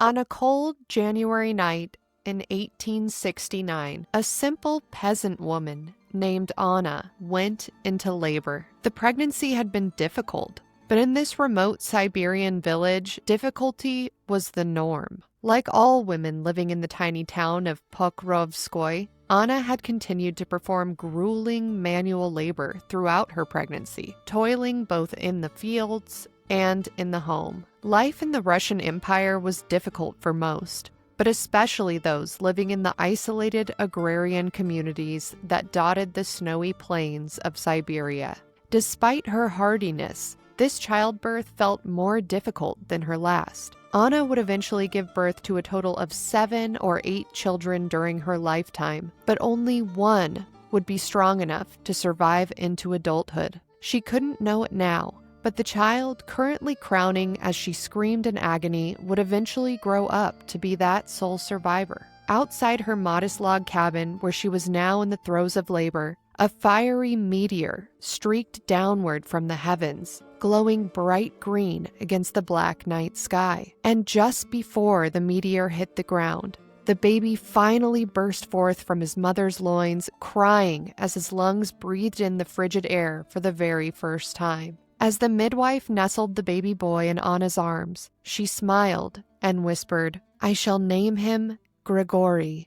On a cold January night in 1869, a simple peasant woman named Anna went into labor. The pregnancy had been difficult, but in this remote Siberian village, difficulty was the norm. Like all women living in the tiny town of Pokrovskoye, Anna had continued to perform grueling manual labor throughout her pregnancy, toiling both in the fields and in the home. Life in the Russian Empire was difficult for most, but especially those living in the isolated agrarian communities that dotted the snowy plains of Siberia. Despite her hardiness, this childbirth felt more difficult than her last. Anna would eventually give birth to a total of 7 or 8 children during her lifetime, but only one would be strong enough to survive into adulthood. She couldn't know it now, but the child currently crowning as she screamed in agony would eventually grow up to be that sole survivor. Outside her modest log cabin, where she was now in the throes of labor, a fiery meteor streaked downward from the heavens, glowing bright green against the black night sky. And just before the meteor hit the ground, the baby finally burst forth from his mother's loins, crying as his lungs breathed in the frigid air for the very first time. As the midwife nestled the baby boy in Anna's arms, she smiled and whispered, "I shall name him Grigori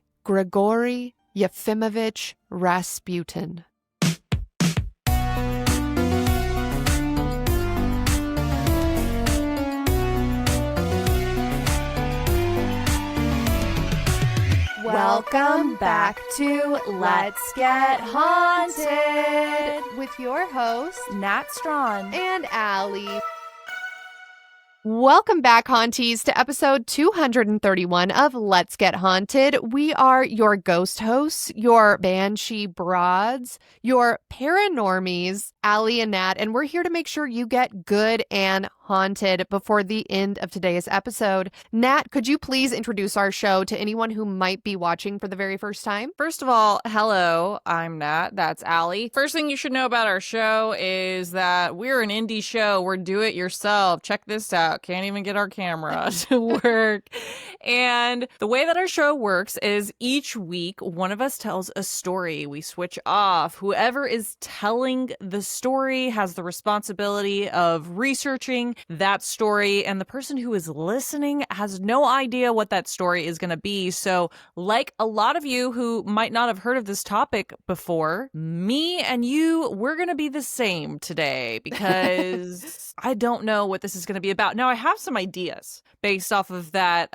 Yefimovich Rasputin." Welcome back to Let's Get Haunted with your hosts, Nat Strawn and Allie. Welcome back, Haunties, to episode 231 of Let's Get Haunted. We are your ghost hosts, your banshee broads, your paranormies, Aly and Nat, and we're here to make sure you get good and haunted before the end of today's episode. Nat, could you please introduce our show to anyone who might be watching for the very first time? First of all, hello, I'm Nat. That's Allie. First thing you should know about our show is that we're an indie show. We're do-it-yourself. Check this out. Can't even get our camera to work. And the way that our show works is each week, one of us tells a story. We switch off. Whoever is telling the story has the responsibility of researching that story, and the person who is listening has no idea what that story is going to be. So, like a lot of you who might not have heard of this topic before, me and you, we're going to be the same today because I don't know what this is going to be about. Now, I have some ideas based off of that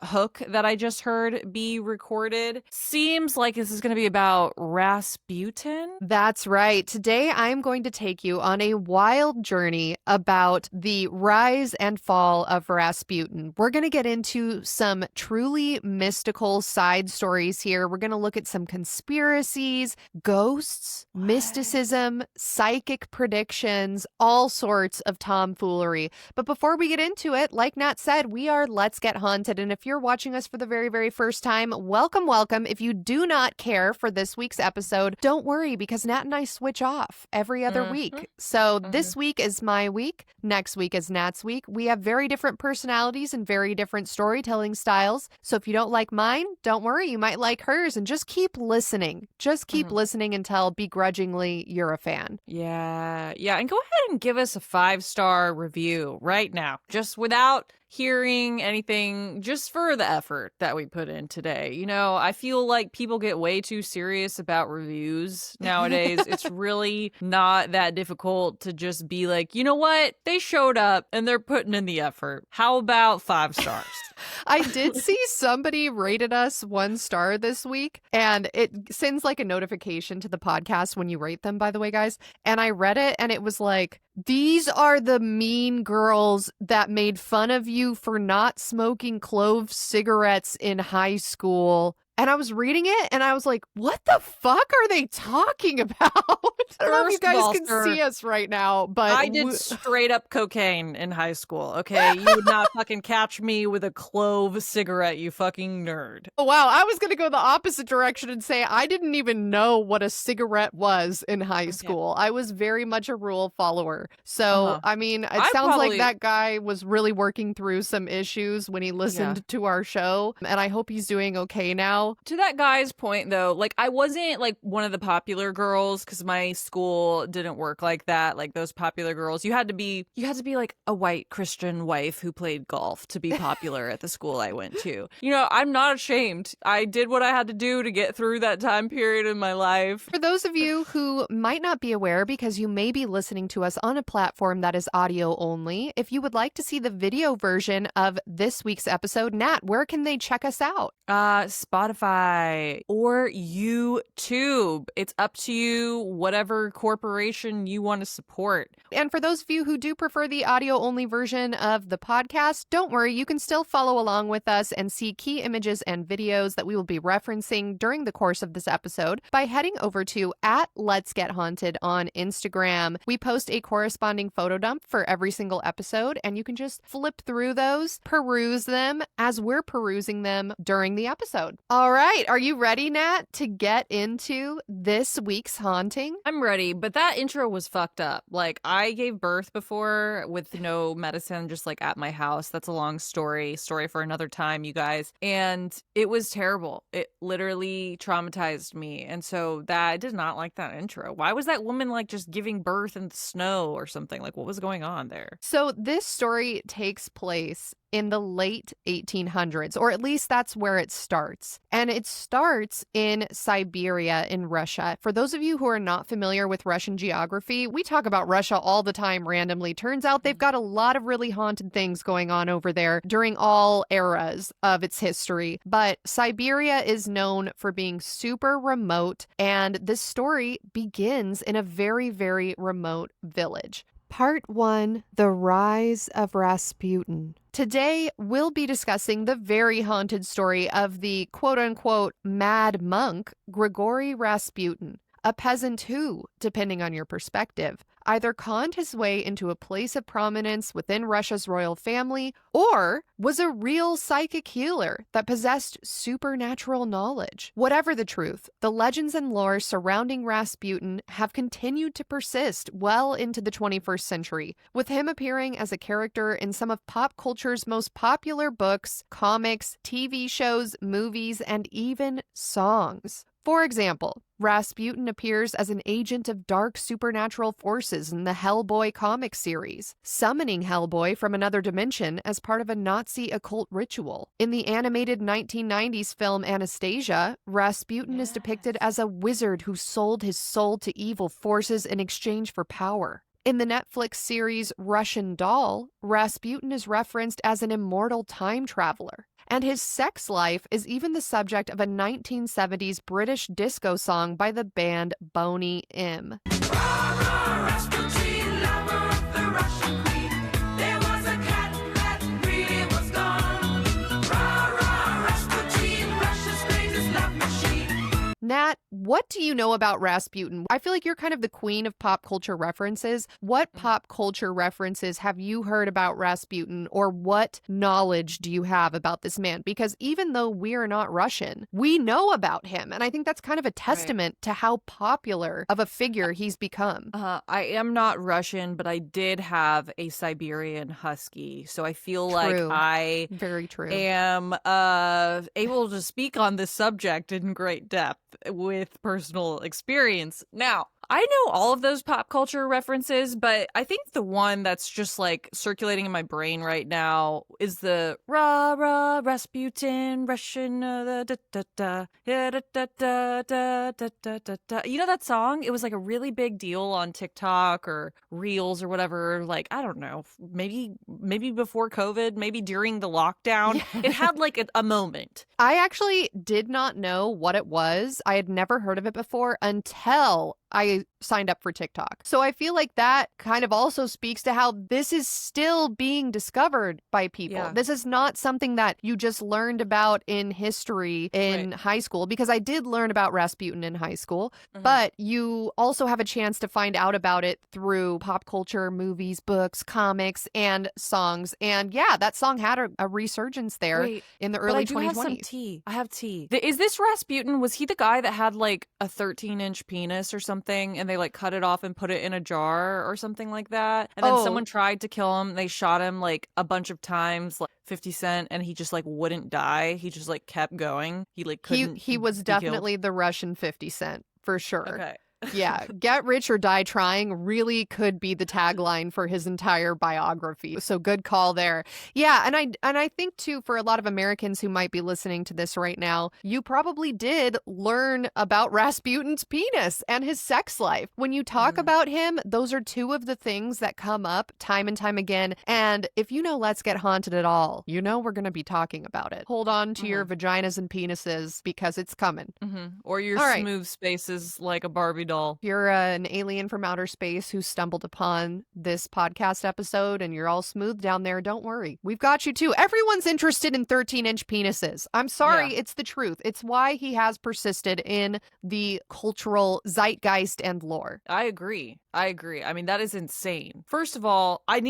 hook that I just heard be recorded. Seems like this is going to be about Rasputin. That's right. Today, I'm going to take you on a wild journey about the rise and fall of Rasputin. We're going to get into some truly mystical side stories here. We're going to look at some conspiracies, ghosts, mysticism, psychic predictions, all sorts of tomfoolery. But before we get into it, like Nat said, we are Let's Get Haunted. And if you're watching us for the very, very first time, welcome, welcome. If you do not care for this week's episode, don't worry, because Nat and I switch off every other week. So this week is my week. Next week is Nat's week. We have very different personalities and very different storytelling styles. So if you don't like mine, don't worry. You might like hers, and just keep listening. Just keep listening until begrudgingly you're a fan. Yeah. And go ahead and give us a 5-star review right now, just without hearing anything, just for the effort that we put in today. You know, I feel like people get way too serious about reviews nowadays. It's really not that difficult to just be like, you know what? They showed up and they're putting in the effort. How about 5 stars? I did see somebody rated us 1 star this week, and it sends like a notification to the podcast when you rate them, by the way, guys. And I read it, and it was like, these are the mean girls that made fun of you for not smoking clove cigarettes in high school. And I was reading it and I was like, what the fuck are they talking about? I don't know if you guys can see us right now, but I did straight up cocaine in high school, okay? You would not fucking catch me with a clove cigarette, you fucking nerd. Oh, wow. I was going to go the opposite direction and say I didn't even know what a cigarette was in high school. I was very much a rule follower. So, I mean, it sounds like that guy was really working through some issues when he listened to our show, and I hope he's doing okay now. To that guy's point, though, like, I wasn't, like, one of the popular girls, because my school didn't work like that. Like, those popular girls, you had to be, like, a white Christian wife who played golf to be popular at the school I went to. You know, I'm not ashamed. I did what I had to do to get through that time period in my life. For those of you who might not be aware, because you may be listening to us on a platform that is audio only, if you would like to see the video version of this week's episode, Nat, where can they check us out? Spotify or YouTube. It's up to you, whatever corporation you want to support. And for those of you who do prefer the audio-only version of the podcast, don't worry, you can still follow along with us and see key images and videos that we will be referencing during the course of this episode by heading over to @Let'sGetHaunted on Instagram. We post a corresponding photo dump for every single episode, and you can just flip through those, peruse them as we're perusing them during the episode. All right, are you ready, Nat, to get into this week's haunting? I'm ready, but that intro was fucked up. Like, I gave birth before with no medicine, just like at my house. That's a long story for another time, you guys. And it was terrible. It literally traumatized me. And so I did not like that intro. Why was that woman like just giving birth in the snow or something? Like, what was going on there? So this story takes place in the late 1800s, or at least that's where it starts. And it starts in Siberia in Russia. For those of you who are not familiar with Russian geography, we talk about Russia all the time randomly. Turns out they've got a lot of really haunted things going on over there during all eras of its history. But Siberia is known for being super remote, and this story begins in a very, very remote village. Part 1, The Rise of Rasputin. Today, we'll be discussing the very haunted story of the quote-unquote mad monk, Grigori Rasputin, a peasant who, depending on your perspective, either conned his way into a place of prominence within Russia's royal family or was a real psychic healer that possessed supernatural knowledge. Whatever the truth, the legends and lore surrounding Rasputin have continued to persist well into the 21st century, with him appearing as a character in some of pop culture's most popular books, comics, TV shows, movies, and even songs. For example, Rasputin appears as an agent of dark supernatural forces in the Hellboy comic series, summoning Hellboy from another dimension as part of a Nazi occult ritual. In the animated 1990s film Anastasia, Rasputin is depicted as a wizard who sold his soul to evil forces in exchange for power. In the Netflix series Russian Doll, Rasputin is referenced as an immortal time traveler. And his sex life is even the subject of a 1970s British disco song by the band Boney M. Nat, what do you know about Rasputin? I feel like you're kind of the queen of pop culture references. What pop culture references have you heard about Rasputin, or what knowledge do you have about this man? Because even though we're not Russian, we know about him. And I think that's kind of a testament to how popular of a figure he's become. I am not Russian, but I did have a Siberian husky. So I feel like I Very true. am able to speak on this subject in great depth with personal experience. Now, I know all of those pop culture references, but I think the one that's just like circulating in my brain right now is the rah rah Rasputin Russian da da da da da da da da da da da. You know that song? It was like a really big deal on TikTok or Reels or whatever. Like, I don't know, maybe before COVID, maybe during the lockdown. It had like a moment. I actually did not know what it was. I had never heard of it before until I signed up for TikTok. So I feel like that kind of also speaks to how this is still being discovered by people. Yeah. This is not something that you just learned about in history in high school, because I did learn about Rasputin in high school, but you also have a chance to find out about it through pop culture, movies, books, comics, and songs. And yeah, that song had a resurgence there in the early 2020s. I have some tea. I have tea. Is this Rasputin? Was he the guy that had like a 13-inch penis or something, and they like cut it off and put it in a jar or something like that? And then someone tried to kill him. They shot him like a bunch of times, like 50 Cent, and he just like wouldn't die. He just like kept going. He like couldn't. He was definitely the Russian 50 Cent for sure. Okay. Yeah, get rich or die trying really could be the tagline for his entire biography. So good call there. Yeah, and I think too, for a lot of Americans who might be listening to this right now, you probably did learn about Rasputin's penis and his sex life. When you talk about him, those are two of the things that come up time and time again. And if you know Let's Get Haunted at all, you know we're going to be talking about it. Hold on to your vaginas and penises because it's coming. Or your smooth spaces like a Barbie doll. You're an alien from outer space who stumbled upon this podcast episode and you're all smooth down there. Don't worry. We've got you too. Everyone's interested in 13-inch penises. I'm sorry. It's the truth. It's why he has persisted in the cultural zeitgeist and lore. I agree. I mean, that is insane. First of all, I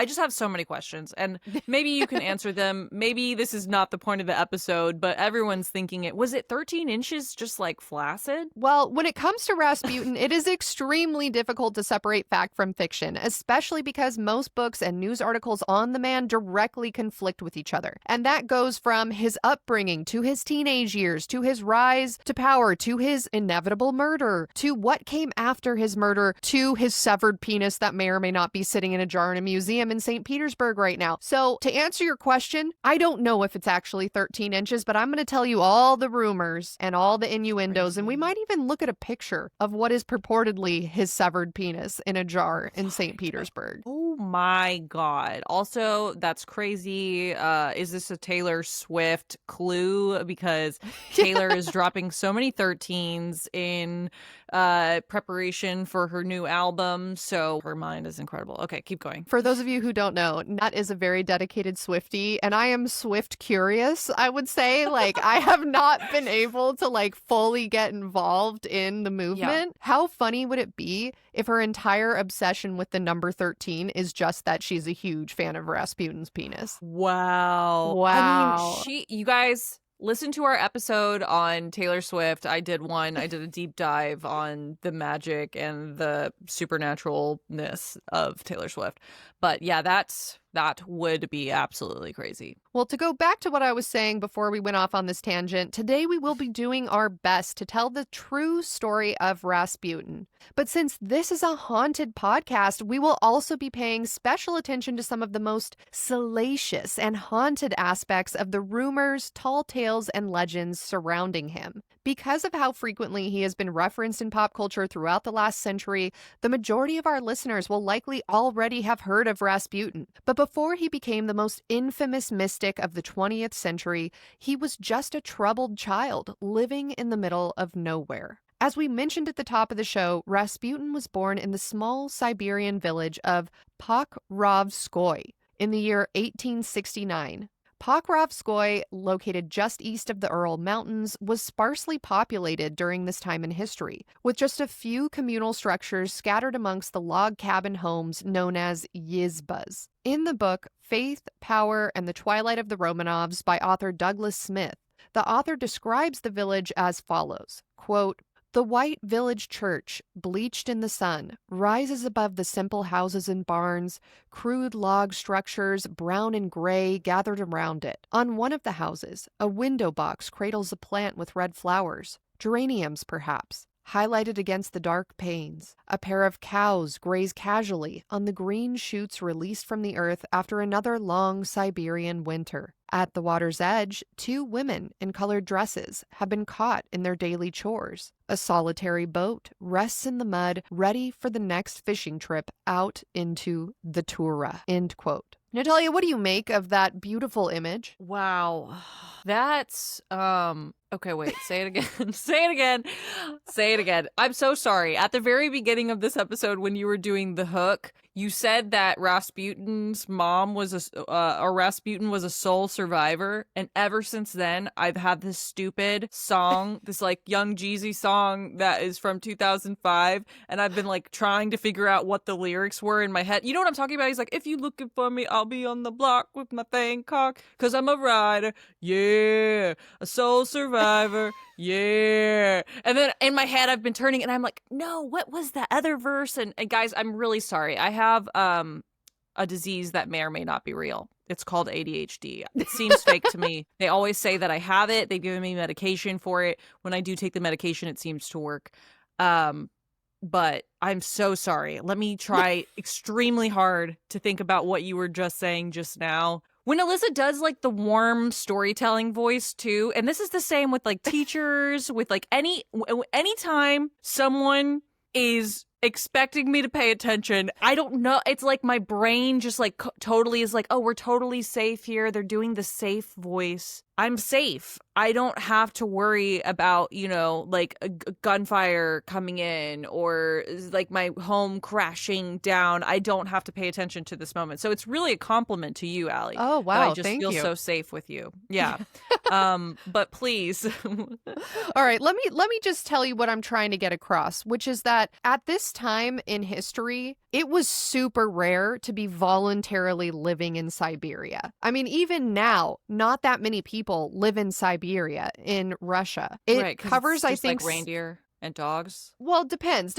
just have so many questions, and maybe you can answer them. Maybe this is not the point of the episode, but everyone's thinking was it 13 inches just like flaccid? Well, when it comes to Rasputin, it is extremely difficult to separate fact from fiction, especially because most books and news articles on the man directly conflict with each other. And that goes from his upbringing to his teenage years, to his rise to power, to his inevitable murder, to what came after his murder, to his severed penis that may or may not be sitting in a jar in a museum in St. Petersburg right now. So to answer your question, I don't know if it's actually 13 inches, but I'm going to tell you all the rumors and all the innuendos, and we might even look at a picture of what is purportedly his severed penis in a jar in St. Petersburg. Oh my God. Also, that's crazy. Is this a Taylor Swift clue? Because Taylor is dropping so many 13s in preparation for her new album, so her mind is incredible. Okay, keep going. For those of you who don't know, Nat is a very dedicated Swiftie, and I am Swift curious, I would say. Like, I have not been able to like fully get involved in the movement. How funny would it be if her entire obsession with the number 13 is just that she's a huge fan of Rasputin's penis? Wow. I mean, you guys, listen to our episode on Taylor Swift. I did a deep dive on the magic and the supernaturalness of Taylor Swift. But yeah, that would be absolutely crazy. Well, to go back to what I was saying before we went off on this tangent, today we will be doing our best to tell the true story of Rasputin. But since this is a haunted podcast, we will also be paying special attention to some of the most salacious and haunted aspects of the rumors, tall tales, and legends surrounding him. Because of how frequently he has been referenced in pop culture throughout the last century, the majority of our listeners will likely already have heard of Rasputin. But before he became the most infamous mystic of the 20th century, he was just a troubled child living in the middle of nowhere. As we mentioned at the top of the show, Rasputin was born in the small Siberian village of Pokrovskoye in the year 1869. Pokrovskoye, located just east of the Ural Mountains, was sparsely populated during this time in history, with just a few communal structures scattered amongst the log cabin homes known as yizbas. In the book Faith, Power, and the Twilight of the Romanovs by author Douglas Smith, the author describes the village as follows, quote, "The white village church, bleached in the sun, rises above the simple houses and barns, crude log structures, brown and gray, gathered around it. On one of the houses, a window box cradles a plant with red flowers, geraniums perhaps, highlighted against the dark panes. A pair of cows graze casually on the green shoots released from the earth after another long Siberian winter. At the water's edge, two women in colored dresses have been caught in their daily chores. A solitary boat rests in the mud, ready for the next fishing trip out into the Tura." End quote. Natalia, what do you make of that beautiful image? Wow. That's Okay, wait, say it again. Say it again. Say it again. I'm so sorry. At the very beginning of this episode, when you were doing the hook, you said that Rasputin's mom was or Rasputin was a sole survivor. And ever since then, I've had this stupid song, this like Young Jeezy song that is from 2005. And I've been like trying to figure out what the lyrics were in my head. You know what I'm talking about? He's like, if you looking for me, I'll be on the block with my thing cock, 'cause I'm a rider. Yeah. A sole survivor. Yeah. And then in my head, I've been turning and I'm like, no, what was that other verse? And guys, I'm really sorry. I have a disease that may or may not be real. It's called ADHD. It seems fake to me. They always say that I have it. They've given me medication for it. When I do take the medication, it seems to work. But I'm so sorry. Let me try extremely hard to think about what you were just saying just now. When Alyssa does like the warm storytelling voice too, and this is the same with like teachers, with like anytime someone is expecting me to pay attention, I don't know. It's like my brain just like totally is like, oh, we're totally safe here. They're doing the safe voice. I'm safe. I don't have to worry about, you know, like a gunfire coming in or like my home crashing down. I don't have to pay attention to this moment. So it's really a compliment to you, Aly. Oh, wow. I just Thank feel you. so safe with you. Yeah. But please. All right, let me just tell you what I'm trying to get across, which is that at this time in history, it was super rare to be voluntarily living in Siberia. I mean, even now, not that many people live in Siberia in Russia. It Right, 'cause covers, it's I just, think, like reindeer and dogs. well, depends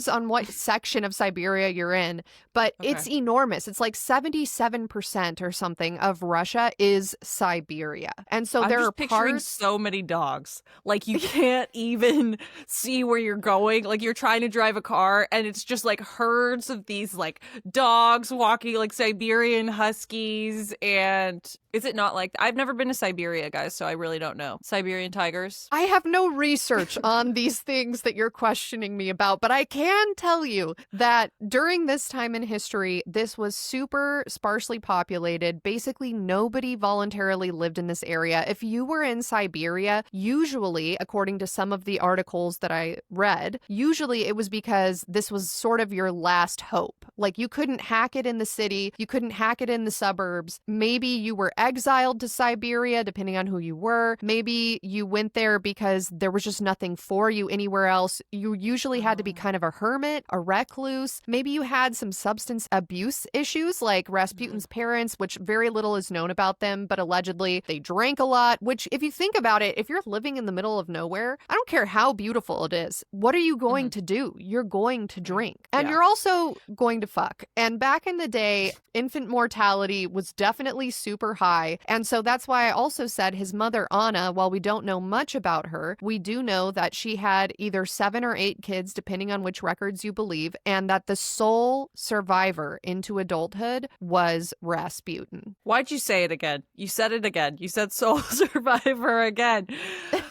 on what section of Siberia you're in, but it's Okay. enormous. It's like 77% or something of Russia is Siberia. And so I'm there are just picturing parts. so many dogs. Like you can't even see where you're going. Like you're trying to drive a car and it's just like herds of these like dogs walking, like Siberian huskies. And is it not like I've never been to Siberia, guys, so I really don't know. Siberian tigers. I have no research on these things that you're questioning me about, but I can tell you that during this time in history, this was super sparsely populated. Basically, nobody voluntarily lived in this area. If you were in Siberia, usually, according to some of the articles that I read, usually it was because this was sort of your last hope. Like you couldn't hack it in the city, you couldn't hack it in the suburbs. Maybe you were exiled to Siberia, depending on who you were. Maybe you went there because there was just nothing for you anywhere else. You usually had to be kind of a hermit, a recluse. Maybe you had some substance abuse issues like Rasputin's parents, which very little is known about them, but allegedly they drank a lot, which if you think about it, if you're living in the middle of nowhere, I don't care how beautiful it is. What are you going to do? You're going to drink. And you're also going to fuck. And back in the day, infant mortality was definitely super high. And so that's why I also said his mother, Anna, while we don't know much about her, we do know that she had either 7 or 8 kids, depending on which records you believe, and that the sole survivor into adulthood was Rasputin. Why'd you say it again? You said it again. You said soul survivor again.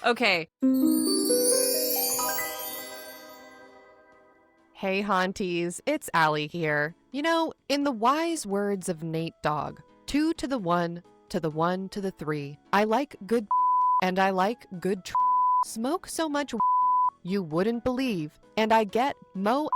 Okay. Hey, Haunties, it's Aly here. You know, in the wise words of Nate Dogg, 2 to the 1, to the 1 to the 3, I like good and I like good smoke so much you wouldn't believe, and I get mo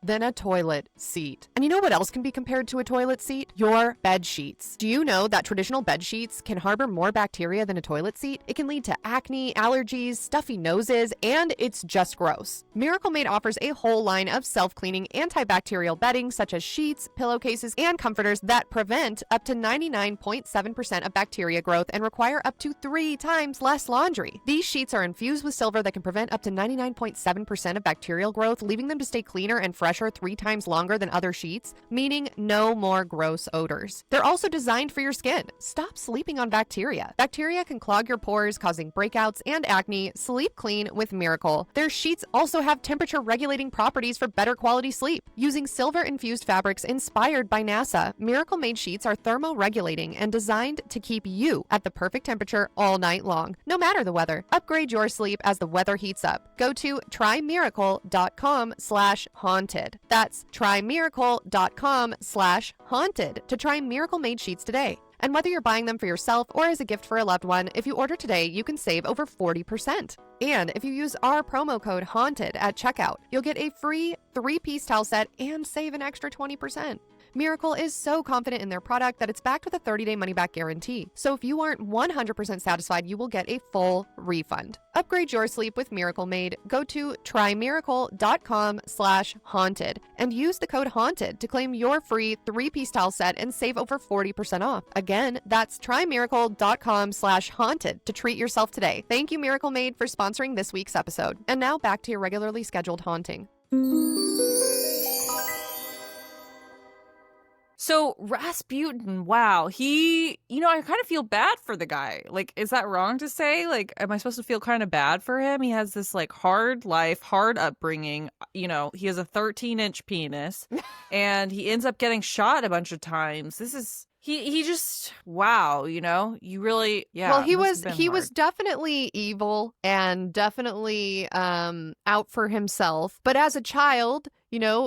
than a toilet seat. And you know what else can be compared to a toilet seat? Your bed sheets. Do you know that traditional bed sheets can harbor more bacteria than a toilet seat? It can lead to acne, allergies, stuffy noses, and it's just gross. Miracle Made offers a whole line of self-cleaning antibacterial bedding such as sheets, pillowcases, and comforters that prevent up to 99.7% of bacteria growth and require up to 3 times less laundry. These sheets are infused with silver that can prevent up to 99.7% of bacterial growth, leaving them to stay cleaner and fresher 3 times longer than other sheets, meaning no more gross odors. They're also designed for your skin. Stop sleeping on bacteria. Bacteria can clog your pores, causing breakouts and acne. Sleep clean with Miracle. Their sheets also have temperature regulating properties for better quality sleep. Using silver-infused fabrics inspired by NASA, Miracle Made sheets are thermoregulating and designed to keep you at the perfect temperature all night long, no matter the weather. Upgrade your sleep as the weather heats up. Go to trymiracle.com/haunted. That's trymiracle.com/haunted to try Miracle Made sheets today. And whether you're buying them for yourself or as a gift for a loved one, if you order today, you can save over 40%. And if you use our promo code HAUNTED at checkout, you'll get a free 3-piece towel set and save an extra 20%. Miracle is so confident in their product that it's backed with a 30-day money-back guarantee. So if you aren't 100% satisfied, you will get a full refund. Upgrade your sleep with Miracle Made. Go to trymiracle.com/haunted and use the code HAUNTED to claim your free 3-piece towel set and save over 40% off. Again, that's trymiracle.com/haunted to treat yourself today. Thank you, Miracle Made, for sponsoring this week's episode. And now back to your regularly scheduled haunting. So Rasputin, wow, I kind of feel bad for the guy. Like, is that wrong to say? Like, am I supposed to feel kind of bad for him? He has this like hard life, hard upbringing. He has a 13-inch penis and he ends up getting shot a bunch of times. He just, wow, you really, yeah. Well, he was definitely evil and definitely out for himself. But as a child,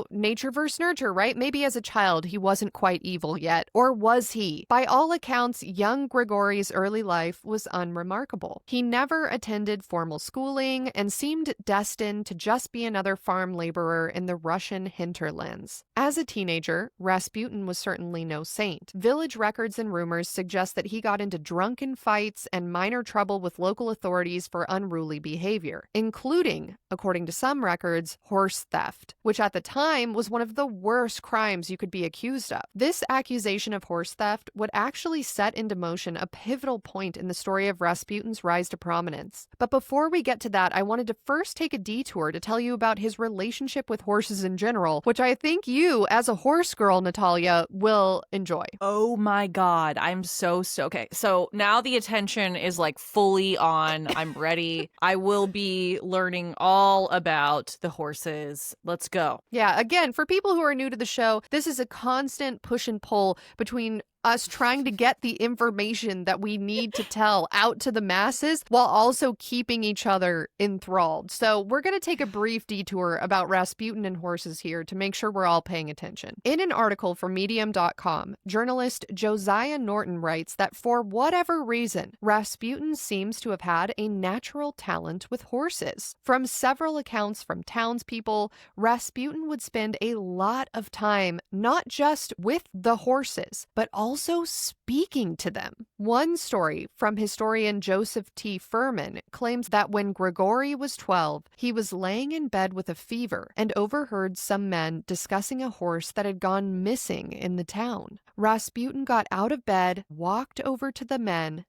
nature versus nurture, right? Maybe as a child, he wasn't quite evil yet. Or was he? By all accounts, young Grigori's early life was unremarkable. He never attended formal schooling and seemed destined to just be another farm laborer in the Russian hinterlands. As a teenager, Rasputin was certainly no saint. Village records and rumors suggest that he got into drunken fights and minor trouble with local authorities for unruly behavior, including, according to some records, horse theft, which at the time was one of the worst crimes you could be accused of. This accusation of horse theft would actually set into motion a pivotal point in the story of Rasputin's rise to prominence. But before we get to that, I wanted to first take a detour to tell you about his relationship with horses in general, which I think you, as a horse girl, Natalia, will enjoy. Oh my God, I'm so okay. So now the attention is like fully on. I'm ready. I will be learning all about the horses. Let's go. Yeah, again, for people who are new to the show, this is a constant push and pull between us trying to get the information that we need to tell out to the masses while also keeping each other enthralled. So we're going to take a brief detour about Rasputin and horses here to make sure we're all paying attention. In an article from Medium.com, journalist Josiah Norton writes that for whatever reason, Rasputin seems to have had a natural talent with horses. From several accounts from townspeople, Rasputin would spend a lot of time not just with the horses, but also speaking to them. One story from historian Joseph T. Furman claims that when Grigori was 12, he was laying in bed with a fever and overheard some men discussing a horse that had gone missing in the town. Rasputin got out of bed, walked over to the men,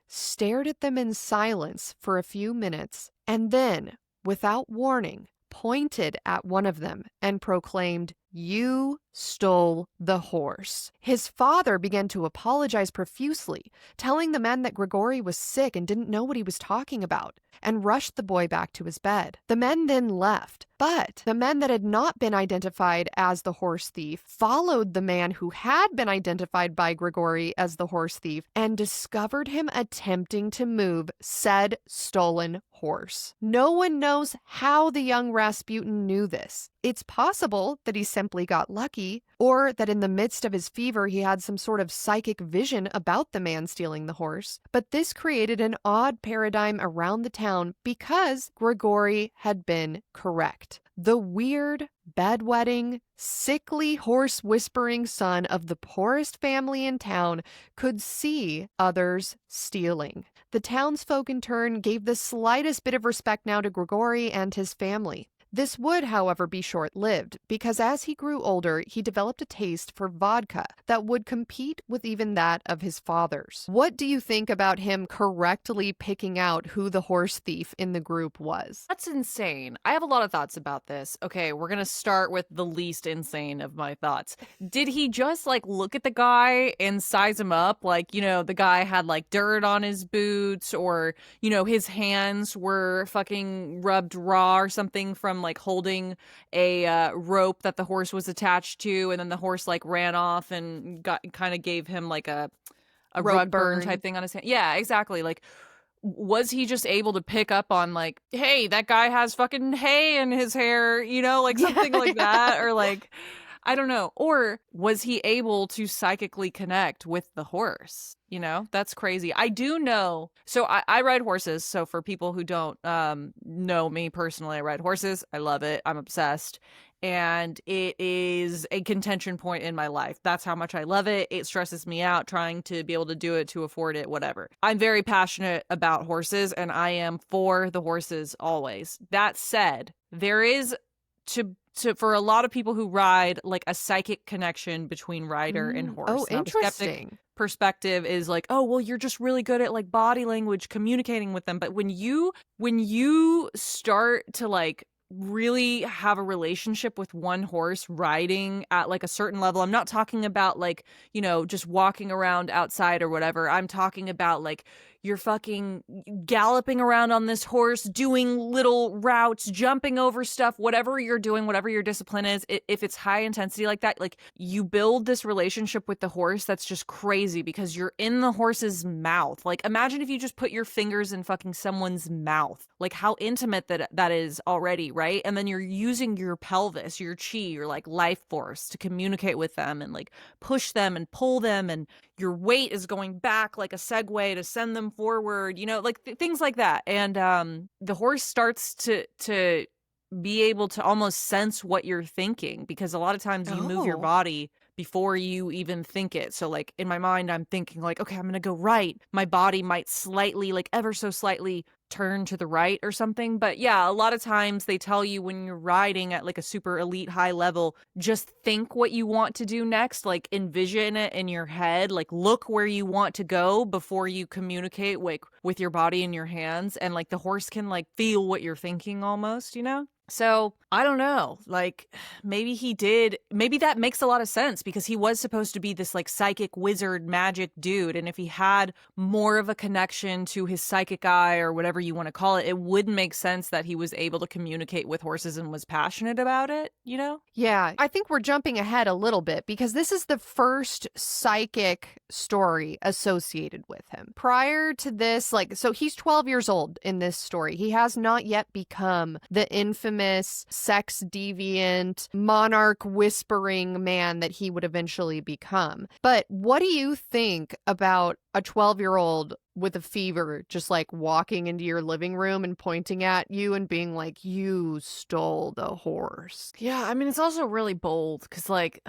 stared at them in silence for a few minutes, and then, without warning, pointed at one of them and proclaimed, "You stole the horse." His father began to apologize profusely, telling the men that Grigori was sick and didn't know what he was talking about, and rushed the boy back to his bed. The men then left, but the men that had not been identified as the horse thief followed the man who had been identified by Grigori as the horse thief and discovered him attempting to move said stolen horse. No one knows how the young Rasputin knew this. It's possible that he simply got lucky, or that in the midst of his fever he had some sort of psychic vision about the man stealing the horse. But this created an odd paradigm around the town because Grigori had been correct. The weird, bedwetting, sickly horse-whispering son of the poorest family in town could see others stealing. The townsfolk in turn gave the slightest bit of respect now to Grigori and his family. This would, however, be short-lived, because as he grew older, he developed a taste for vodka that would compete with even that of his father's. What do you think about him correctly picking out who the horse thief in the group was? That's insane. I have a lot of thoughts about this. Okay, we're gonna start with the least insane of my thoughts. Did he just, look at the guy and size him up? The guy had, dirt on his boots, or, his hands were fucking rubbed raw or something from holding a rope that the horse was attached to, and then the horse ran off and gave him a rug burn type thing on his hand. Yeah, exactly. Was he just able to pick up on hey, that guy has fucking hay in his hair, something like that, or I don't know. Or was he able to psychically connect with the horse? You know, that's crazy. I do know. So I ride horses. So for people who don't know me personally, I ride horses. I love it. I'm obsessed. And it is a contention point in my life. That's how much I love it. It stresses me out trying to be able to do it, to afford it, whatever. I'm very passionate about horses, and I am for the horses always. That said, there is for a lot of people who ride, like, a psychic connection between rider and horse. Oh, now, interesting. the skeptic perspective is like, oh, well, you're just really good at like body language, communicating with them. But when you start to like really have a relationship with one horse riding at like a certain level, I'm not talking about like, you know, just walking around outside or whatever. I'm talking about like you're fucking galloping around on this horse, doing little routes, jumping over stuff, whatever you're doing, whatever your discipline is. If it's high intensity like that, like you build this relationship with the horse that's just crazy because you're in the horse's mouth. Like imagine if you just put your fingers in fucking someone's mouth, like how intimate that is already, right? And then you're using your pelvis, your chi, your like life force to communicate with them and like push them and pull them, and your weight is going back like a Segway to send them forward, you know, like things like that. And the horse starts to be able to almost sense what you're thinking, because a lot of times you move your body before you even think it. So like in my mind, I'm thinking like, okay, I'm going to go right. My body might slightly, like ever so slightly turn to the right or something. But yeah, a lot of times they tell you when you're riding at like a super elite high level, just think what you want to do next, like envision it in your head, like look where you want to go before you communicate like with your body and your hands. And like the horse can like feel what you're thinking almost, you know? So I don't know, like maybe he did, maybe that makes a lot of sense because he was supposed to be this like psychic wizard magic dude. And if he had more of a connection to his psychic eye or whatever you want to call it, it would make sense that he was able to communicate with horses and was passionate about it, you know? Yeah, I think we're jumping ahead a little bit because this is the first psychic story associated with him. Prior to this, like, so he's 12 years old in this story. He has not yet become the infamous sex deviant, monarch whispering man that he would eventually become. But what do you think about a 12-year-old with a fever just like walking into your living room and pointing at you and being like, you stole the horse? Yeah, I mean, it's also really bold because like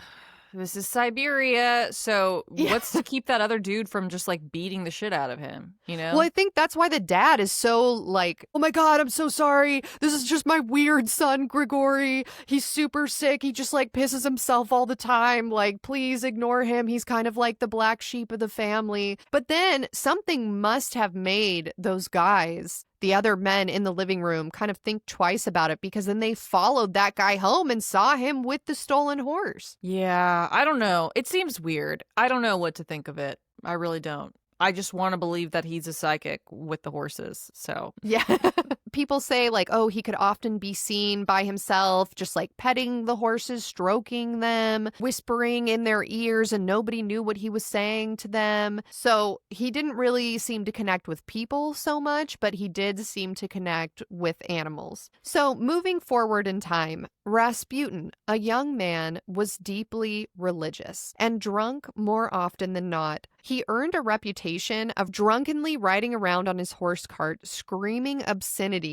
this is Siberia, so what's to keep that other dude from just like beating the shit out of him, you know? Well, I think that's why the dad is so like, oh my God, I'm so sorry. This is just my weird son, Grigori. He's super sick. He just like pisses himself all the time. Like, please ignore him. He's kind of like the black sheep of the family. But then something must have made those guys, the other men in the living room, kind of think twice about it, because then they followed that guy home and saw him with the stolen horse. Yeah, I don't know. It seems weird. I don't know what to think of it. I really don't. I just want to believe that he's a psychic with the horses, so. Yeah. People say, like, oh, he could often be seen by himself, just like petting the horses, stroking them, whispering in their ears, and nobody knew what he was saying to them. So he didn't really seem to connect with people so much, but he did seem to connect with animals. So moving forward in time, Rasputin, a young man, was deeply religious and drunk more often than not. He earned a reputation of drunkenly riding around on his horse cart, screaming obscenities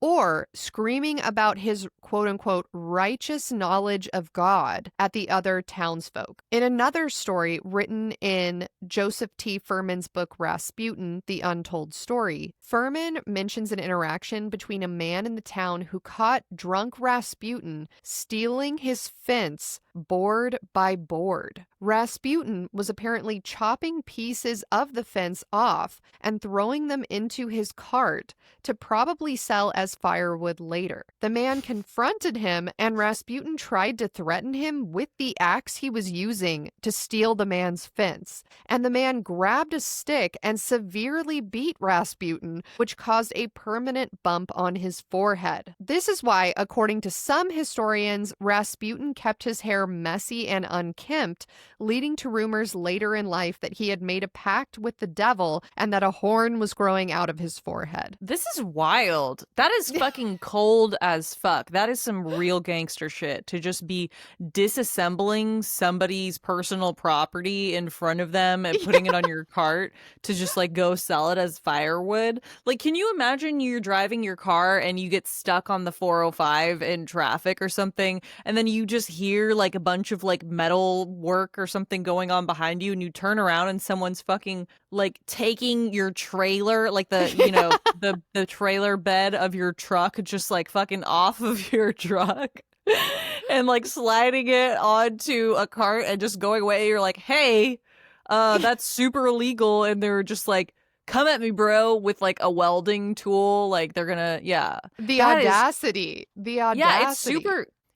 or screaming about his quote-unquote righteous knowledge of God at the other townsfolk. In another story written in Joseph T. Furman's book Rasputin, The Untold Story, Furman mentions an interaction between a man in the town who caught drunk Rasputin stealing his fence board by board. Rasputin was apparently chopping pieces of the fence off and throwing them into his cart to probably sell as firewood later. The man confronted him, and Rasputin tried to threaten him with the axe he was using to steal the man's fence. And the man grabbed a stick and severely beat Rasputin, which caused a permanent bump on his forehead. This is why, according to some historians, Rasputin kept his hair messy and unkempt, leading to rumors later in life that he he had made a pact with the devil and that a horn was growing out of his forehead. This is wild. That is fucking cold as fuck. That is some real gangster shit, to just be disassembling somebody's personal property in front of them and putting it on your cart to just like go sell it as firewood. Like, can you imagine you're driving your car and you get stuck on the 405 in traffic or something, and then you just hear like a bunch of like metal work or something going on behind you, and you turn around and someone's fucking like taking your trailer, like the, you know, the trailer bed of your truck, just like fucking off of your truck and like sliding it onto a cart and just going away. You're like, hey, that's super illegal. And they're just like, come at me, bro, with like a welding tool. Like they're gonna, yeah. The audacity. Yeah,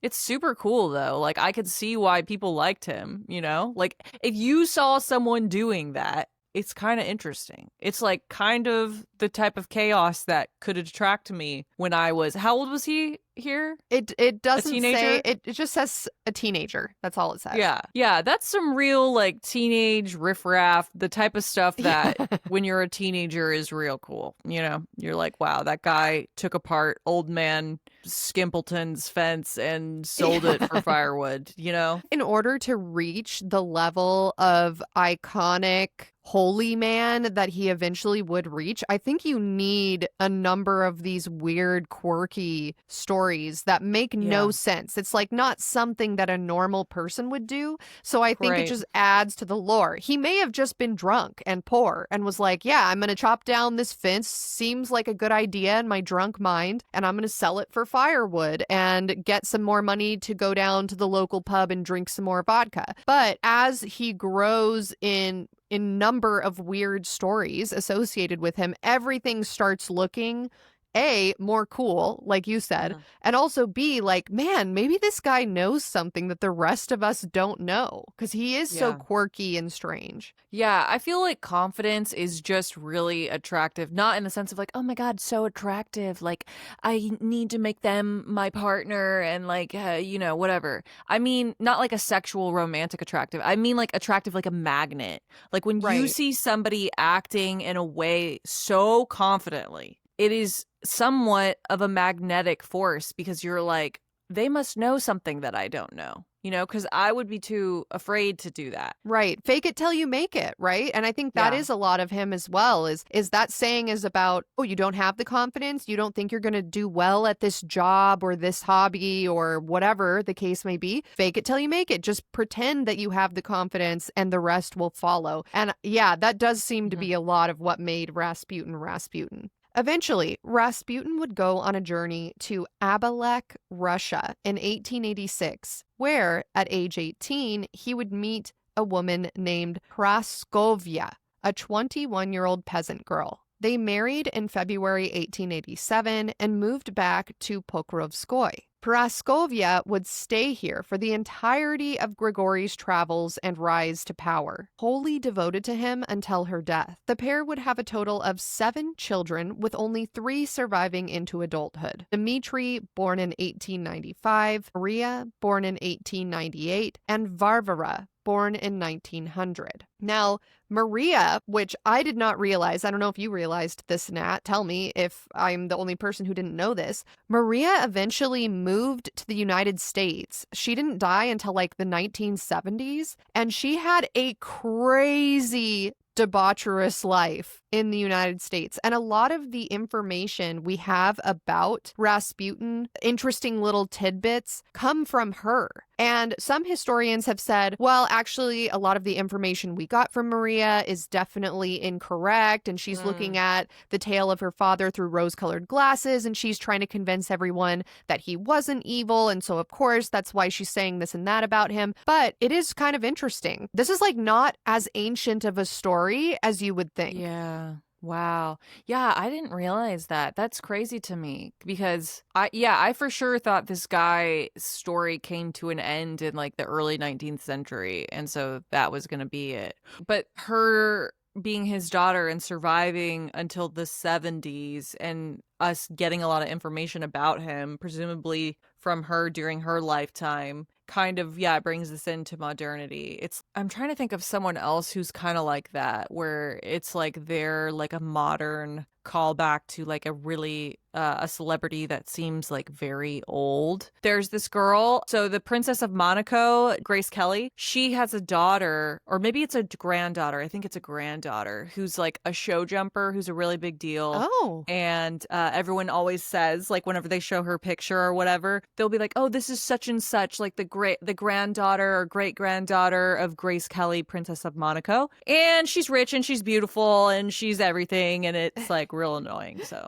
it's super cool though. Like I could see why people liked him, you know? Like if you saw someone doing that, it's kind of interesting. It's like kind of the type of chaos that could attract me when I was, how old was he here? It doesn't say, it just says a teenager. That's all it says. Yeah, that's some real like teenage riffraff, the type of stuff that when you're a teenager is real cool. You know, you're like, wow, that guy took apart old man Skimpleton's fence and sold it for firewood, you know? In order to reach the level of iconic holy man that he eventually would reach, I think you need a number of these weird, quirky stories that make no sense. It's like not something that a normal person would do. So I think it just adds to the lore. He may have just been drunk and poor and was like, yeah, I'm going to chop down this fence. Seems like a good idea in my drunk mind. And I'm going to sell it for firewood and get some more money to go down to the local pub and drink some more vodka. But as he grows in number of weird stories associated with him, everything starts looking A, more cool, like you said, and also B, like, man, maybe this guy knows something that the rest of us don't know, because he is so quirky and strange. Yeah, I feel like confidence is just really attractive, not in the sense of like, oh my God, so attractive, like I need to make them my partner and like, you know, whatever. I mean, not like a sexual romantic attractive. I mean like attractive like a magnet. Like when you see somebody acting in a way so confidently, it is somewhat of a magnetic force, because you're like, they must know something that I don't know, you know, because I would be too afraid to do that. Right. Fake it till you make it. Right. And I think that is a lot of him as well, is that saying is about, oh, you don't have the confidence. You don't think you're going to do well at this job or this hobby or whatever the case may be. Fake it till you make it. Just pretend that you have the confidence and the rest will follow. And yeah, that does seem to be a lot of what made Rasputin. Eventually, Rasputin would go on a journey to Abalek, Russia in 1886, where, at age 18, he would meet a woman named Praskovya, a 21-year-old peasant girl. They married in February 1887 and moved back to Pokrovskoy. Praskovya would stay here for the entirety of Grigori's travels and rise to power, wholly devoted to him until her death. The pair would have a total of 7 children, with only 3 surviving into adulthood. Dmitri, born in 1895, Maria, born in 1898, and Varvara, born in 1900. Now, Maria, which I did not realize, I don't know if you realized this, Nat, tell me if I'm the only person who didn't know this, Maria eventually moved to the United States. She didn't die until like the 1970s, and she had a crazy debaucherous life in the United States. And a lot of the information we have about Rasputin, interesting little tidbits, come from her. And some historians have said, well, actually, a lot of the information we got from Maria is definitely incorrect. And she's looking at the tale of her father through rose-colored glasses, and she's trying to convince everyone that he wasn't evil. And so, of course, that's why she's saying this and that about him. But it is kind of interesting. This is like not as ancient of a story as you would think. Yeah. Wow. Yeah, I didn't realize that. That's crazy to me, because I for sure thought this guy's story came to an end in like the early 19th century, and so that was going to be it. But her being his daughter and surviving until the 70s, and us getting a lot of information about him, presumably from her during her lifetime, kind of, brings this into modernity. I'm trying to think of someone else who's kind of like that, where it's like they're like a modern callback to like a really a celebrity that seems like very old. There's this girl, so the Princess of Monaco, Grace Kelly, she has a daughter, or maybe it's a granddaughter, I think it's a granddaughter, who's like a show jumper, who's a really big deal. Oh. And everyone always says, like, whenever they show her picture or whatever, they'll be like, oh, this is such and such, like the granddaughter or great granddaughter of Grace Kelly, Princess of Monaco. And she's rich and she's beautiful and she's everything, and it's like real annoying. So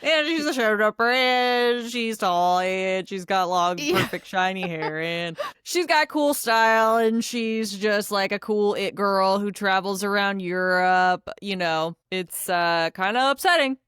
and she's a show jumper and she's tall and she's got long, perfect, shiny hair, and she's got cool style, and she's just like a cool it girl who travels around Europe. You know, it's kind of upsetting.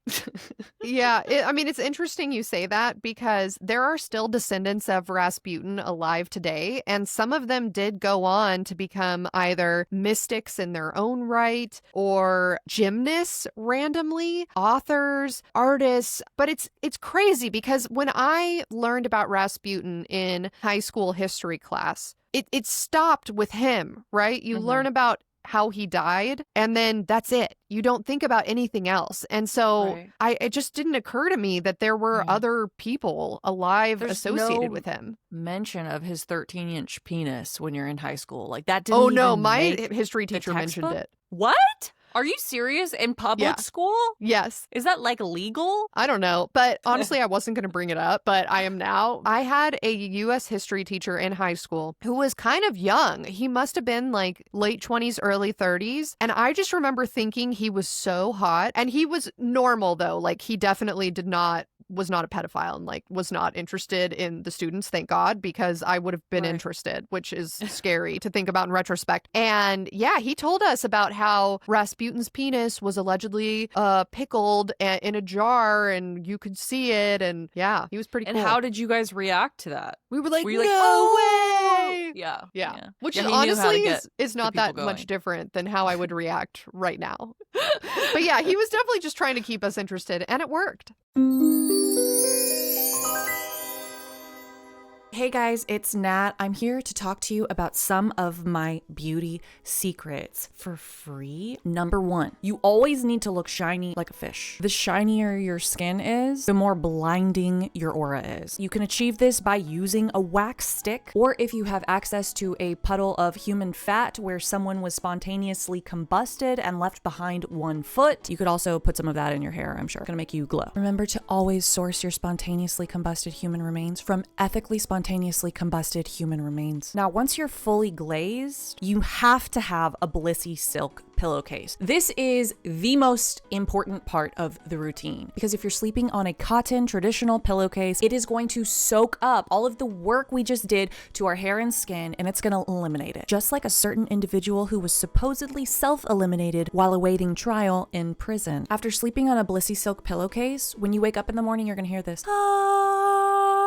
Yeah, I mean, it's interesting you say that, because there are still descendants of Rasputin alive today, and some of them did go on to become either mystics in their own right, or gymnasts randomly, authors, artists. But it's crazy, because when I learned about Rasputin in high school history class, it stopped with him, right? You learn about how he died, and then that's it. You don't think about anything else. And so it just didn't occur to me that there were other people alive associated with him. Mention of his 13-inch penis when you're in high school. Like, that didn't even my history teacher mentioned it. What? Are you serious? In public school? Yes. Is that like legal? I don't know. But honestly, I wasn't going to bring it up, but I am now. I had a U.S. history teacher in high school who was kind of young. He must have been like late 20s, early 30s. And I just remember thinking he was so hot. And he was normal, though. Like, he definitely was not a pedophile and like was not interested in the students, thank God, because I would have been interested, which is scary to think about in retrospect. And yeah, he told us about how Rasputin's penis was allegedly pickled in a jar and you could see it. And yeah, he was pretty cool. And how did you guys react to that? We were like, no way! Yeah. Which honestly is not that much different than how I would react right now. But yeah, he was definitely just trying to keep us interested, and it worked. Hey guys, it's Nat. I'm here to talk to you about some of my beauty secrets for free. Number 1, you always need to look shiny like a fish. The shinier your skin is, the more blinding your aura is. You can achieve this by using a wax stick, or if you have access to a puddle of human fat where someone was spontaneously combusted and left behind 1 foot, you could also put some of that in your hair, I'm sure. It's gonna make you glow. Remember to always source your spontaneously combusted human remains from ethically spontaneously combusted human remains. Now, once you're fully glazed, you have to have a BLISSY silk pillowcase. This is the most important part of the routine, because if you're sleeping on a cotton traditional pillowcase, it is going to soak up all of the work we just did to our hair and skin, and it's going to eliminate it. Just like a certain individual who was supposedly self-eliminated while awaiting trial in prison. After sleeping on a BLISSY silk pillowcase, when you wake up in the morning, you're going to hear this.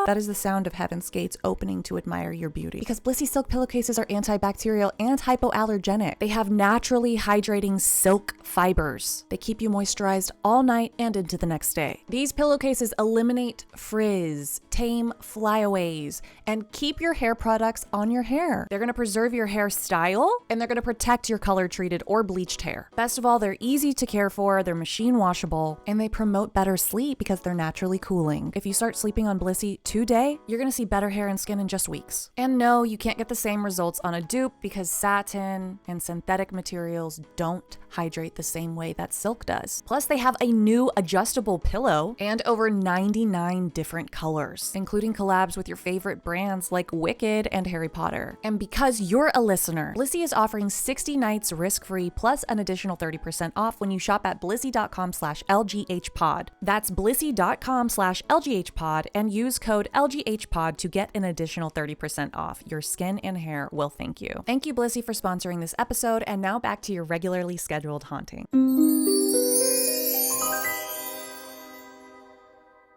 That is the sound of heaven's gates opening to admire your beauty. Because BLISSY silk pillowcases are antibacterial and hypoallergenic. They have naturally hydrating silk fibers. They keep you moisturized all night and into the next day. These pillowcases eliminate frizz, tame flyaways, and keep your hair products on your hair. They're gonna preserve your hair style, and they're gonna protect your color treated or bleached hair. Best of all, they're easy to care for, they're machine washable, and they promote better sleep because they're naturally cooling. If you start sleeping on BLISSY today, you're gonna see better hair and skin in just weeks. And no, you can't get the same results on a dupe because satin and synthetic materials don't hydrate the same way that silk does. Plus, they have a new adjustable pillow and over 99 different colors, including collabs with your favorite brands like Wicked and Harry Potter. And because you're a listener, BLISSY is offering 60 nights risk-free plus an additional 30% off when you shop at blissy.com/LGHpod. That's blissy.com/LGHpod and use code LGHpod to get an additional 30% off. Your skin and hair will thank you. Thank you, BLISSY, for sponsoring this episode, and now back to your regularly scheduled haunting.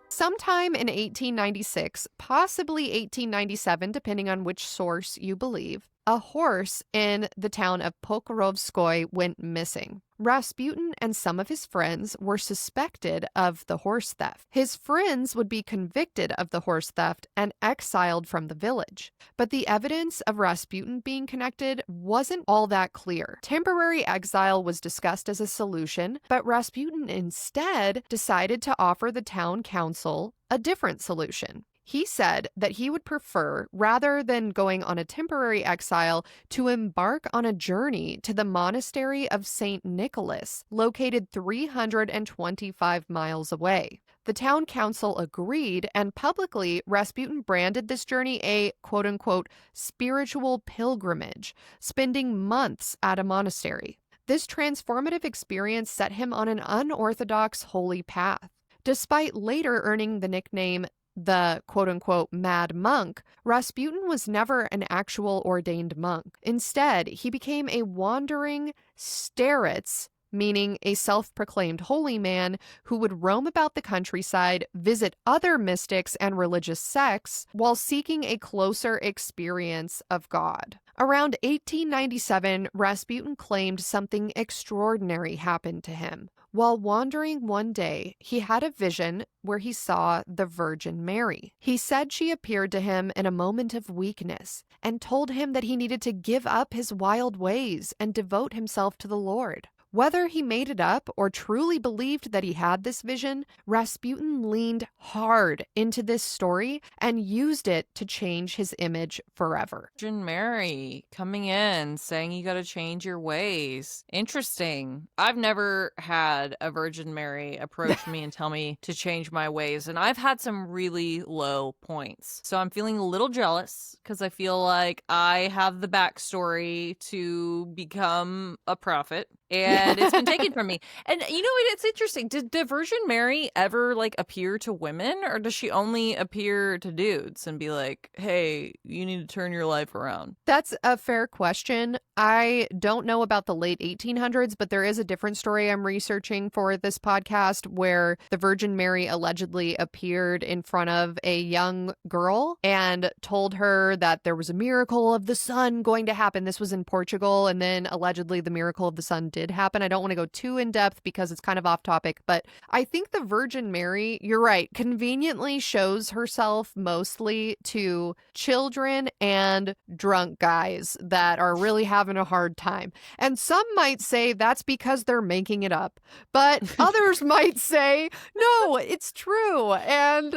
Sometime in 1896, possibly 1897, depending on which source you believe, a horse in the town of Pokrovskoy went missing. Rasputin and some of his friends were suspected of the horse theft. His friends would be convicted of the horse theft and exiled from the village. But the evidence of Rasputin being connected wasn't all that clear. Temporary exile was discussed as a solution, but Rasputin instead decided to offer the town council a different solution. He said that he would prefer, rather than going on a temporary exile, to embark on a journey to the monastery of St. Nicholas, located 325 miles away. The town council agreed, and publicly, Rasputin branded this journey a quote-unquote spiritual pilgrimage, spending months at a monastery. This transformative experience set him on an unorthodox holy path. Despite later earning the nickname the quote-unquote mad monk, Rasputin was never an actual ordained monk. Instead, he became a wandering starets, meaning a self-proclaimed holy man who would roam about the countryside, visit other mystics and religious sects, while seeking a closer experience of God. Around 1897, Rasputin claimed something extraordinary happened to him. While wandering one day, he had a vision where he saw the Virgin Mary. He said she appeared to him in a moment of weakness and told him that he needed to give up his wild ways and devote himself to the Lord. Whether he made it up or truly believed that he had this vision, Rasputin leaned hard into this story and used it to change his image forever. Virgin Mary coming in saying you got to change your ways. Interesting. I've never had a Virgin Mary approach me and tell me to change my ways, and I've had some really low points. So I'm feeling a little jealous because I feel like I have the backstory to become a prophet. And it's been taken from me. And you know, it's interesting. Did the Virgin Mary ever like appear to women, or does she only appear to dudes and be like, hey, you need to turn your life around? That's a fair question. I don't know about the late 1800s, but there is a different story I'm researching for this podcast where the Virgin Mary allegedly appeared in front of a young girl and told her that there was a miracle of the sun going to happen. This was in Portugal, and then allegedly the miracle of the sun did happen. I don't want to go too in depth because it's kind of off topic, but I think the Virgin Mary, you're right, conveniently shows herself mostly to children and drunk guys that are really having a hard time. And some might say that's because they're making it up, but others might say, no, it's true. And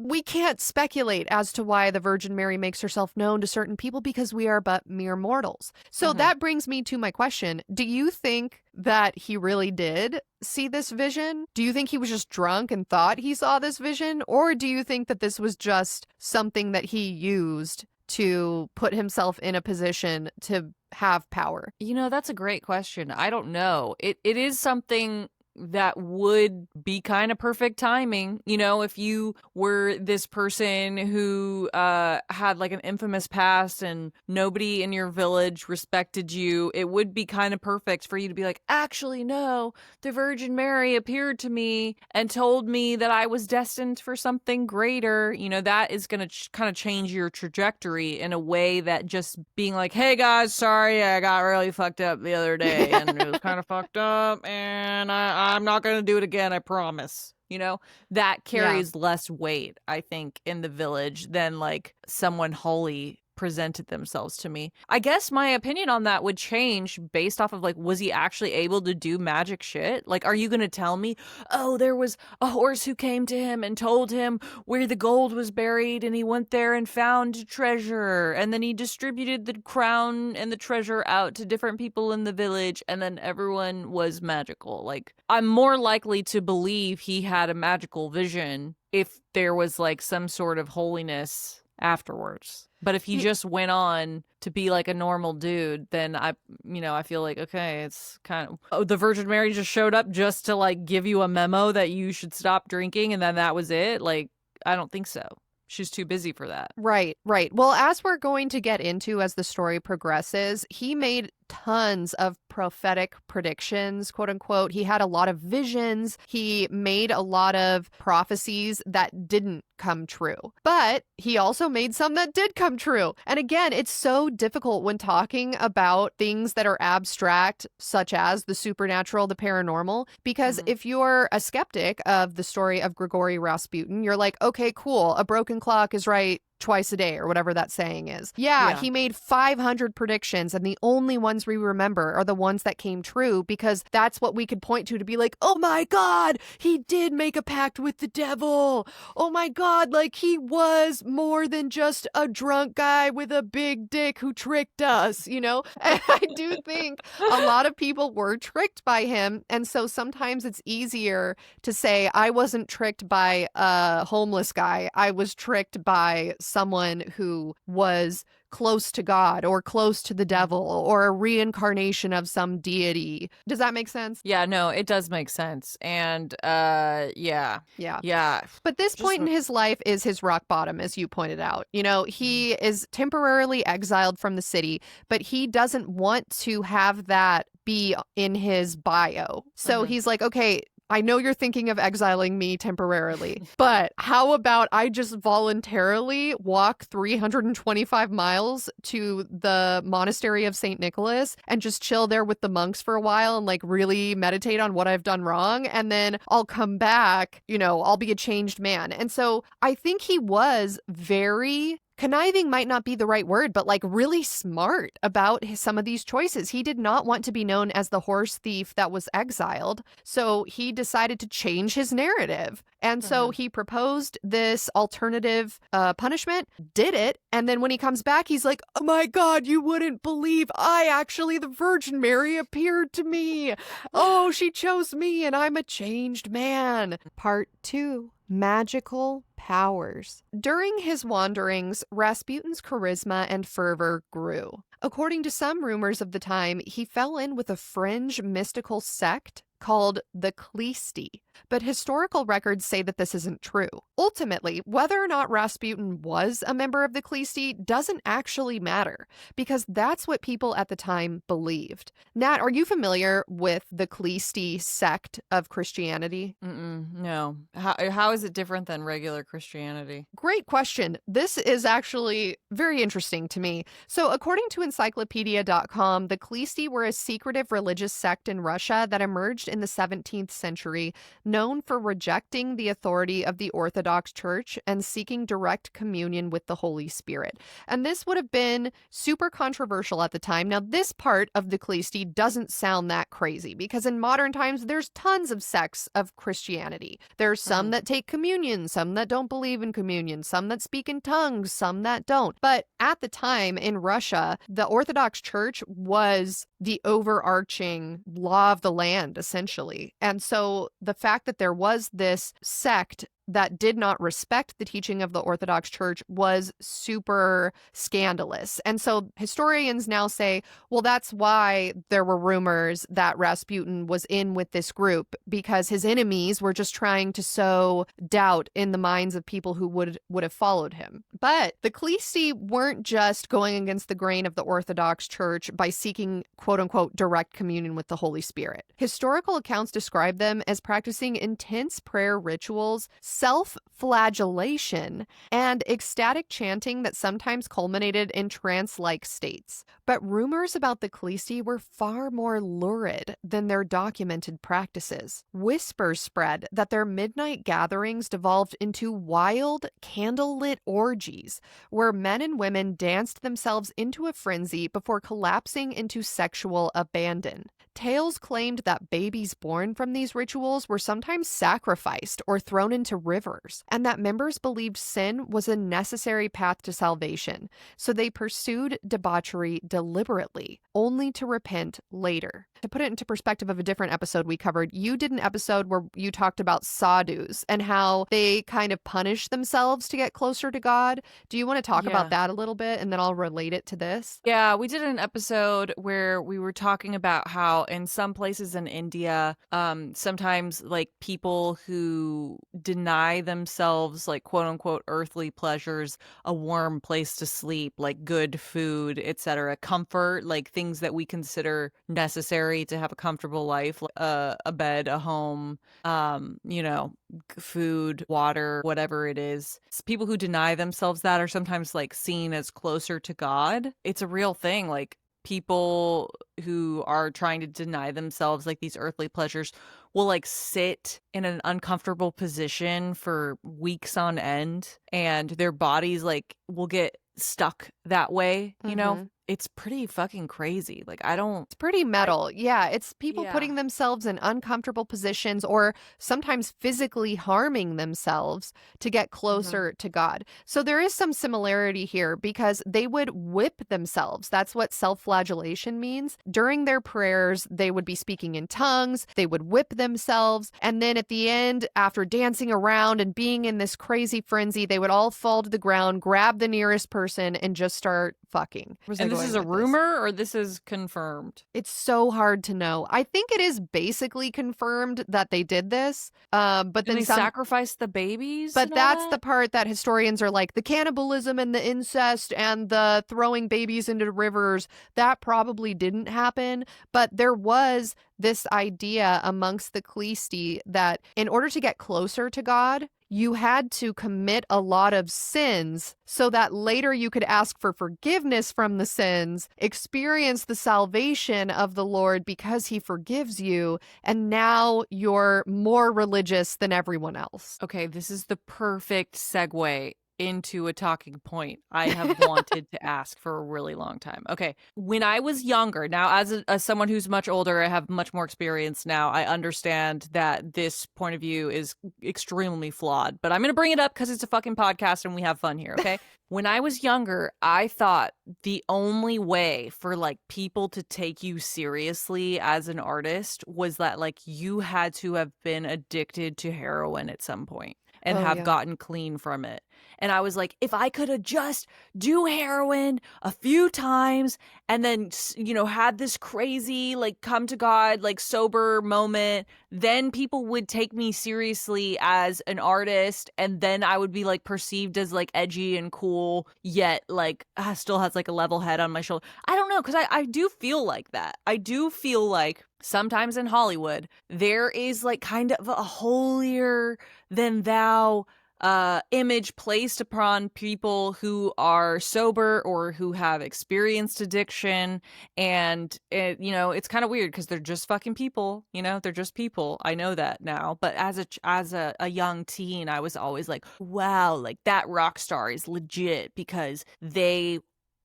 we can't speculate as to why the Virgin Mary makes herself known to certain people because we are but mere mortals. So that brings me to my question. Do you think that he really did see this vision? Do you think he was just drunk and thought he saw this vision? Or do you think that this was just something that he used to put himself in a position to have power? You know, that's a great question. I don't know. It is something that would be kind of perfect timing. You know, if you were this person who had like an infamous past and nobody in your village respected you, it would be kind of perfect for you to be like, actually, no, the Virgin Mary appeared to me and told me that I was destined for something greater. You know, that is going to kind of change your trajectory in a way that just being like, hey guys, sorry, I got really fucked up the other day and it was kind of fucked up and I'm not going to do it again, I promise. You know, that carries less weight, I think, in the village than like someone holy presented themselves to me. I guess my opinion on that would change based off of like, was he actually able to do magic shit? Like, are you going to tell me, oh, there was a horse who came to him and told him where the gold was buried and he went there and found treasure and then he distributed the crown and the treasure out to different people in the village and then everyone was magical? Like, I'm more likely to believe he had a magical vision if there was like some sort of holiness afterwards. But if he just went on to be like a normal dude, then I feel like, okay, it's kind of, the Virgin Mary just showed up just to like give you a memo that you should stop drinking and then that was it. Like, I don't think so. She's too busy for that. Right. Well, as we're going to get into as the story progresses, he made tons of prophetic predictions, quote unquote. He had a lot of visions. He made a lot of prophecies that didn't come true. But he also made some that did come true. And again, it's so difficult when talking about things that are abstract, such as the supernatural, the paranormal, because if you're a skeptic of the story of Grigori Rasputin, you're like, okay, cool, a broken clock is right twice a day, or whatever that saying is. Yeah, he made 500 predictions, and the only ones we remember are the ones that came true, because that's what we could point to be like, oh my God, he did make a pact with the devil. Oh my God, like he was more than just a drunk guy with a big dick who tricked us, you know? And I do think a lot of people were tricked by him, and so sometimes it's easier to say, I wasn't tricked by a homeless guy, I was tricked by someone who was close to God or close to the devil or a reincarnation of some deity. Does that make sense? Yeah, no, it does make sense. And yeah. But this point in his life is his rock bottom, as you pointed out. You know, he is temporarily exiled from the city, but he doesn't want to have that be in his bio. So he's like, okay, I know you're thinking of exiling me temporarily, but how about I just voluntarily walk 325 miles to the monastery of St. Nicholas and just chill there with the monks for a while and like really meditate on what I've done wrong. And then I'll come back, you know, I'll be a changed man. And so I think he was very conniving, might not be the right word, but like really smart about some of these choices. He did not want to be known as the horse thief that was exiled. So he decided to change his narrative. And so he proposed this alternative punishment, did it. And then when he comes back, he's like, oh my God, you wouldn't believe the Virgin Mary appeared to me. Oh, she chose me and I'm a changed man. Part 2. Magical powers. During his wanderings, Rasputin's charisma and fervor grew. According to some rumors of the time, he fell in with a fringe mystical sect called the Klisti, but historical records say that this isn't true. Ultimately, whether or not Rasputin was a member of the Klisti doesn't actually matter, because that's what people at the time believed. Nat, are you familiar with the Klisti sect of Christianity? No. How is it different than regular Christianity? Great question. This is actually very interesting to me. So according to encyclopedia.com, the Klisti were a secretive religious sect in Russia that emerged in the 17th century, known for rejecting the authority of the Orthodox Church and seeking direct communion with the Holy Spirit. And this would have been super controversial at the time. Now, this part of the Klisti doesn't sound that crazy, because in modern times, there's tons of sects of Christianity. There's some that take communion, some that don't believe in communion, some that speak in tongues, some that don't. But at the time in Russia, the Orthodox Church was the overarching law of the land, essentially. And so the fact that there was this sect that did not respect the teaching of the Orthodox Church was super scandalous. And so historians now say, well, that's why there were rumors that Rasputin was in with this group, because his enemies were just trying to sow doubt in the minds of people who would have followed him. But the Klisti weren't just going against the grain of the Orthodox Church by seeking, quote unquote, direct communion with the Holy Spirit. Historical accounts describe them as practicing intense prayer rituals, self-flagellation, and ecstatic chanting that sometimes culminated in trance-like states. But rumors about the Klisti were far more lurid than their documented practices. Whispers spread that their midnight gatherings devolved into wild, candlelit orgies, where men and women danced themselves into a frenzy before collapsing into sexual abandon. Tales claimed that babies born from these rituals were sometimes sacrificed or thrown into rivers, and that members believed sin was a necessary path to salvation, so they pursued debauchery deliberately, only to repent later. To put it into perspective of a different episode we covered, you did an episode where you talked about sadhus and how they kind of punish themselves to get closer to God. Do you want to talk about that a little bit, and then I'll relate it to this? Yeah, we did an episode where we were talking about how in some places in India, sometimes like people who deny deny themselves, like, quote unquote, earthly pleasures, a warm place to sleep, like good food, etc., comfort, like things that we consider necessary to have a comfortable life, like a bed, a home, food, water, whatever it is. People who deny themselves that are sometimes like seen as closer to God. It's a real thing. Like, people who are trying to deny themselves like these earthly pleasures will like sit in an uncomfortable position for weeks on end, and their bodies like will get stuck that way, you know? It's pretty fucking crazy. Like, It's pretty metal. Yeah, it's people Yeah. putting themselves in uncomfortable positions or sometimes physically harming themselves to get closer to God. So there is some similarity here because they would whip themselves. That's what self-flagellation means. During their prayers, they would be speaking in tongues, they would whip themselves, and then at the end, after dancing around and being in this crazy frenzy, they would all fall to the ground, grab the nearest person, and just start fucking. And this is a rumor or this is confirmed? It's so hard to know. I think it is basically confirmed that they did this. But then they sacrificed the babies. But that's the part that historians are like, the cannibalism and the incest and the throwing babies into rivers, that probably didn't happen. But there was this idea amongst the Khlisti that in order to get closer to God, you had to commit a lot of sins so that later you could ask for forgiveness from the sins, experience the salvation of the Lord because he forgives you, and now you're more religious than everyone else. Okay, this is the perfect segue into a talking point I have wanted to ask for a really long time. Okay, when I was younger, now as someone who's much older, I have much more experience now. I understand that this point of view is extremely flawed, but I'm going to bring it up because it's a fucking podcast and we have fun here, okay? When I was younger, I thought the only way for like people to take you seriously as an artist was that like you had to have been addicted to heroin at some point and have gotten clean from it. And I was like, if I could have just do heroin a few times and then, you know, had this crazy, like, come to God, like, sober moment, then people would take me seriously as an artist. And then I would be, like, perceived as, like, edgy and cool, yet, like, still has, like, a level head on my shoulder. I don't know, because I do feel like that. I do feel like sometimes in Hollywood, there is, like, kind of a holier than thou image placed upon people who are sober or who have experienced addiction. And you know, it's kind of weird because they're just fucking people, you know, they're just people. I know that now. But as a young teen, I was always like, wow, like that rock star is legit because they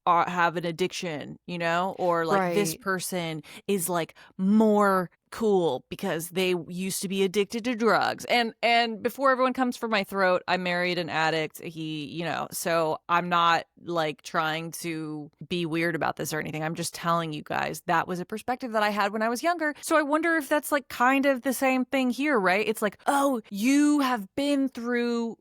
have an addiction, you know, or like this person is like more cool because they used to be addicted to drugs. And before everyone comes for my throat, I married an addict. He, you know, so I'm not like trying to be weird about this or anything. I'm just telling you guys that was a perspective that I had when I was younger. So I wonder if that's like kind of the same thing here, right? It's like, oh, you have been through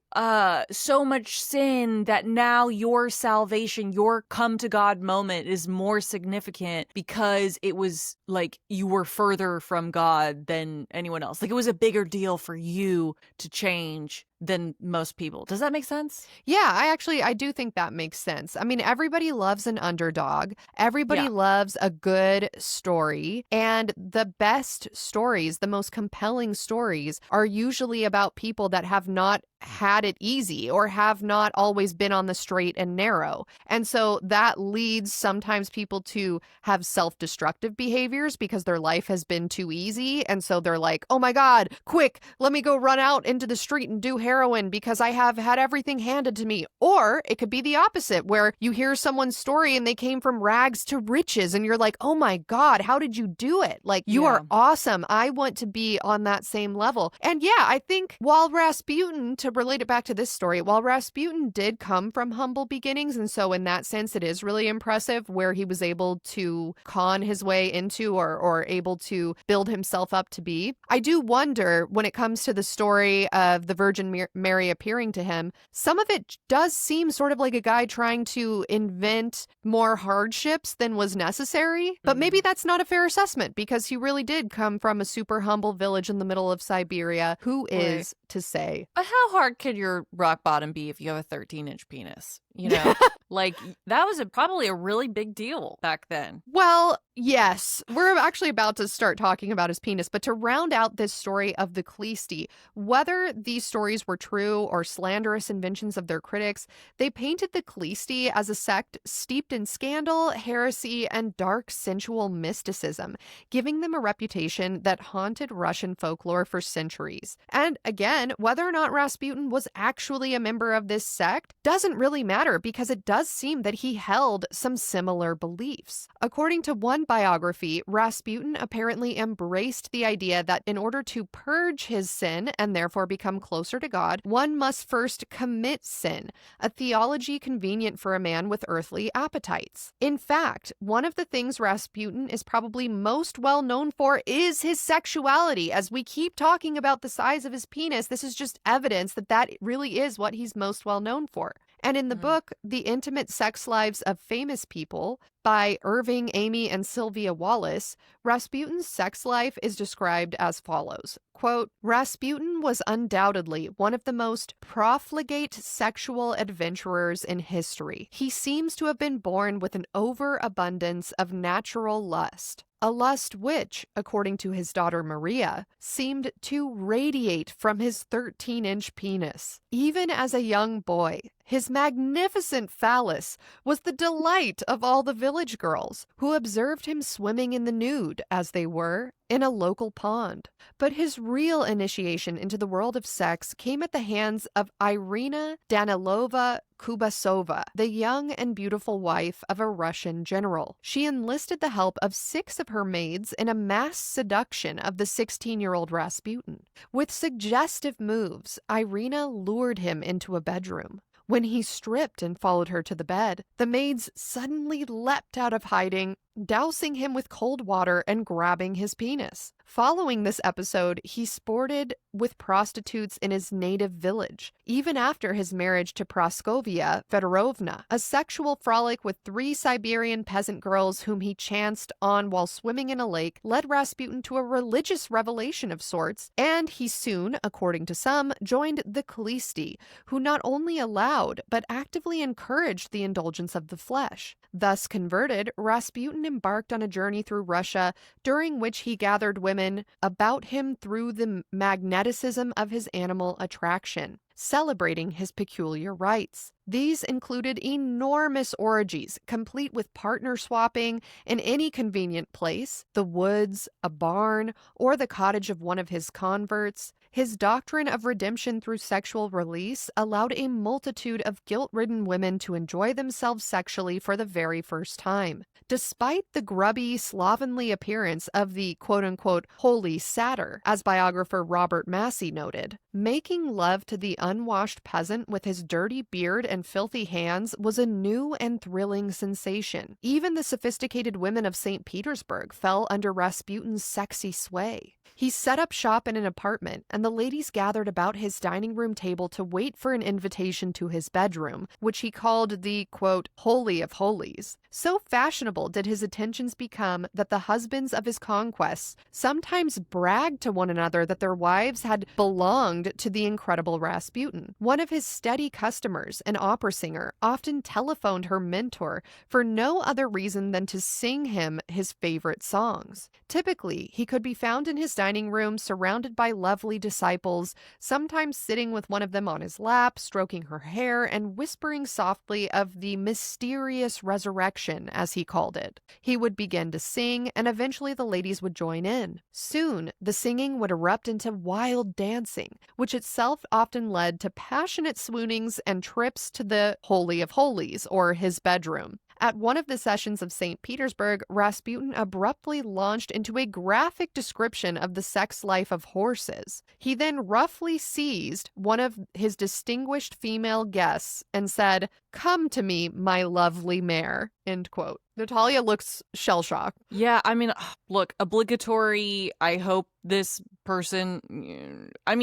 so much sin that now your salvation, your come to God moment is more significant because it was like you were further from God than anyone else. Like it was a bigger deal for you to change than most people. Does that make sense? Yeah, I do think that makes sense. I mean, everybody loves an underdog. Everybody loves a good story. And the best stories, the most compelling stories are usually about people that have not had it easy or have not always been on the straight and narrow. And so that leads sometimes people to have self-destructive behaviors because their life has been too easy. And so they're like, oh my God, quick, let me go run out into the street and do heroin because I have had everything handed to me. Or it could be the opposite, where you hear someone's story and they came from rags to riches and you're like, oh my God, how did you do it? Like, you are awesome. I want to be on that same level. And yeah, I think while Rasputin, to relate it back to this story, while Rasputin did come from humble beginnings, and so in that sense it is really impressive where he was able to con his way into or able to build himself up to be, I do wonder when it comes to the story of the Virgin Mary appearing to him, some of it does seem sort of like a guy trying to invent more hardships than was necessary. But maybe that's not a fair assessment because he really did come from a super humble village in the middle of Siberia. Who is to say? But how hard could your rock bottom be if you have a 13-inch penis? You know, like that was probably a really big deal back then. Well, yes, we're actually about to start talking about his penis, but to round out this story of the Khlisti, whether these stories were true or slanderous inventions of their critics, they painted the Khlisti as a sect steeped in scandal, heresy, and dark sensual mysticism, giving them a reputation that haunted Russian folklore for centuries. And again, whether or not Rasputin was actually a member of this sect doesn't really matter, because it does seem that he held some similar beliefs. According to one biography, Rasputin apparently embraced the idea that in order to purge his sin and therefore become closer to God, one must first commit sin, a theology convenient for a man with earthly appetites. In fact, one of the things Rasputin is probably most well known for is his sexuality. As we keep talking about the size of his penis, this is just evidence that that really is what he's most well known for. And in the book, The Intimate Sex Lives of Famous People by Irving, Amy, and Sylvia Wallace, Rasputin's sex life is described as follows. Quote, Rasputin was undoubtedly one of the most profligate sexual adventurers in history. He seems to have been born with an overabundance of natural lust. A lust which, according to his daughter Maria, seemed to radiate from his 13-inch penis. Even as a young boy, his magnificent phallus was the delight of all the village girls, who observed him swimming in the nude, as they were, in a local pond. But his real initiation into the world of sex came at the hands of Irina Danilova Kubasova, the young and beautiful wife of a Russian general. She enlisted the help of 6 of her maids in a mass seduction of the 16-year-old Rasputin. With suggestive moves, Irina lured him into a bedroom. When he stripped and followed her to the bed, the maids suddenly leapt out of hiding, dousing him with cold water and grabbing his penis. Following this episode, he sported with prostitutes in his native village, even after his marriage to Praskovia Fedorovna, a sexual frolic with 3 Siberian peasant girls whom he chanced on while swimming in a lake led Rasputin to a religious revelation of sorts, and he soon, according to some, joined the Khlisti, who not only allowed but actively encouraged the indulgence of the flesh. Thus converted, Rasputin embarked on a journey through Russia, during which he gathered women about him through the magneticism of his animal attraction, celebrating his peculiar rites. These included enormous orgies, complete with partner swapping in any convenient place, the woods, a barn, or the cottage of one of his converts. His doctrine of redemption through sexual release allowed a multitude of guilt-ridden women to enjoy themselves sexually for the very first time. Despite the grubby, slovenly appearance of the quote-unquote holy satyr, as biographer Robert Massey noted, making love to the unwashed peasant with his dirty beard and filthy hands was a new and thrilling sensation. Even the sophisticated women of St. Petersburg fell under Rasputin's sexy sway. He set up shop in an apartment, and the ladies gathered about his dining room table to wait for an invitation to his bedroom, which he called the, quote, Holy of Holies. So fashionable did his attentions become that the husbands of his conquests sometimes bragged to one another that their wives had belonged to the incredible Rasputin. One of his steady customers, an opera singer, often telephoned her mentor for no other reason than to sing him his favorite songs. Typically, he could be found in his dining room surrounded by lovely disciples, sometimes sitting with one of them on his lap, stroking her hair, and whispering softly of the mysterious resurrection, as he called it. He would begin to sing, and eventually the ladies would join in. Soon, the singing would erupt into wild dancing, which itself often led to passionate swoonings and trips to the Holy of Holies, or his bedroom. At one of the sessions of St. Petersburg, Rasputin abruptly launched into a graphic description of the sex life of horses. He then roughly seized one of his distinguished female guests and said, "Come to me, my lovely mare," end quote. Natalia looks shell-shocked. Yeah, I mean, look, obligatory. I hope this person,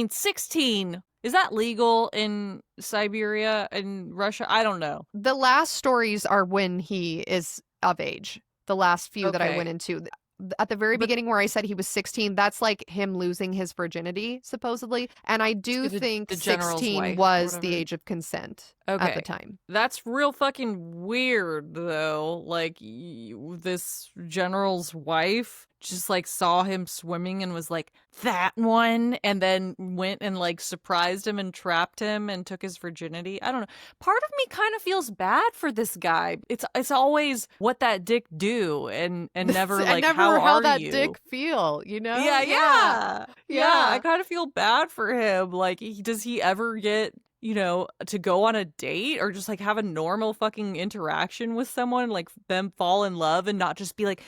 16. Is that legal in Siberia and Russia? I don't know. The last stories are when he is of age. The last few that I went into. at the very But beginning where I said he was 16, that's like him losing his virginity, supposedly. And I do think the general's 16 wife or was the whatever. age of consent at the Okay. time. That's real fucking weird, though. Like, this general's wife just, like, saw him swimming and was like, that one, and then went and, like, surprised him and trapped him and took his virginity. I don't know. Part of me kind of feels bad for this guy. It's always what that dick do and never, like, never how are that you? dick feel, you know? Yeah. I kind of feel bad for him. Like, does he ever get, to go on a date or just like have a normal fucking interaction with someone, like them fall in love and not just be like,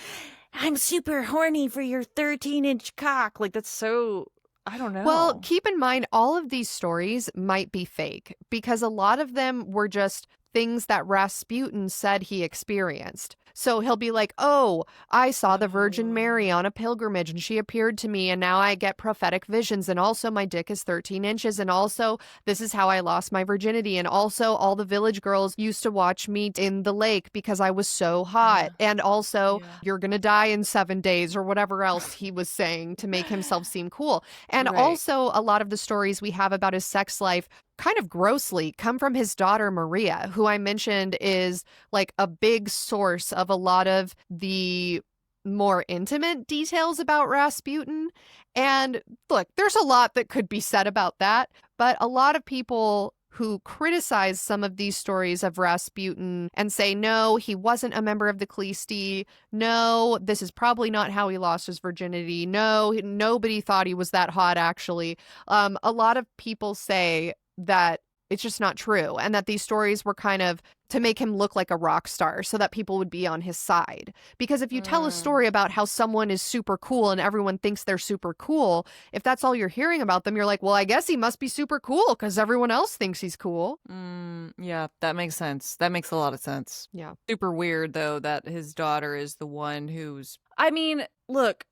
I'm super horny for your 13-inch cock. Like, that's so, I don't know. Well, keep in mind, all of these stories might be fake because a lot of them were just things that Rasputin said he experienced. So he'll be like, oh, I saw the Virgin Mary on a pilgrimage and she appeared to me and now I get prophetic visions. And also my dick is 13 inches. And also this is how I lost my virginity. And also all the village girls used to watch me in the lake because I was so hot. And also you're going to die in 7 days or whatever else he was saying to make himself seem cool. And also a lot of the stories we have about his sex life kind of grossly come from his daughter Maria, who I mentioned is like a big source of a lot of the more intimate details about Rasputin. And look, there's a lot that could be said about that, but a lot of people who criticize some of these stories of Rasputin and say, no, he wasn't a member of the Khlisti. No, this is probably not how he lost his virginity. No, nobody thought he was that hot, actually. A lot of people say that it's just not true and that these stories were kind of to make him look like a rock star so that people would be on his side. Because if you tell a story about how someone is super cool and everyone thinks they're super cool, if that's all you're hearing about them, you're like, well, I guess he must be super cool because everyone else thinks he's cool. Yeah, that makes sense. That makes a lot of sense. Yeah. Super weird, though, that his daughter is the one who's... I mean, look,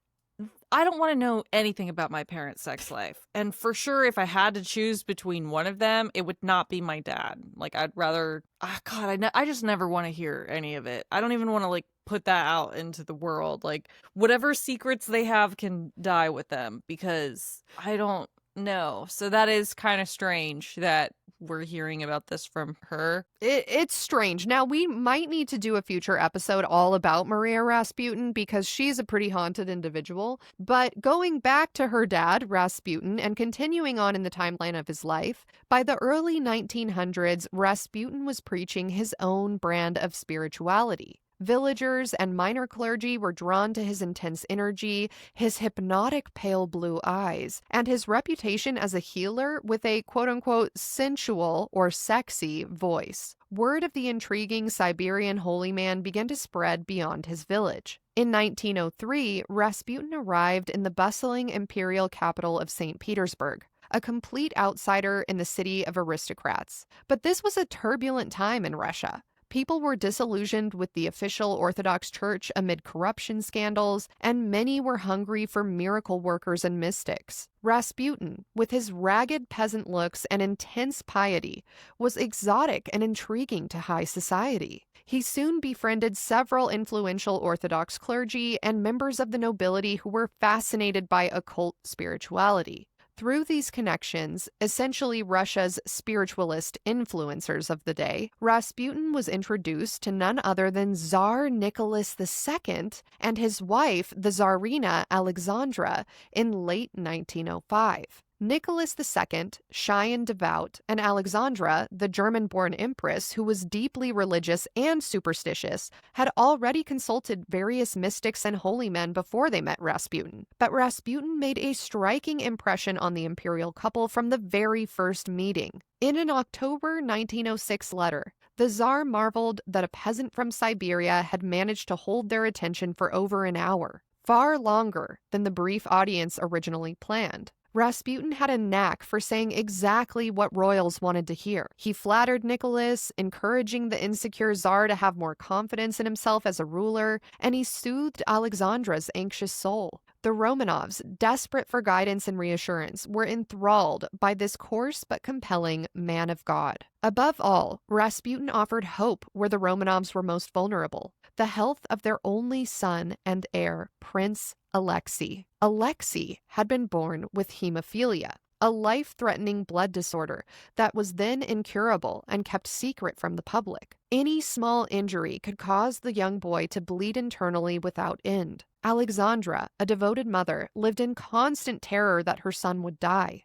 I don't want to know anything about my parents' sex life. And for sure, if I had to choose between one of them, it would not be my dad. Like, I'd rather... God, I just never want to hear any of it. I don't even want to, like, put that out into the world. Like, whatever secrets they have can die with them because I don't know. So that is kind of strange that we're hearing about this from her. It's strange. Now, we might need to do a future episode all about Maria Rasputin because she's a pretty haunted individual. But going back to her dad, Rasputin, and continuing on in the timeline of his life, by the early 1900s, Rasputin was preaching his own brand of spirituality. Villagers and minor clergy were drawn to his intense energy, his hypnotic pale blue eyes, and his reputation as a healer with a quote-unquote sensual or sexy voice. Word of the intriguing Siberian holy man began to spread beyond his village. In 1903, Rasputin arrived in the bustling imperial capital of St. Petersburg, a complete outsider in the city of aristocrats. But this was a turbulent time in Russia. People were disillusioned with the official Orthodox Church amid corruption scandals, and many were hungry for miracle workers and mystics. Rasputin, with his ragged peasant looks and intense piety, was exotic and intriguing to high society. He soon befriended several influential Orthodox clergy and members of the nobility who were fascinated by occult spirituality. Through these connections, essentially Russia's spiritualist influencers of the day, Rasputin was introduced to none other than Tsar Nicholas II and his wife, the Tsarina Alexandra, in late 1905. Nicholas II, shy and devout, and Alexandra, the German-born empress who was deeply religious and superstitious, had already consulted various mystics and holy men before they met Rasputin. But Rasputin made a striking impression on the imperial couple from the very first meeting. In an October 1906 letter, the Tsar marveled that a peasant from Siberia had managed to hold their attention for over an hour, far longer than the brief audience originally planned. Rasputin had a knack for saying exactly what royals wanted to hear. He flattered Nicholas, encouraging the insecure Tsar to have more confidence in himself as a ruler, and he soothed Alexandra's anxious soul. The Romanovs, desperate for guidance and reassurance, were enthralled by this coarse but compelling man of God. Above all, Rasputin offered hope where the Romanovs were most vulnerable. the health of their only son and heir, Prince Alexei. Alexei had been born with hemophilia, a life-threatening blood disorder that was then incurable and kept secret from the public. Any small injury could cause the young boy to bleed internally without end. Alexandra, a devoted mother, lived in constant terror that her son would die.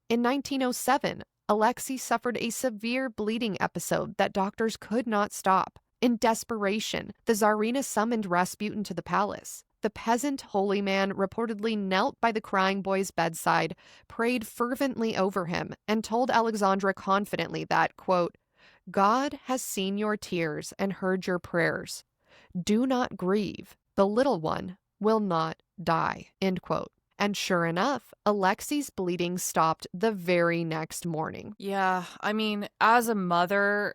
In 1907, Alexei suffered a severe bleeding episode that doctors could not stop. In desperation, the Tsarina summoned Rasputin to the palace. The peasant holy man reportedly knelt by the crying boy's bedside, prayed fervently over him, and told Alexandra confidently that, quote, "God has seen your tears and heard your prayers. Do not grieve. The little one will not die," end quote. And sure enough, Alexei's bleeding stopped the very next morning. Yeah, I mean, as a mother,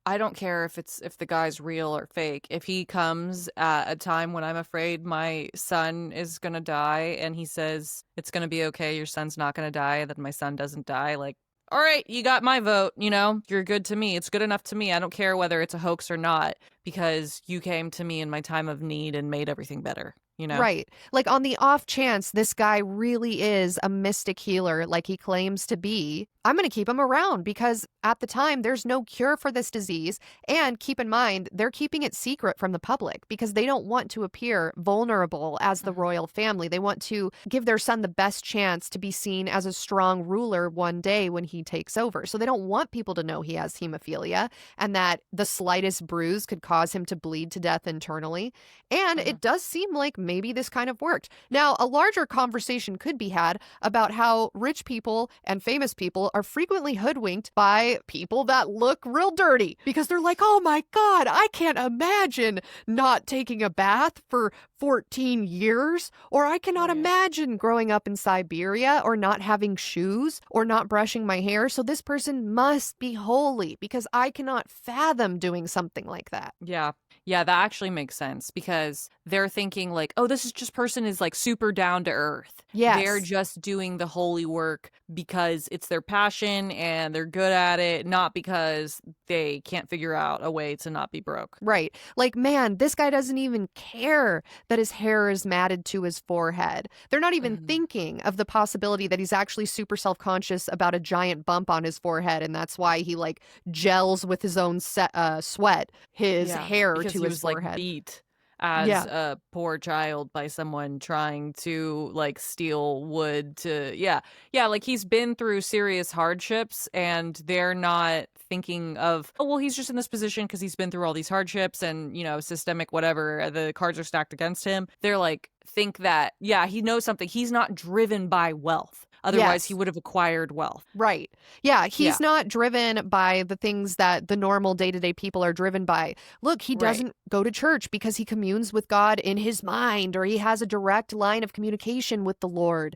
I don't care if the guy's real or fake. If he comes at a time when I'm afraid my son is gonna die and he says it's gonna be okay, your son's not gonna die, that my son doesn't die, like, all right, you got my vote, you know? You're good to me. It's good enough to me. I don't care whether it's a hoax or not, because you came to me in my time of need and made everything better. You know? Right. Like on the off chance this guy really is a mystic healer like he claims to be, I'm going to keep him around because at the time there's no cure for this disease. And keep in mind, they're keeping it secret from the public because they don't want to appear vulnerable as the royal family. They want to give their son the best chance to be seen as a strong ruler one day when he takes over. So they don't want people to know he has hemophilia and that the slightest bruise could cause him to bleed to death internally. And it does seem like maybe this kind of worked. Now, a larger conversation could be had about how rich people and famous people are frequently hoodwinked by people that look real dirty because they're like, oh my God, I can't imagine not taking a bath for 14 years, or I cannot imagine growing up in Siberia or not having shoes or not brushing my hair. So this person must be holy because I cannot fathom doing something like that. Yeah. Yeah, that actually makes sense because they're thinking like, oh, this is just person is like super down to earth. Yes. They're just doing the holy work because it's their passion and they're good at it, not because they can't figure out a way to not be broke. Right. Like, man, this guy doesn't even care that his hair is matted to his forehead. They're not even thinking of the possibility that he's actually super self-conscious about a giant bump on his forehead, and that's why he like gels with his own sweat his hair because to he his was forehead. Like beat as a poor child by someone trying to like steal wood to like he's been through serious hardships and they're not thinking of, oh well, he's just in this position because he's been through all these hardships and, you know, systemic whatever, the cards are stacked against him. They're like, think that he knows something. He's not driven by wealth. Otherwise, he would have acquired wealth. Right. Yeah, he's not driven by the things that the normal day-to-day people are driven by. Look, he doesn't go to church because he communes with God in his mind, or he has a direct line of communication with the Lord.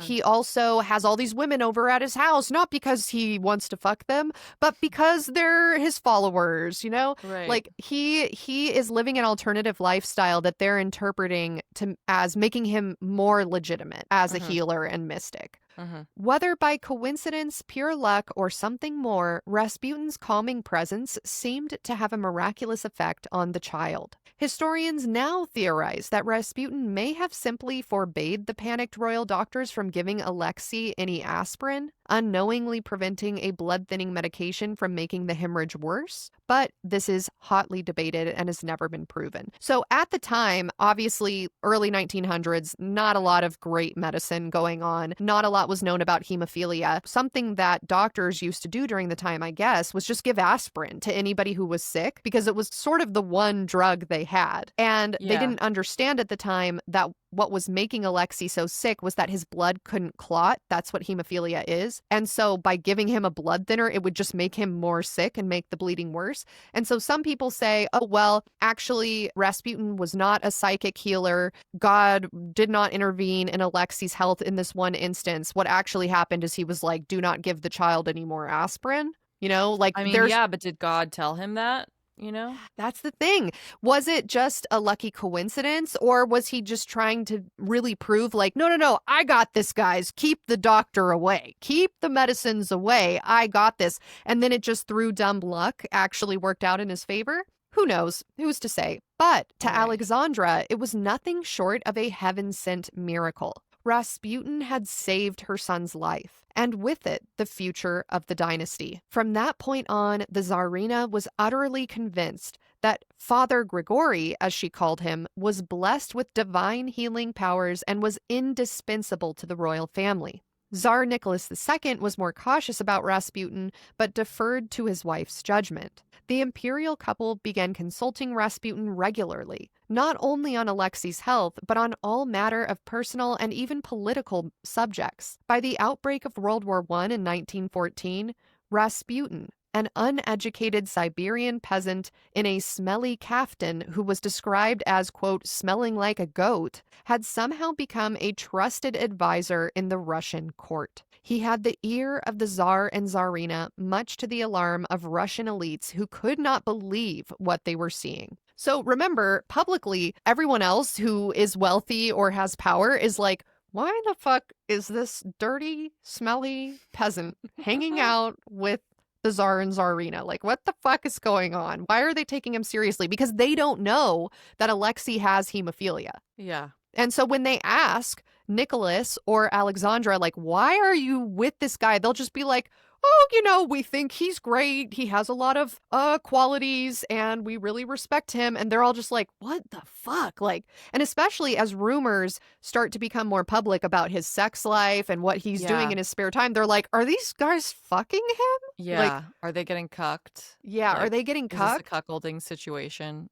He also has all these women over at his house, not because he wants to fuck them, but because they're his followers, you know? Right. Like, he is living an alternative lifestyle that they're interpreting as making him more legitimate as a healer and mystic. Whether by coincidence, pure luck, or something more, Rasputin's calming presence seemed to have a miraculous effect on the child. Historians now theorize that Rasputin may have simply forbade the panicked royal doctors from giving Alexei any aspirin, unknowingly preventing a blood-thinning medication from making the hemorrhage worse. But this is hotly debated and has never been proven. So at the time, obviously, early 1900s, not a lot of great medicine going on. Not a lot was known about hemophilia. Something that doctors used to do during the time, I guess, was just give aspirin to anybody who was sick because it was sort of the one drug they had. And they didn't understand at the time that what was making Alexei so sick was that his blood couldn't clot. That's what hemophilia is. And so by giving him a blood thinner, it would just make him more sick and make the bleeding worse. And so some people say, oh, well, actually, Rasputin was not a psychic healer. God did not intervene in Alexei's health in this one instance. What actually happened is he was like, do not give the child any more aspirin. You know, like, I mean, but did God tell him that? You know, that's the thing. Was it just a lucky coincidence, or was he just trying to really prove like, no, I got this, guys. Keep the doctor away. Keep the medicines away. I got this. And then it just through dumb luck actually worked out in his favor? Who knows? Who's to say? But to Right. Alexandra, it was nothing short of a heaven-sent miracle. Rasputin had saved her son's life, and with it, the future of the dynasty. From that point on, the Tsarina was utterly convinced that Father Grigori, as she called him, was blessed with divine healing powers and was indispensable to the royal family. Tsar Nicholas II was more cautious about Rasputin, but deferred to his wife's judgment. The imperial couple began consulting Rasputin regularly, not only on Alexei's health, but on all matter of personal and even political subjects. By the outbreak of World War I in 1914, Rasputin, an uneducated Siberian peasant in a smelly kaftan who was described as, quote, smelling like a goat, had somehow become a trusted advisor in the Russian court. He had the ear of the Tsar and Tsarina, much to the alarm of Russian elites who could not believe what they were seeing. So remember, publicly, everyone else who is wealthy or has power is like, why the fuck is this dirty, smelly peasant hanging out with the Tsar and Tsarina? Like, what the fuck is going on? Why are they taking him seriously? Because they don't know that Alexei has hemophilia. Yeah. And so when they ask Nicholas or Alexandra, like, why are you with this guy? They'll just be like, oh, we think he's great. He has a lot of qualities and we really respect him. And they're all just like, what the fuck? Like, and especially as rumors start to become more public about his sex life and what he's doing in his spare time, they're like, are these guys fucking him? Yeah. Like, are they getting cucked? yeah. Like, are they getting is this cucked? a cuckolding situation?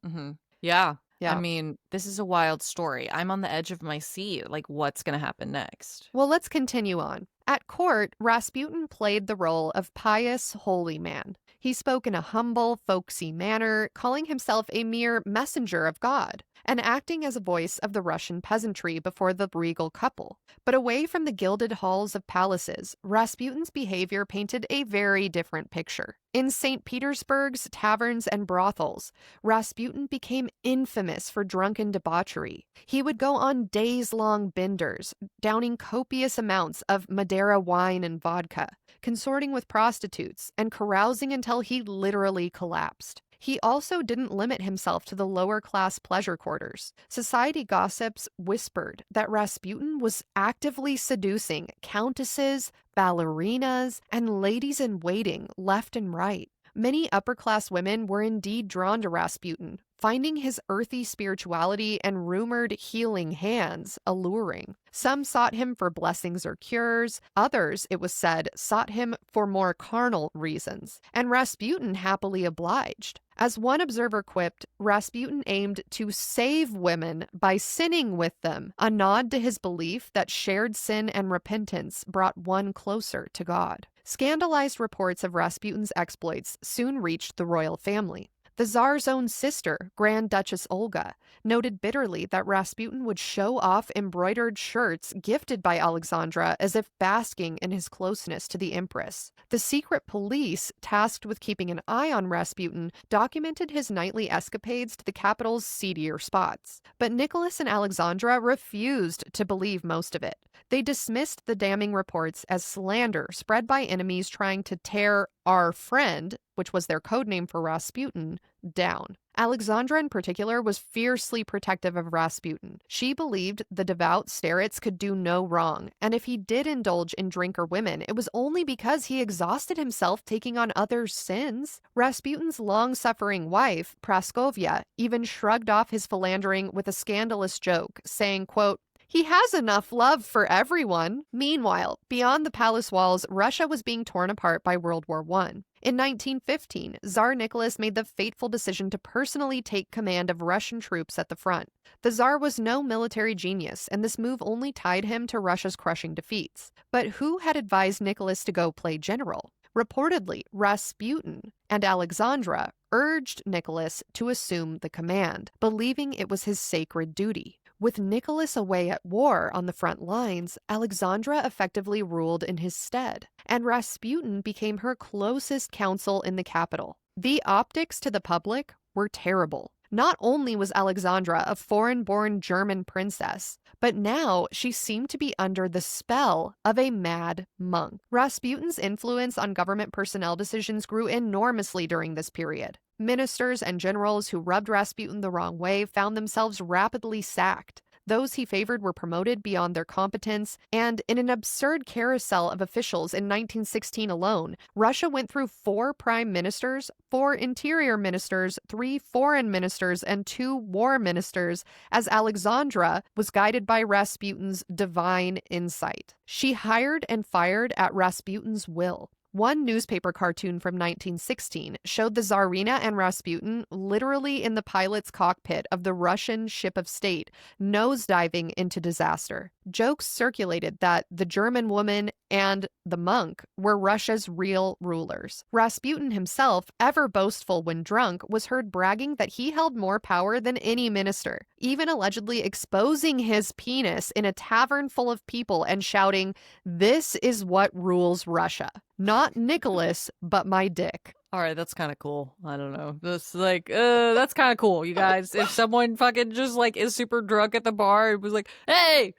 Yeah. Yeah. I mean, this is a wild story. I'm on the edge of my seat. Like, what's going to happen next? Well, let's continue on. At court, Rasputin played the role of pious, holy man. He spoke in a humble, folksy manner, calling himself a mere messenger of God, and acting as a voice of the Russian peasantry before the regal couple. But away from the gilded halls of palaces, Rasputin's behavior painted a very different picture. In St. Petersburg's taverns and brothels, Rasputin became infamous for drunken debauchery. He would go on days-long benders, downing copious amounts of Madeira wine and vodka, consorting with prostitutes, and carousing until he literally collapsed. He also didn't limit himself to the lower-class pleasure quarters. Society gossips whispered that Rasputin was actively seducing countesses, ballerinas, and ladies-in-waiting left and right. Many upper-class women were indeed drawn to Rasputin, finding his earthy spirituality and rumored healing hands alluring. Some sought him for blessings or cures. Others, it was said, sought him for more carnal reasons. And Rasputin happily obliged. As one observer quipped, Rasputin aimed to save women by sinning with them, a nod to his belief that shared sin and repentance brought one closer to God. Scandalized reports of Rasputin's exploits soon reached the royal family. The Tsar's own sister, Grand Duchess Olga, noted bitterly that Rasputin would show off embroidered shirts gifted by Alexandra as if basking in his closeness to the empress. The secret police, tasked with keeping an eye on Rasputin, documented his nightly escapades to the capital's seedier spots. But Nicholas and Alexandra refused to believe most of it. They dismissed the damning reports as slander spread by enemies trying to tear our friend, which was their code name for Rasputin, down. Alexandra in particular was fiercely protective of Rasputin. She believed the devout starets could do no wrong, and if he did indulge in drink or women, it was only because he exhausted himself taking on others' sins. Rasputin's long-suffering wife, Praskovia, even shrugged off his philandering with a scandalous joke, saying, quote, "He has enough love for everyone." Meanwhile, beyond the palace walls, Russia was being torn apart by World War I. In 1915, Tsar Nicholas made the fateful decision to personally take command of Russian troops at the front. The Tsar was no military genius, and this move only tied him to Russia's crushing defeats. But who had advised Nicholas to go play general? Reportedly, Rasputin and Alexandra urged Nicholas to assume the command, believing it was his sacred duty. With Nicholas away at war on the front lines, Alexandra effectively ruled in his stead, and Rasputin became her closest counsel in the capital. The optics to the public were terrible. Not only was Alexandra a foreign-born German princess, but now she seemed to be under the spell of a mad monk. Rasputin's influence on government personnel decisions grew enormously during this period. Ministers and generals who rubbed Rasputin the wrong way found themselves rapidly sacked. Those he favored were promoted beyond their competence, and in an absurd carousel of officials in 1916 alone, Russia went through 4 prime ministers, 4 interior ministers, 3 foreign ministers, and 2 war ministers, as Alexandra was guided by Rasputin's divine insight. She hired and fired at Rasputin's will. One newspaper cartoon from 1916 showed the Tsarina and Rasputin literally in the pilot's cockpit of the Russian ship of state, nosediving into disaster. Jokes circulated that the German woman and the monk were Russia's real rulers. Rasputin himself, ever boastful when drunk, was heard bragging that he held more power than any minister, even allegedly exposing his penis in a tavern full of people and shouting, "This is what rules Russia. Not Nicholas, but my dick." All right, that's kind of cool. I don't know. That's kind of cool, you guys. If someone fucking just like is super drunk at the bar and was like, "Hey,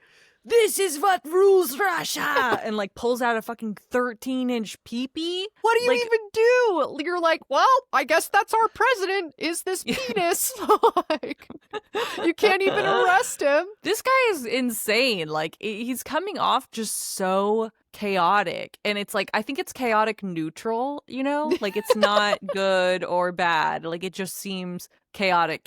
this is what rules Russia," and like pulls out a fucking 13-inch peepee. What do you even do? You're like, well, I guess that's our president, is this penis. Like, you can't even arrest him. This guy is insane. Like, he's coming off just so chaotic. And it's like, I think it's chaotic neutral, you know? Like, it's not good or bad. Like, it just seems chaotic,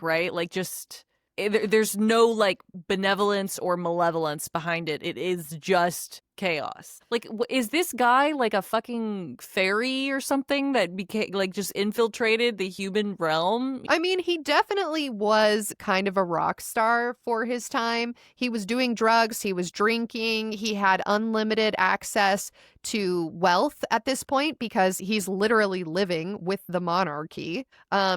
right? Like, just... there's no like benevolence or malevolence behind it. It is just chaos. Like, is this guy like a fucking fairy or something that became like just infiltrated the human realm? I mean, he definitely was kind of a rock star for his time. He was doing drugs, he was drinking, he had unlimited access to wealth at this point because he's literally living with the monarchy.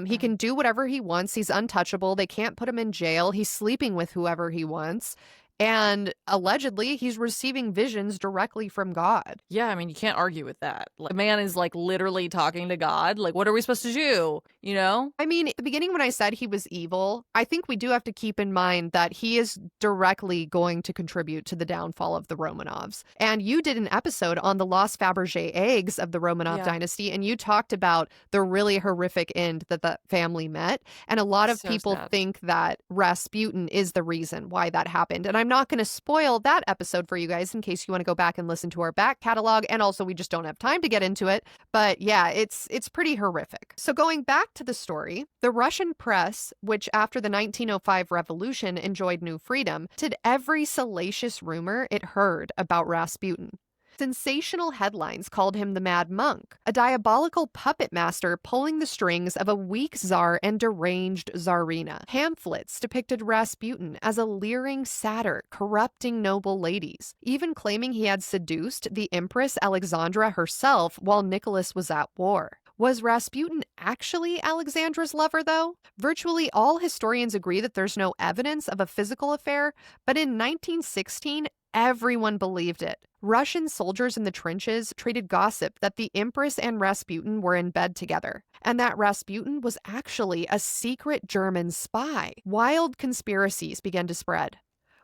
He can do whatever he wants. He's untouchable. They can't put him in jail. He's sleeping with whoever he wants. And allegedly, he's receiving visions directly from God. Yeah, I mean, you can't argue with that. Like, the man is like literally talking to God. Like, what are we supposed to do? You know? I mean, at the beginning when I said he was evil, I think we do have to keep in mind that he is directly going to contribute to the downfall of the Romanovs. And you did an episode on the lost Fabergé eggs of the Romanov dynasty, and you talked about the really horrific end that the family met. And a lot of people think that Rasputin is the reason why that happened. And I'm not going to spoil that episode for you guys in case you want to go back and listen to our back catalog. And also, we just don't have time to get into it. But yeah, it's pretty horrific. So going back to the story, the Russian press, which after the 1905 revolution enjoyed new freedom, did every salacious rumor it heard about Rasputin. Sensational headlines called him the Mad Monk, a diabolical puppet master pulling the strings of a weak Tsar and deranged Tsarina. Pamphlets depicted Rasputin as a leering satyr, corrupting noble ladies, even claiming he had seduced the Empress Alexandra herself while Nicholas was at war. Was Rasputin actually Alexandra's lover, though? Virtually all historians agree that there's no evidence of a physical affair, but in 1916, everyone believed it. Russian soldiers in the trenches traded gossip that the Empress and Rasputin were in bed together, and that Rasputin was actually a secret German spy. Wild conspiracies began to spread.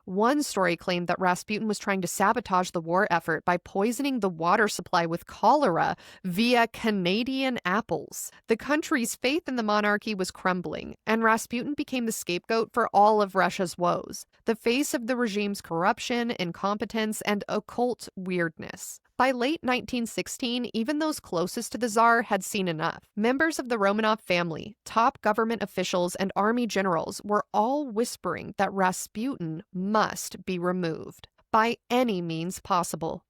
One story claimed that Rasputin was trying to sabotage the war effort by poisoning the water supply with cholera via Canadian apples. The country's faith in the monarchy was crumbling, and Rasputin became the scapegoat for all of Russia's woes, the face of the regime's corruption, incompetence, and occult weirdness. By late 1916, even those closest to the Tsar had seen enough. Members of the Romanov family, top government officials, and army generals were all whispering that Rasputin must be removed by any means possible.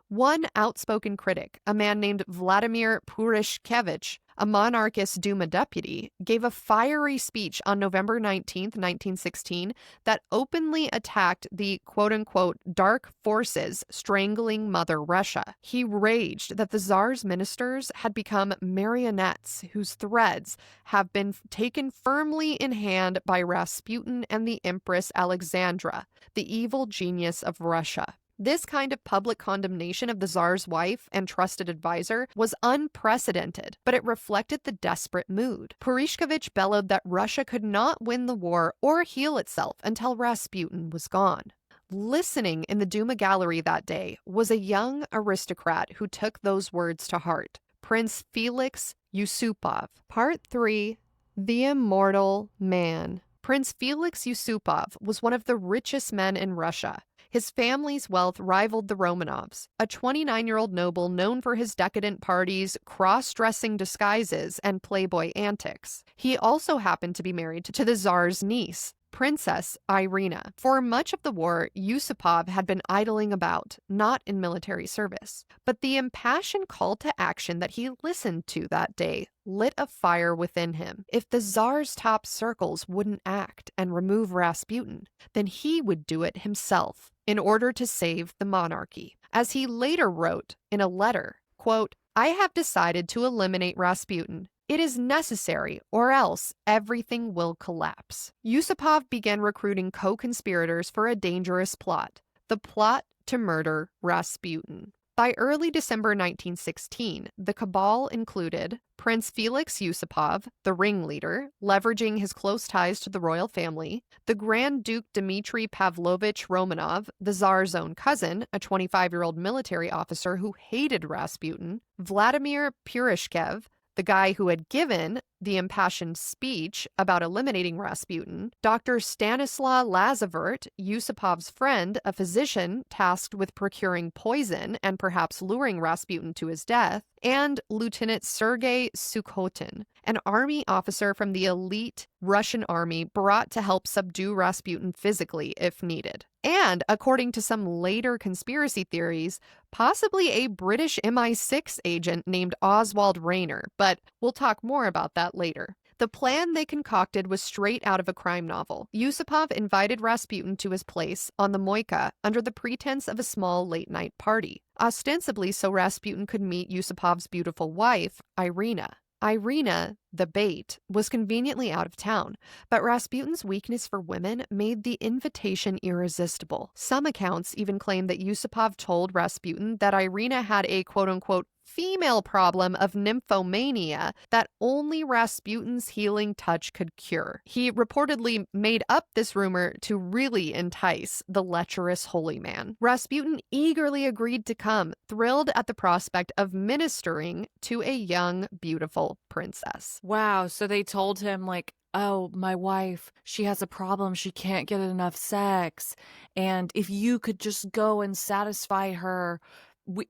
One outspoken critic, a man named Vladimir Purishkevich, a monarchist Duma deputy, gave a fiery speech on November 19, 1916, that openly attacked the quote-unquote dark forces strangling Mother Russia. He raged that the Tsar's ministers had become marionettes whose threads have been taken firmly in hand by Rasputin and the Empress Alexandra, the evil genius of Russia. This kind of public condemnation of the Tsar's wife and trusted advisor was unprecedented, but it reflected the desperate mood. Purishkevich bellowed that Russia could not win the war or heal itself until Rasputin was gone. Listening in the Duma gallery that day was a young aristocrat who took those words to heart, Prince Felix Yusupov. Part 3. The Immortal Man. Prince Felix Yusupov was one of the richest men in Russia. His family's wealth rivaled the Romanovs, a 29-year-old noble known for his decadent parties, cross-dressing disguises, and playboy antics. He also happened to be married to the Tsar's niece, Princess Irina. For much of the war, Yusupov had been idling about, not in military service. But the impassioned call to action that he listened to that day lit a fire within him. If the Tsar's top circles wouldn't act and remove Rasputin, then he would do it himself in order to save the monarchy. As he later wrote in a letter, quote, "I have decided to eliminate Rasputin. It is necessary, or else everything will collapse." Yusupov began recruiting co-conspirators for a dangerous plot, the plot to murder Rasputin. By early December 1916, the cabal included Prince Felix Yusupov, the ringleader, leveraging his close ties to the royal family, the Grand Duke Dmitry Pavlovich Romanov, the Tsar's own cousin, a 25-year-old military officer who hated Rasputin, Vladimir Purishkev, the guy who had given the impassioned speech about eliminating Rasputin, Dr. Stanislaw Lazavert, Yusupov's friend, a physician tasked with procuring poison and perhaps luring Rasputin to his death, and Lieutenant Sergei Sukhotin, an army officer from the elite Russian army brought to help subdue Rasputin physically if needed. And, according to some later conspiracy theories, possibly a British MI6 agent named Oswald Rayner, but we'll talk more about that later. The plan they concocted was straight out of a crime novel. Yusupov invited Rasputin to his place on the Moika under the pretense of a small late-night party, ostensibly so Rasputin could meet Yusupov's beautiful wife, Irina. Irina, the bait, was conveniently out of town, but Rasputin's weakness for women made the invitation irresistible. Some accounts even claim that Yusupov told Rasputin that Irina had a quote-unquote female problem of nymphomania that only Rasputin's healing touch could cure. He reportedly made up this rumor to really entice the lecherous holy man. Rasputin eagerly agreed to come, thrilled at the prospect of ministering to a young, beautiful princess. Wow, so they told him, like, oh, my wife, she has a problem. She can't get enough sex. And if you could just go and satisfy her,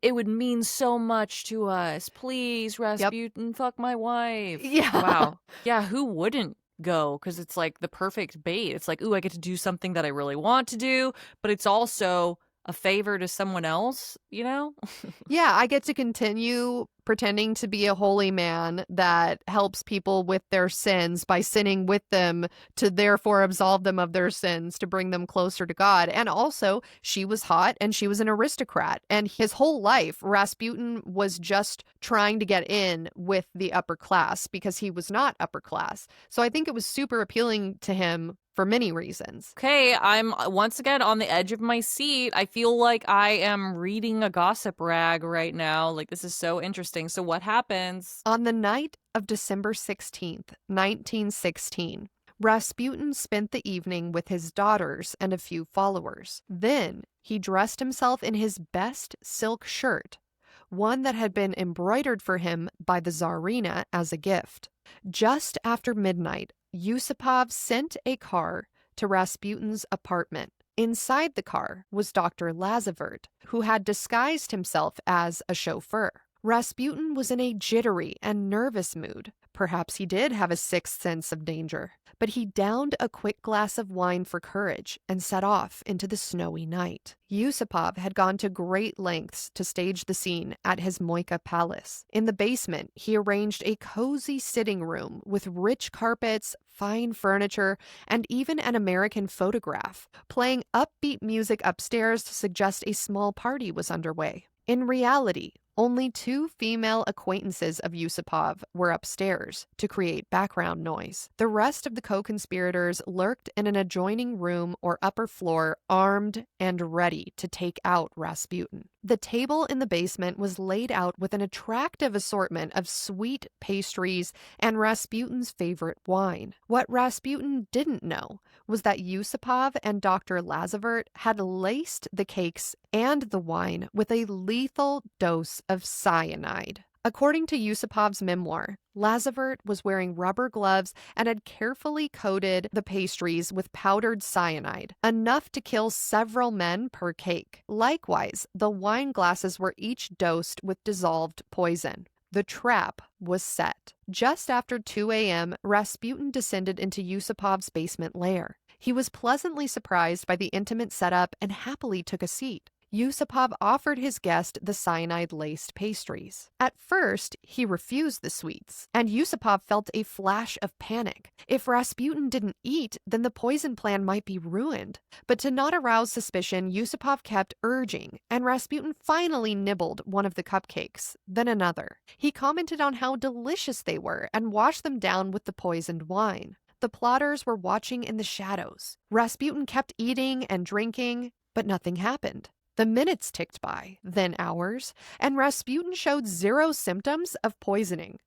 it would mean so much to us. Please, Rasputin, fuck my wife. Yeah. Wow. Yeah, who wouldn't go? Because it's like the perfect bait. It's like, ooh, I get to do something that I really want to do, but it's also a favor to someone else, you know? Yeah, I get to continue pretending to be a holy man that helps people with their sins by sinning with them to therefore absolve them of their sins to bring them closer to God. And also, she was hot and she was an aristocrat. And his whole life, Rasputin was just trying to get in with the upper class because he was not upper class. So I think it was super appealing to him for many reasons. Okay, I'm once again on the edge of my seat. I feel like I am reading a gossip rag right now. Like, this is so interesting. So what happens? On the night of December 16th, 1916, Rasputin spent the evening with his daughters and a few followers. Then he dressed himself in his best silk shirt, one that had been embroidered for him by the Tsarina as a gift. Just after midnight, Yusupov sent a car to Rasputin's apartment. Inside the car was Dr. Lazavert, who had disguised himself as a chauffeur. Rasputin was in a jittery and nervous mood. Perhaps he did have a sixth sense of danger, but he downed a quick glass of wine for courage and set off into the snowy night. Yusupov had gone to great lengths to stage the scene at his Moika Palace. In the basement, he arranged a cozy sitting room with rich carpets, fine furniture, and even an American photograph, playing upbeat music upstairs to suggest a small party was underway. In reality, only two female acquaintances of Yusupov were upstairs to create background noise. The rest of the co-conspirators lurked in an adjoining room or upper floor, armed and ready to take out Rasputin. The table in the basement was laid out with an attractive assortment of sweet pastries and Rasputin's favorite wine. What Rasputin didn't know was that Yusupov and Dr. Lazavert had laced the cakes and the wine with a lethal dose of cyanide. According to Yusupov's memoir, Lazavert was wearing rubber gloves and had carefully coated the pastries with powdered cyanide, enough to kill several men per cake. Likewise, the wine glasses were each dosed with dissolved poison. The trap was set. Just after 2 a.m., Rasputin descended into Yusupov's basement lair. He was pleasantly surprised by the intimate setup and happily took a seat. Yusupov offered his guest the cyanide-laced pastries. At first, he refused the sweets, and Yusupov felt a flash of panic. If Rasputin didn't eat, then the poison plan might be ruined. But to not arouse suspicion, Yusupov kept urging, and Rasputin finally nibbled one of the cupcakes, then another. He commented on how delicious they were and washed them down with the poisoned wine. The plotters were watching in the shadows. Rasputin kept eating and drinking, but nothing happened. The minutes ticked by, then hours, and Rasputin showed zero symptoms of poisoning.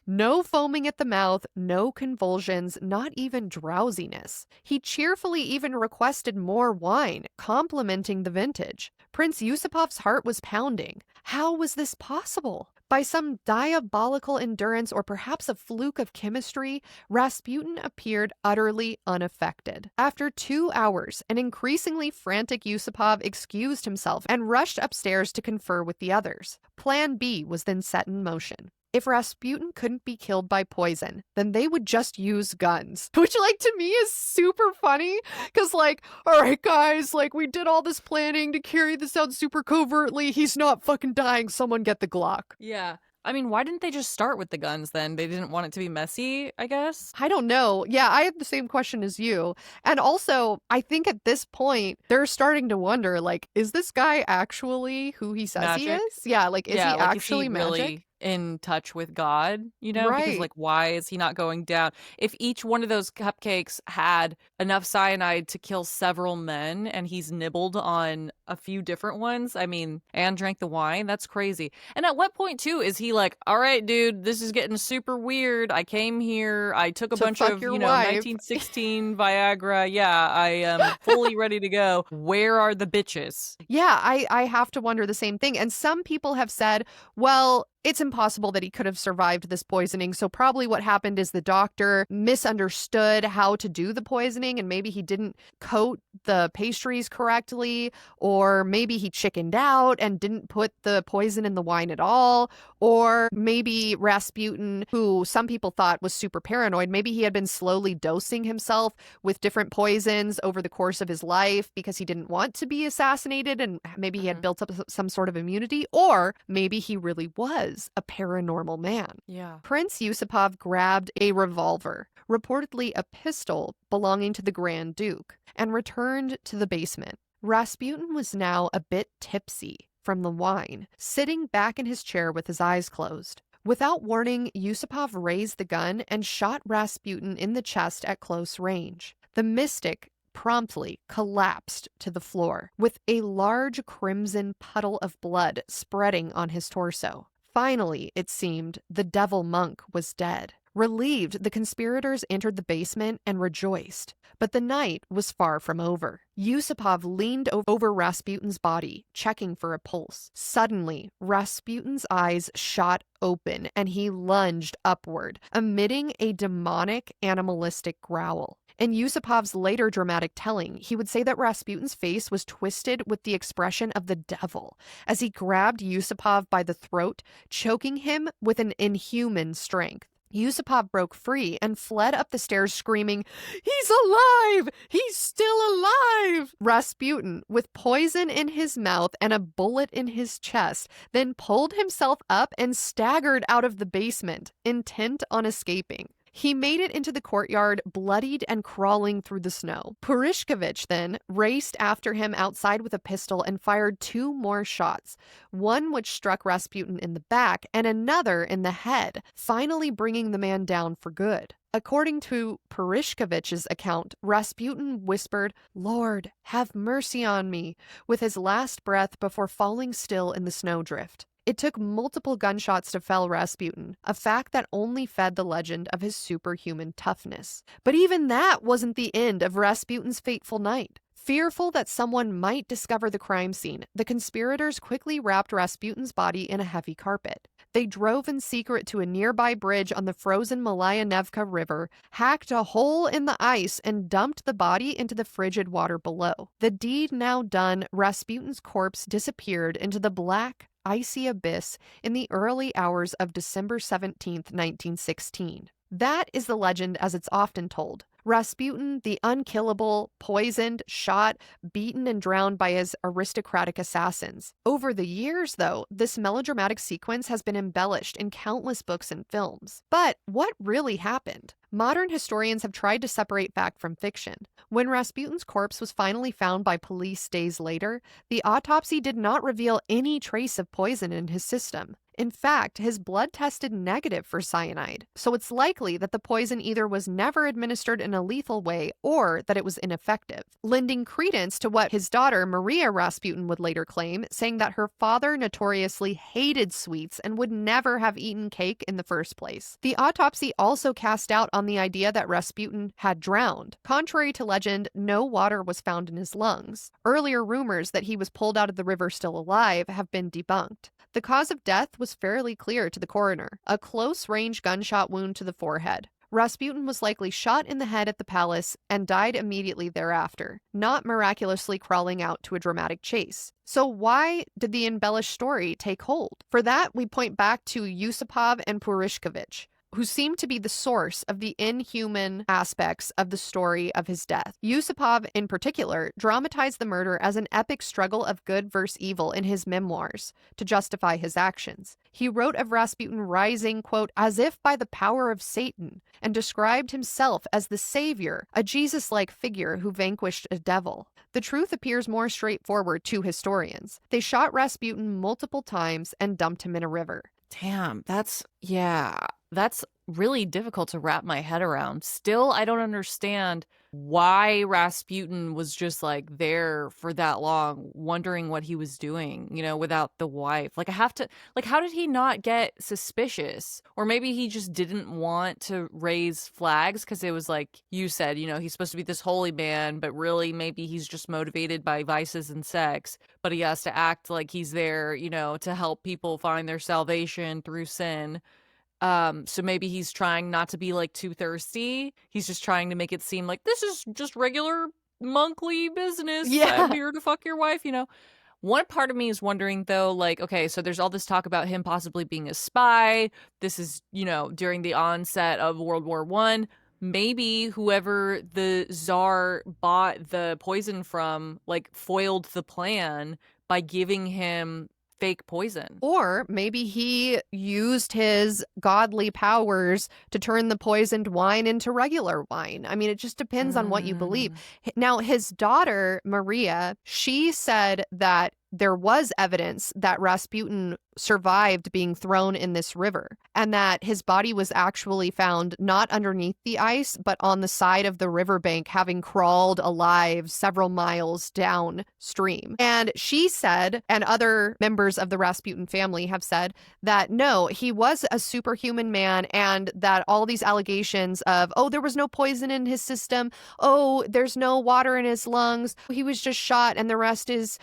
No foaming at the mouth, no convulsions, not even drowsiness. He cheerfully even requested more wine, complimenting the vintage. Prince Yusupov's heart was pounding. How was this possible? By some diabolical endurance or perhaps a fluke of chemistry, Rasputin appeared utterly unaffected. After 2 hours, an increasingly frantic Yusupov excused himself and rushed upstairs to confer with the others. Plan B was then set in motion. If Rasputin couldn't be killed by poison, then they would just use guns. Which, to me is super funny. Because, all right, guys, we did all this planning to carry this out super covertly. He's not fucking dying. Someone get the Glock. Yeah. I mean, why didn't they just start with the guns then? They didn't want it to be messy, I guess? I don't know. Yeah, I have the same question as you. And also, I think at this point, they're starting to wonder, is this guy actually who he says he is? Yeah, is he actually magic? Really in touch with God, Right. Because why is he not going down? If each one of those cupcakes had enough cyanide to kill several men and he's nibbled on a few different ones, and drank the wine, that's crazy. And at what point too is he all right, dude, this is getting super weird. I came here, I took a bunch of, 1916 Viagra. Yeah, I am fully ready to go. Where are the bitches? Yeah, I have to wonder the same thing. And some people have said, well, it's impossible that he could have survived this poisoning. So probably what happened is the doctor misunderstood how to do the poisoning and maybe he didn't coat the pastries correctly, or maybe he chickened out and didn't put the poison in the wine at all, or maybe Rasputin, who some people thought was super paranoid, maybe he had been slowly dosing himself with different poisons over the course of his life because he didn't want to be assassinated and maybe he had built up some sort of immunity, or maybe he really was a paranormal man. Yeah. Prince Yusupov grabbed a revolver, reportedly a pistol belonging to the Grand Duke, and returned to the basement. Rasputin was now a bit tipsy from the wine, sitting back in his chair with his eyes closed. Without warning, Yusupov raised the gun and shot Rasputin in the chest at close range. The mystic promptly collapsed to the floor, with a large crimson puddle of blood spreading on his torso. Finally, it seemed, the devil monk was dead. Relieved, the conspirators entered the basement and rejoiced. But the night was far from over. Yusupov leaned over Rasputin's body, checking for a pulse. Suddenly, Rasputin's eyes shot open and he lunged upward, emitting a demonic, animalistic growl. In Yusupov's later dramatic telling, he would say that Rasputin's face was twisted with the expression of the devil as he grabbed Yusupov by the throat, choking him with an inhuman strength. Yusupov broke free and fled up the stairs screaming, "He's alive! He's still alive!" Rasputin, with poison in his mouth and a bullet in his chest, then pulled himself up and staggered out of the basement, intent on escaping. He made it into the courtyard, bloodied and crawling through the snow. Purishkevich then raced after him outside with a pistol and fired 2 more shots, one which struck Rasputin in the back and another in the head, finally bringing the man down for good. According to Purishkevich's account, Rasputin whispered, "Lord, have mercy on me," with his last breath before falling still in the snowdrift. It took multiple gunshots to fell Rasputin, a fact that only fed the legend of his superhuman toughness. But even that wasn't the end of Rasputin's fateful night. Fearful that someone might discover the crime scene, the conspirators quickly wrapped Rasputin's body in a heavy carpet. They drove in secret to a nearby bridge on the frozen Malaya Nevka River, hacked a hole in the ice, and dumped the body into the frigid water below. The deed now done, Rasputin's corpse disappeared into the black, icy abyss in the early hours of December 17th, 1916. That is the legend as it's often told. Rasputin, the unkillable, poisoned, shot, beaten, and drowned by his aristocratic assassins. Over the years, though, this melodramatic sequence has been embellished in countless books and films. But what really happened? Modern historians have tried to separate fact from fiction. When Rasputin's corpse was finally found by police days later, the autopsy did not reveal any trace of poison in his system. In fact, his blood tested negative for cyanide, so it's likely that the poison either was never administered in a lethal way or that it was ineffective, lending credence to what his daughter Maria Rasputin would later claim, saying that her father notoriously hated sweets and would never have eaten cake in the first place. The autopsy also cast doubt on the idea that Rasputin had drowned. Contrary to legend, no water was found in his lungs. Earlier rumors that he was pulled out of the river still alive have been debunked. The cause of death was fairly clear to the coroner, a close-range gunshot wound to the forehead. Rasputin was likely shot in the head at the palace and died immediately thereafter, not miraculously crawling out to a dramatic chase. So why did the embellished story take hold? For that, we point back to Yusupov and Purishkevich, who seemed to be the source of the inhuman aspects of the story of his death. Yusupov, in particular, dramatized the murder as an epic struggle of good versus evil in his memoirs to justify his actions. He wrote of Rasputin rising, quote, as if by the power of Satan, and described himself as the savior, a Jesus-like figure who vanquished a devil. The truth appears more straightforward to historians. They shot Rasputin multiple times and dumped him in a river. Damn, that's really difficult to wrap my head around. Still, I don't understand why Rasputin was just like there for that long, wondering what he was doing, without the wife. Like, how did he not get suspicious? Or maybe he just didn't want to raise flags because it was like you said, he's supposed to be this holy man, but really maybe he's just motivated by vices and sex, but he has to act like he's there, to help people find their salvation through sin. So maybe he's trying not to be like too thirsty. He's just trying to make it seem like this is just regular monkly business. Yeah. I'm here to fuck your wife, One part of me is wondering though, like, okay, so there's all this talk about him possibly being a spy. This is, during the onset of World War I. Maybe whoever the Tsar bought the poison from, like, foiled the plan by giving him fake poison. Or maybe he used his godly powers to turn the poisoned wine into regular wine. I mean, it just depends on what you believe. Now, his daughter, Maria, she said that there was evidence that Rasputin survived being thrown in this river and that his body was actually found not underneath the ice, but on the side of the riverbank, having crawled alive several miles downstream. And she said, and other members of the Rasputin family have said, that no, he was a superhuman man and that all these allegations of, oh, there was no poison in his system, oh, there's no water in his lungs, he was just shot and the rest is,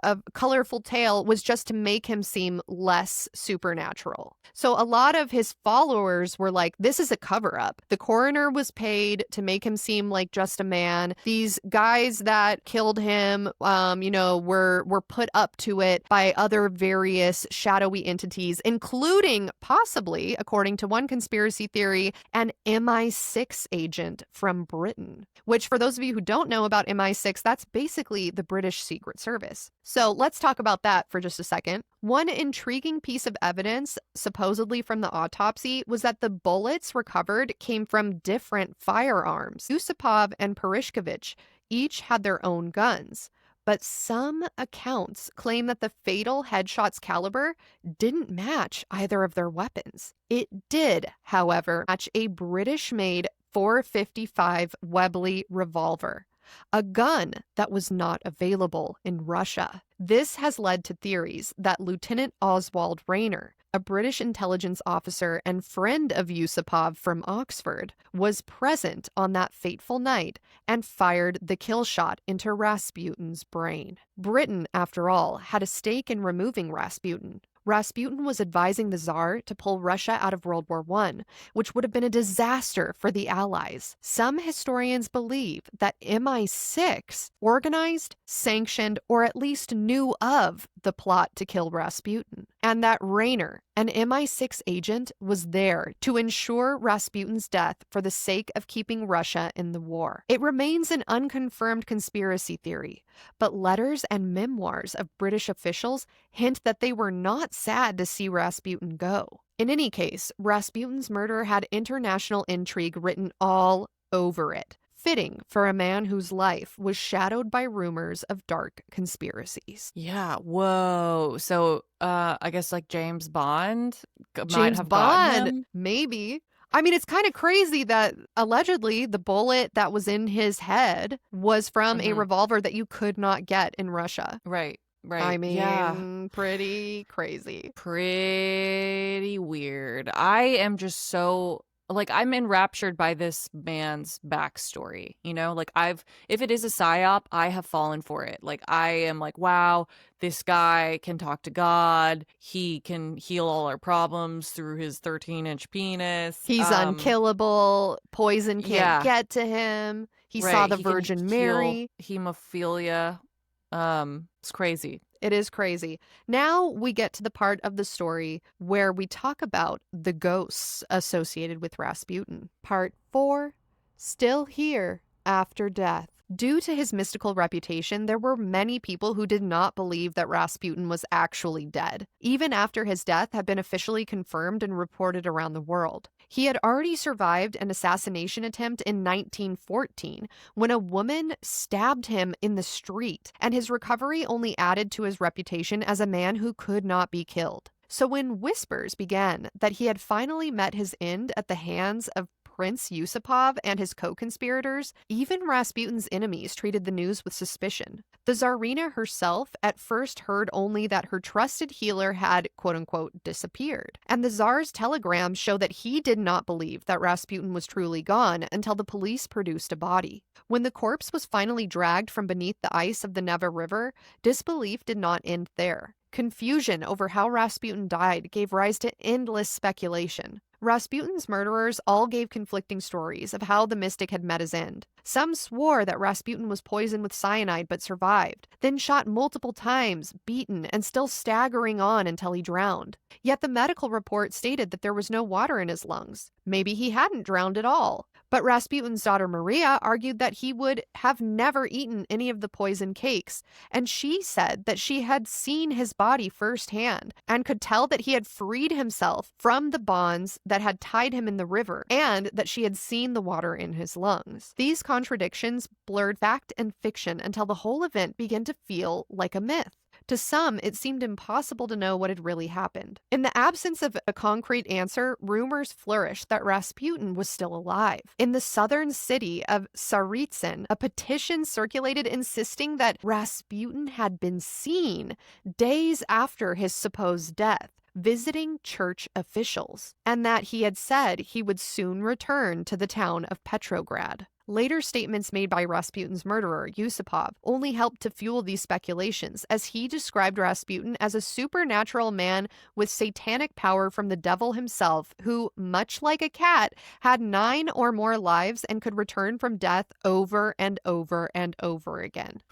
a colorful tale, was just to make him seem less supernatural. So a lot of his followers were like, this is a cover-up. The coroner was paid to make him seem like just a man. These guys that killed him, were put up to it by other various shadowy entities, including possibly, according to one conspiracy theory, an MI6 agent from Britain, which for those of you who don't know about MI6, that's basically the British Secret Service. So let's talk about that for just a second. One intriguing piece of evidence, supposedly from the autopsy, was that the bullets recovered came from different firearms. Yusupov and Purishkevich each had their own guns, but some accounts claim that the fatal headshot's caliber didn't match either of their weapons. It did, however, match a British-made .455 Webley revolver, a gun that was not available in Russia. This has led to theories that Lieutenant Oswald Rayner, a British intelligence officer and friend of Yusupov from Oxford, was present on that fateful night and fired the kill shot into Rasputin's brain. Britain, after all, had a stake in removing Rasputin. Rasputin was advising the Tsar to pull Russia out of World War I, which would have been a disaster for the Allies. Some historians believe that MI6 organized, sanctioned, or at least knew of the plot to kill Rasputin, and that Rainer, an MI6 agent, was there to ensure Rasputin's death for the sake of keeping Russia in the war. It remains an unconfirmed conspiracy theory, but letters and memoirs of British officials hint that they were not sad to see Rasputin go. In any case, Rasputin's murder had international intrigue written all over it, fitting for a man whose life was shadowed by rumors of dark conspiracies. Yeah, whoa. So, I guess like James Bond might James have gotten Bond, him. maybe. I mean, it's kind of crazy that allegedly the bullet that was in his head was from a revolver that you could not get in Russia. Right, right. I mean, yeah. pretty crazy. Pretty weird. I am just so like I'm enraptured by this man's backstory, you know? Like if it is a psyop, I have fallen for it. Like I am like, wow, this guy can talk to God. He can heal all our problems through his 13-inch penis. He's unkillable. Poison can't get to him. He saw the Virgin Mary. Hemophilia. It's crazy. It is crazy. Now we get to the part of the story where we talk about the ghosts associated with Rasputin. Part 4, Still Here After Death. Due to his mystical reputation, there were many people who did not believe that Rasputin was actually dead, even after his death had been officially confirmed and reported around the world. He had already survived an assassination attempt in 1914 when a woman stabbed him in the street, and his recovery only added to his reputation as a man who could not be killed. So when whispers began that he had finally met his end at the hands of Prince Yusupov and his co-conspirators, even Rasputin's enemies treated the news with suspicion. The Tsarina herself at first heard only that her trusted healer had, quote-unquote, disappeared. And the Tsar's telegrams show that he did not believe that Rasputin was truly gone until the police produced a body. When the corpse was finally dragged from beneath the ice of the Neva River, disbelief did not end there. Confusion over how Rasputin died gave rise to endless speculation. Rasputin's murderers all gave conflicting stories of how the mystic had met his end. Some swore that Rasputin was poisoned with cyanide but survived, then shot multiple times, beaten, and still staggering on until he drowned. Yet the medical report stated that there was no water in his lungs. Maybe he hadn't drowned at all. But Rasputin's daughter Maria argued that he would have never eaten any of the poison cakes, and she said that she had seen his body firsthand and could tell that he had freed himself from the bonds that had tied him in the river, and that she had seen the water in his lungs. These contradictions blurred fact and fiction until the whole event began to feel like a myth. To some, it seemed impossible to know what had really happened. In the absence of a concrete answer, rumors flourished that Rasputin was still alive. In the southern city of Tsaritsyn, a petition circulated insisting that Rasputin had been seen days after his supposed death, visiting church officials, and that he had said he would soon return to the town of Petrograd. Later statements made by Rasputin's murderer, Yusupov, only helped to fuel these speculations, as he described Rasputin as a supernatural man with satanic power from the devil himself, who, much like a cat, had 9 or more lives and could return from death over and over and over again.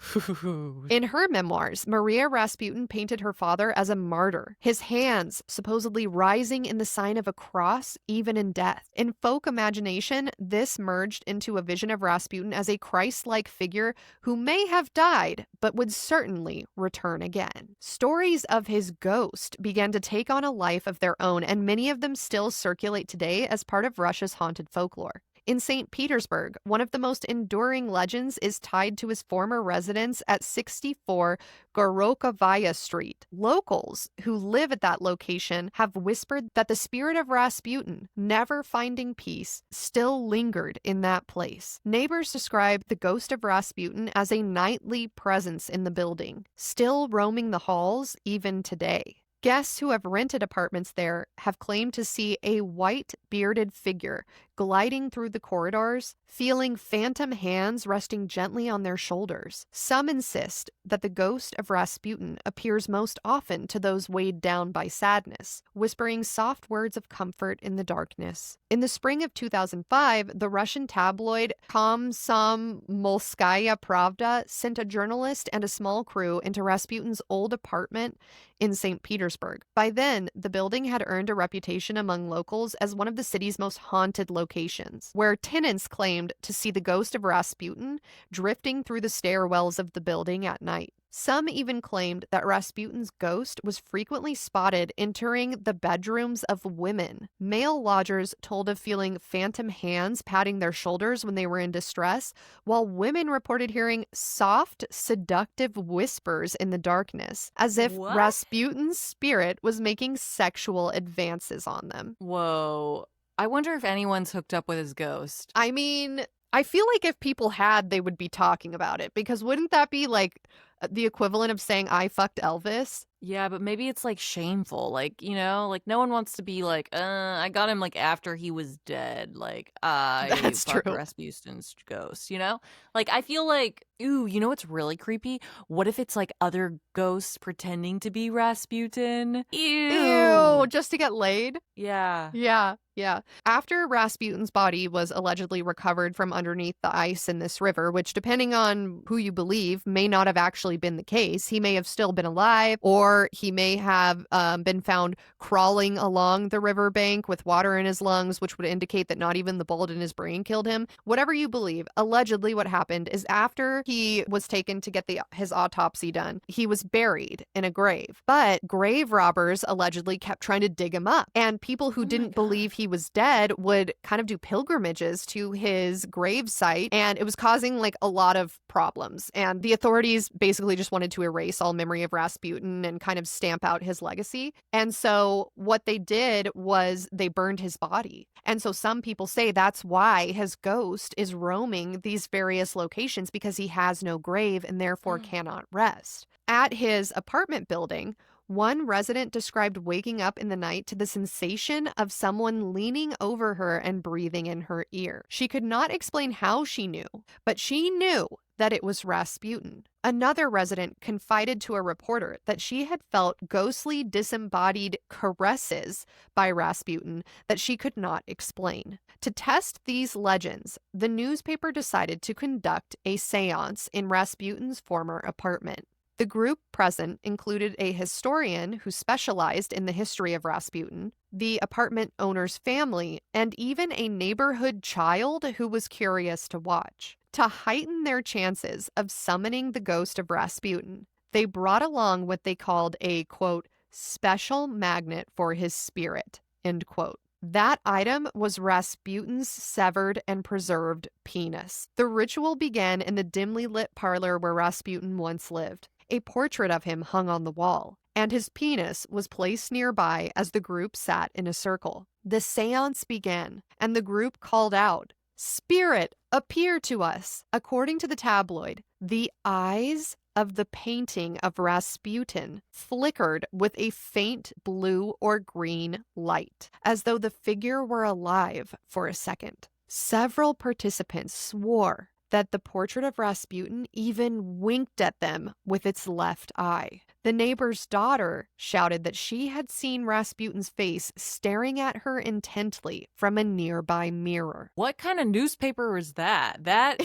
In her memoirs, Maria Rasputin painted her father as a martyr, his hands supposedly rising in the sign of a cross even in death. In folk imagination, this merged into a vision of Rasputin as a Christ-like figure who may have died, but would certainly return again. Stories of his ghost began to take on a life of their own, and many of them still circulate today as part of Russia's haunted folklore. In St. Petersburg, one of the most enduring legends is tied to his former residence at 64 Gorokovaya Street. Locals who live at that location have whispered that the spirit of Rasputin, never finding peace, still lingered in that place. Neighbors describe the ghost of Rasputin as a nightly presence in the building, still roaming the halls even today. Guests who have rented apartments there have claimed to see a white, bearded figure gliding through the corridors, feeling phantom hands resting gently on their shoulders. Some insist that the ghost of Rasputin appears most often to those weighed down by sadness, whispering soft words of comfort in the darkness. In the spring of 2005, the Russian tabloid Komsomolskaya Pravda sent a journalist and a small crew into Rasputin's old apartment in St. Petersburg. By then, the building had earned a reputation among locals as one of the city's most haunted locations, where tenants claimed to see the ghost of Rasputin drifting through the stairwells of the building at night. Some even claimed that Rasputin's ghost was frequently spotted entering the bedrooms of women. Male lodgers told of feeling phantom hands patting their shoulders when they were in distress, while women reported hearing soft, seductive whispers in the darkness, as if Rasputin's spirit was making sexual advances on them. Whoa. I wonder if anyone's hooked up with his ghost. I mean, I feel like if people had, they would be talking about it, because wouldn't that be like the equivalent of saying I fucked Elvis? Yeah, but maybe it's like shameful. Like, you know, like no one wants to be like, I got him like after he was dead. Like, I That's fucked true. Rasputin's ghost, you know? Like, I feel like, ooh, you know what's really creepy? What if it's like other ghosts pretending to be Rasputin? Ew, just to get laid? Yeah. Yeah. After Rasputin's body was allegedly recovered from underneath the ice in this river, which, depending on who you believe, may not have actually been the case. He may have still been alive, or he may have been found crawling along the riverbank with water in his lungs, which would indicate that not even the bullet in his brain killed him. Whatever you believe, allegedly what happened is after he was taken to get his autopsy done, he was buried in a grave. But grave robbers allegedly kept trying to dig him up, and people who didn't believe he was dead would kind of do pilgrimages to his grave site, and it was causing like a lot of problems. And the authorities basically just wanted to erase all memory of Rasputin and kind of stamp out his legacy. And so what they did was they burned his body. And so some people say that's why his ghost is roaming these various locations, because he has no grave and therefore cannot rest. At his apartment building, one resident described waking up in the night to the sensation of someone leaning over her and breathing in her ear. She could not explain how she knew, but she knew that it was Rasputin. Another resident confided to a reporter that she had felt ghostly, disembodied caresses by Rasputin that she could not explain. To test these legends, the newspaper decided to conduct a seance in Rasputin's former apartment. The group present included a historian who specialized in the history of Rasputin, the apartment owner's family, and even a neighborhood child who was curious to watch. To heighten their chances of summoning the ghost of Rasputin, they brought along what they called a, quote, special magnet for his spirit, end quote. That item was Rasputin's severed and preserved penis. The ritual began in the dimly lit parlor where Rasputin once lived. A portrait of him hung on the wall, and his penis was placed nearby as the group sat in a circle. The seance began, and the group called out, "Spirit, appear to us." According to the tabloid, the eyes of the painting of Rasputin flickered with a faint blue or green light, as though the figure were alive for a second. Several participants swore that the portrait of Rasputin even winked at them with its left eye. The neighbor's daughter shouted that she had seen Rasputin's face staring at her intently from a nearby mirror. What kind of newspaper is that? That,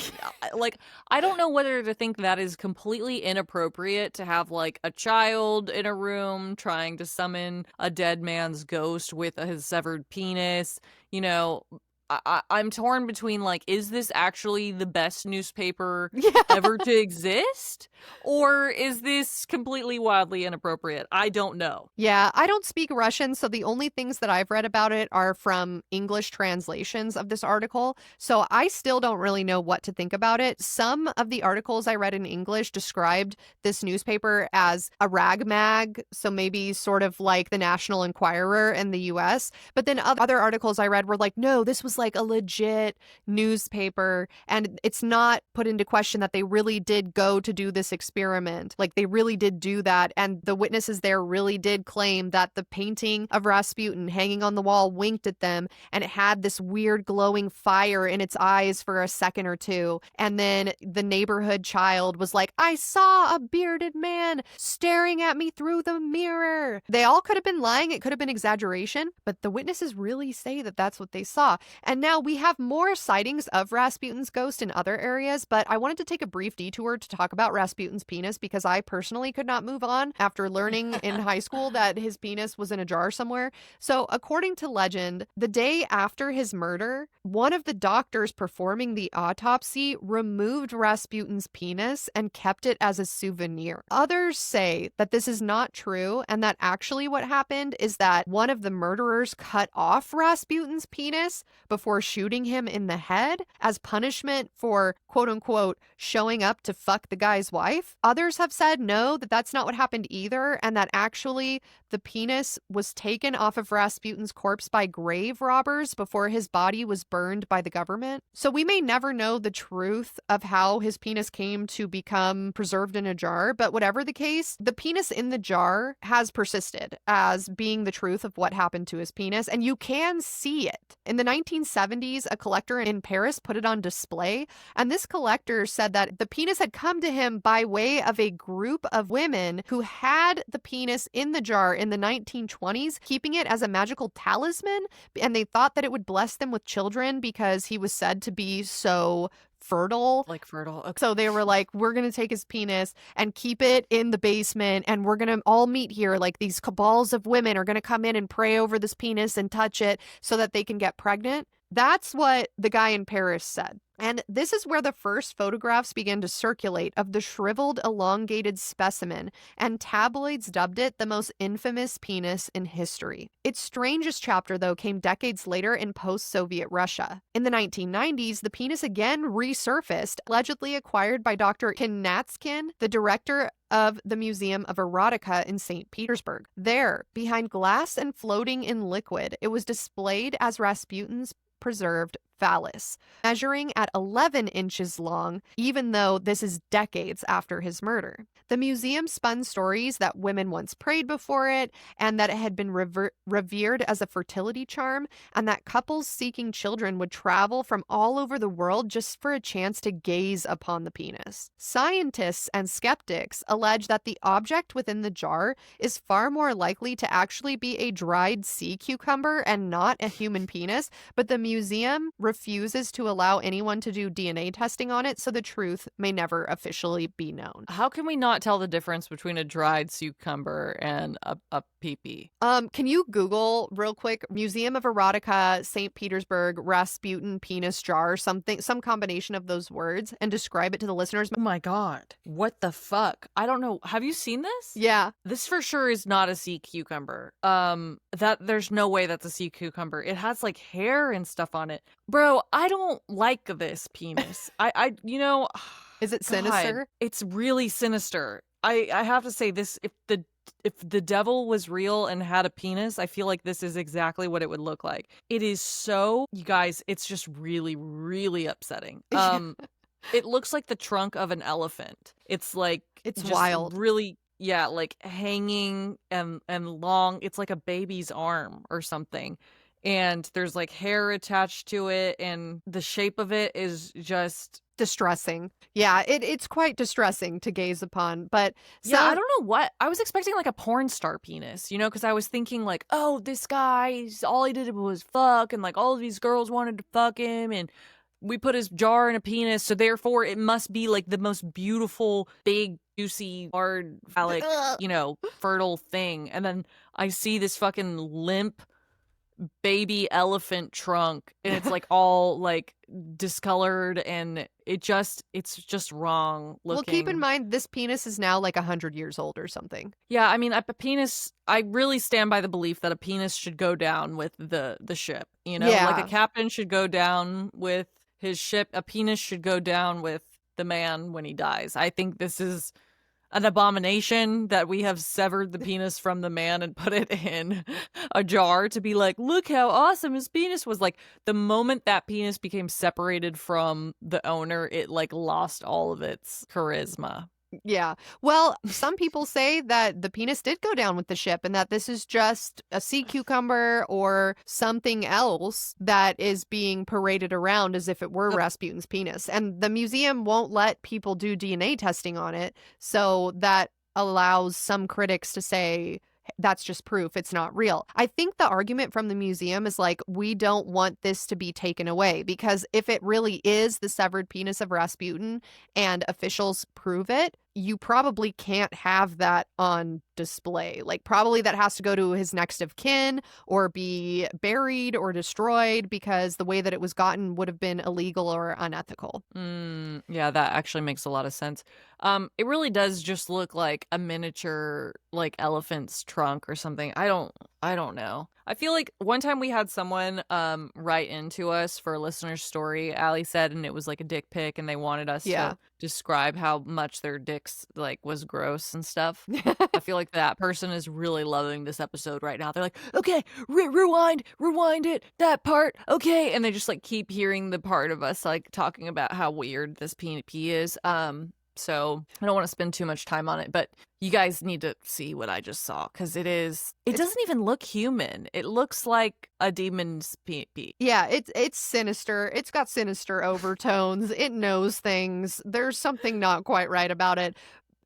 like, I don't know whether to think that is completely inappropriate to have, like, a child in a room trying to summon a dead man's ghost with his severed penis, you know. I'm torn between, like, is this actually the best newspaper ever to exist? Or is this completely wildly inappropriate? I don't know. Yeah, I don't speak Russian, so the only things that I've read about it are from English translations of this article. So I still don't really know what to think about it. Some of the articles I read in English described this newspaper as a rag mag, so maybe sort of like the National Enquirer in the US. But then other articles I read were like, no, this was was like a legit newspaper, and it's not put into question that they really did go to do this experiment. Like, they really did do that, and the witnesses there really did claim that the painting of Rasputin hanging on the wall winked at them, and it had this weird glowing fire in its eyes for a second or two. And then the neighborhood child was like, I saw a bearded man staring at me through the mirror. They all could have been lying. It could have been exaggeration, but the witnesses really say that that's what they saw. And now we have more sightings of Rasputin's ghost in other areas, but I wanted to take a brief detour to talk about Rasputin's penis because I personally could not move on after learning in high school that his penis was in a jar somewhere. So according to legend, the day after his murder, one of the doctors performing the autopsy removed Rasputin's penis and kept it as a souvenir. Others say that this is not true and that actually what happened is that one of the murderers cut off Rasputin's penis before shooting him in the head as punishment for, quote unquote, showing up to fuck the guy's wife. Others have said no, that that's not what happened either, and that actually the penis was taken off of Rasputin's corpse by grave robbers before his body was burned by the government. So we may never know the truth of how his penis came to become preserved in a jar, but whatever the case, the penis in the jar has persisted as being the truth of what happened to his penis, and you can see it. In the 1970s, a collector in Paris put it on display, and this collector said that the penis had come to him by way of a group of women who had the penis in the jar in the 1920s, keeping it as a magical talisman, and they thought that it would bless them with children because he was said to be so fertile. Like fertile. Okay. So they were like, we're going to take his penis and keep it in the basement, and we're going to all meet here. Like, these cabals of women are going to come in and pray over this penis and touch it so that they can get pregnant. That's what the guy in Paris said. And this is where the first photographs began to circulate of the shriveled, elongated specimen, and tabloids dubbed it the most infamous penis in history. Its strangest chapter, though, came decades later in post-Soviet Russia. In the 1990s, the penis again resurfaced, allegedly acquired by Dr. Knatskin, the director of the Museum of Erotica in St. Petersburg. There, behind glass and floating in liquid, it was displayed as Rasputin's preserved phallus, measuring at 11 inches long, even though this is decades after his murder. The museum spun stories that women once prayed before it, and that it had been revered as a fertility charm, and that couples seeking children would travel from all over the world just for a chance to gaze upon the penis. Scientists and skeptics allege that the object within the jar is far more likely to actually be a dried sea cucumber and not a human penis, but the museum refuses to allow anyone to do DNA testing on it, so the truth may never officially be known. How can we not tell the difference between a dried cucumber and a pee-pee? Can you Google real quick, Museum of Erotica, St. Petersburg, Rasputin penis jar, something, some combination of those words, and describe it to the listeners? Oh my god. What the fuck? I don't know. Have you seen this? Yeah. This for sure is not a sea cucumber. That there's no way that's a sea cucumber. It has like hair and stuff on it. Bro, I don't like this penis. I you know, Is it God, sinister? it's really sinister. I have to say this, if the devil was real and had a penis, I feel like this is exactly what it would look like. It is so, you guys, it's just really, really upsetting. It looks like the trunk of an elephant. It's like, It's just wild. really, yeah, like hanging and long. It's like a baby's arm or something. And there's like hair attached to it, and the shape of it is just Distressing. Yeah, it's quite distressing to gaze upon, but yeah, I don't know what. I was expecting like a porn star penis, you know, because I was thinking like, oh, this guy, all he did was fuck, and like all of these girls wanted to fuck him, and we put his jar in a penis, so therefore it must be like the most beautiful, big, juicy, hard, phallic, you know, fertile thing. And then I see this fucking limp baby elephant trunk, and it's like all like discolored, and it's just wrong looking. Well, keep in mind, this penis is now like 100 years old or something. Yeah, I mean, a penis, I really stand by the belief that a penis should go down with the ship, you know? Yeah. Like a captain should go down with his ship, a penis should go down with the man when he dies. I think this is an abomination that we have severed the penis from the man and put it in a jar to be like, look how awesome his penis was. Like, the moment that penis became separated from the owner, it like lost all of its charisma. Yeah. Well, some people say that the penis did go down with the ship and that this is just a sea cucumber or something else that is being paraded around as if it were Rasputin's penis. And the museum won't let people do DNA testing on it. So that allows some critics to say, that's just proof it's not real. I think the argument from the museum is like, we don't want this to be taken away, because if it really is the severed penis of Rasputin and officials prove it, you probably can't have that on display. Like, probably that has to go to his next of kin or be buried or destroyed, because the way that it was gotten would have been illegal or unethical. Yeah, that actually makes a lot of sense. It really does just look like a miniature, like, elephant's trunk or something. I don't know. I feel like one time we had someone write into us for a listener's story, Aly said, and it was like a dick pic, and they wanted us to describe how much their dicks like was gross and stuff. I feel like that person is really loving this episode right now. They're like, okay, rewind it, that part, okay, and they just like keep hearing the part of us like talking about how weird this PNP is. So I don't want to spend too much time on it, but you guys need to see what I just saw, because it doesn't even look human. It looks like a demon's pee. Yeah, it's sinister. It's got sinister overtones. It knows things. There's something not quite right about it.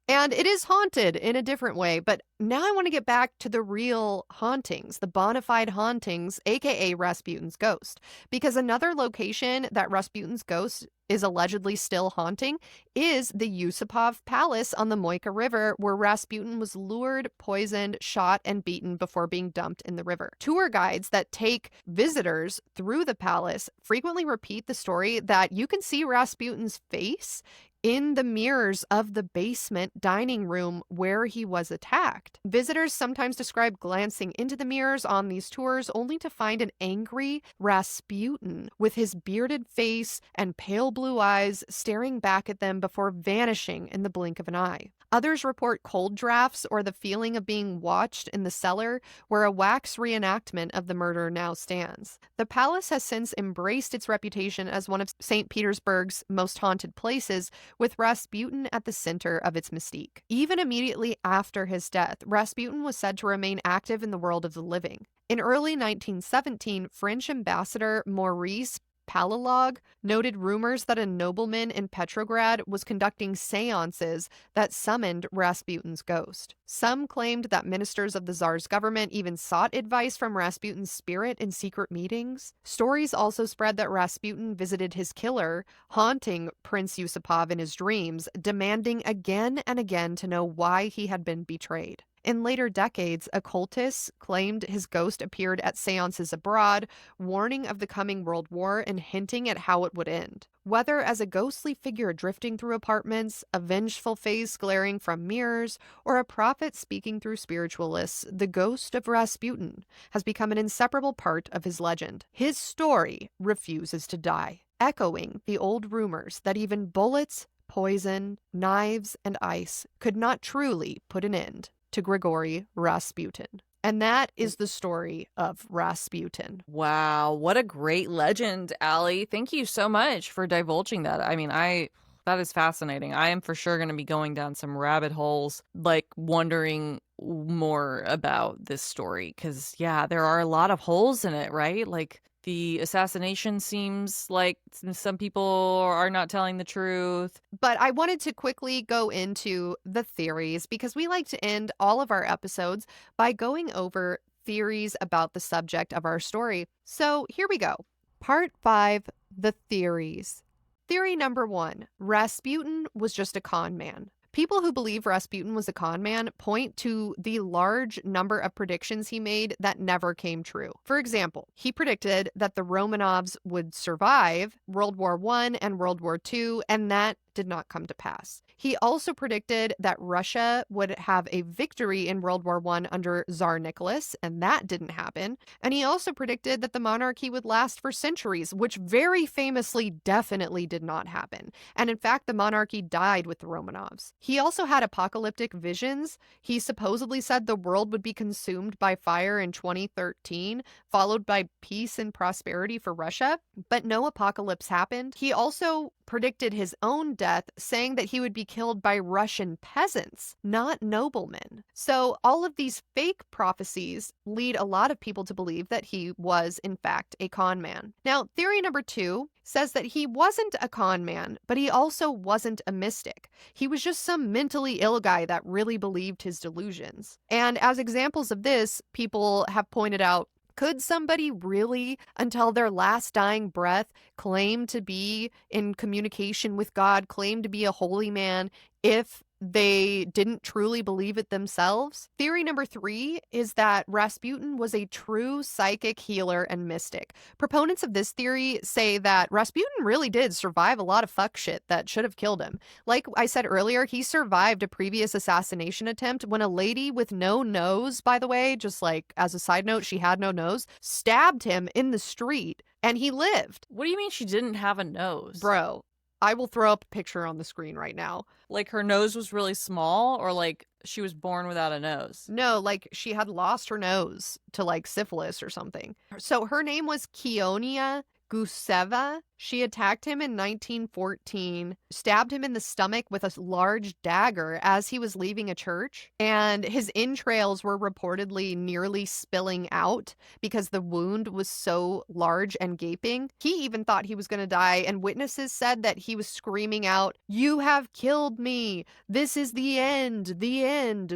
And it is haunted in a different way. But now I want to get back to the real hauntings, the bona fide hauntings, aka Rasputin's ghost. Because another location that Rasputin's ghost is allegedly still haunting is the Yusupov Palace on the Moika River, where Rasputin was lured, poisoned, shot, and beaten before being dumped in the river. Tour guides that take visitors through the palace frequently repeat the story that you can see Rasputin's face in the mirrors of the basement dining room where he was attacked. Visitors sometimes describe glancing into the mirrors on these tours only to find an angry Rasputin with his bearded face and pale blue eyes staring back at them before vanishing in the blink of an eye. Others report cold drafts or the feeling of being watched in the cellar where a wax reenactment of the murder now stands. The palace has since embraced its reputation as one of St. Petersburg's most haunted places, with Rasputin at the center of its mystique. Even immediately after his death, Rasputin was said to remain active in the world of the living. In early 1917, French ambassador Maurice Palalog noted rumors that a nobleman in Petrograd was conducting seances that summoned Rasputin's ghost. Some claimed that ministers of the Tsar's government even sought advice from Rasputin's spirit in secret meetings. Stories also spread that Rasputin visited his killer, haunting Prince Yusupov in his dreams, demanding again and again to know why he had been betrayed. In later decades, occultists claimed his ghost appeared at seances abroad, warning of the coming World War and hinting at how it would end. Whether as a ghostly figure drifting through apartments, a vengeful face glaring from mirrors, or a prophet speaking through spiritualists, the ghost of Rasputin has become an inseparable part of his legend. His story refuses to die, echoing the old rumors that even bullets, poison, knives, and ice could not truly put an end to Grigori Rasputin. And that is the story of Rasputin. Wow, what a great legend, Aly. Thank you so much for divulging that. I mean, that is fascinating. I am for sure going to be going down some rabbit holes, like wondering more about this story, because yeah, there are a lot of holes in it, right? Like, the assassination seems like some people are not telling the truth. But I wanted to quickly go into the theories, because we like to end all of our episodes by going over theories about the subject of our story. So here we go. Part 5, the theories. Theory number 1, Rasputin was just a con man. People who believe Rasputin was a con man point to the large number of predictions he made that never came true. For example, he predicted that the Romanovs would survive World War I and World War II, and that did not come to pass. He also predicted that Russia would have a victory in World War I under Tsar Nicholas, and that didn't happen. And he also predicted that the monarchy would last for centuries, which very famously definitely did not happen. And in fact, the monarchy died with the Romanovs. He also had apocalyptic visions. He supposedly said the world would be consumed by fire in 2013, followed by peace and prosperity for Russia, but no apocalypse happened. He also predicted his own death, saying that he would be killed by Russian peasants, not noblemen. So all of these fake prophecies lead a lot of people to believe that he was, in fact, a con man. Now, theory number 2 says that he wasn't a con man, but he also wasn't a mystic. He was just some mentally ill guy that really believed his delusions. And as examples of this, people have pointed out, could somebody really, until their last dying breath, claim to be in communication with God, claim to be a holy man, if they didn't truly believe it themselves? Theory number 3 is that Rasputin was a true psychic healer and mystic. Proponents of this theory say that Rasputin really did survive a lot of fuck shit that should have killed him. Like I said earlier, he survived a previous assassination attempt when a lady with no nose, by the way, just like as a side note, she had no nose, stabbed him in the street and he lived. What do you mean she didn't have a nose? Bro, I will throw up a picture on the screen right now. Like her nose was really small, or like she was born without a nose? No, like she had lost her nose to like syphilis or something. So her name was Kionia Guseva. She attacked him in 1914, stabbed him in the stomach with a large dagger as he was leaving a church, and his entrails were reportedly nearly spilling out because the wound was so large and gaping. He even thought he was going to die, and witnesses said that he was screaming out, "You have killed me! This is the end,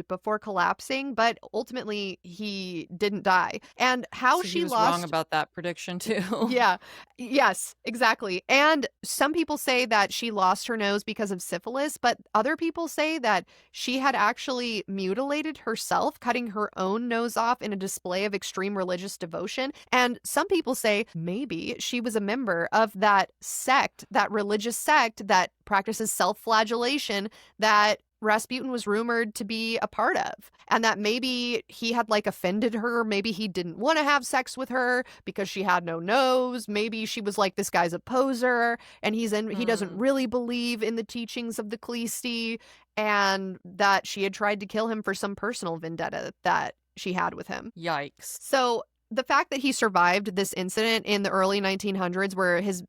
before collapsing, but ultimately he didn't die. And how So she he was lost... wrong about that prediction too. Yeah. Yes, exactly. And some people say that she lost her nose because of syphilis, but other people say that she had actually mutilated herself, cutting her own nose off in a display of extreme religious devotion. And some people say maybe she was a member of that sect, that religious sect that practices self-flagellation that Rasputin was rumored to be a part of, and that maybe he had like offended her. Maybe he didn't want to have sex with her because she had no nose. Maybe she was like, this guy's a poser and he doesn't really believe in the teachings of the Klisti, and that she had tried to kill him for some personal vendetta that she had with him. Yikes. So the fact that he survived this incident in the early 1900s where his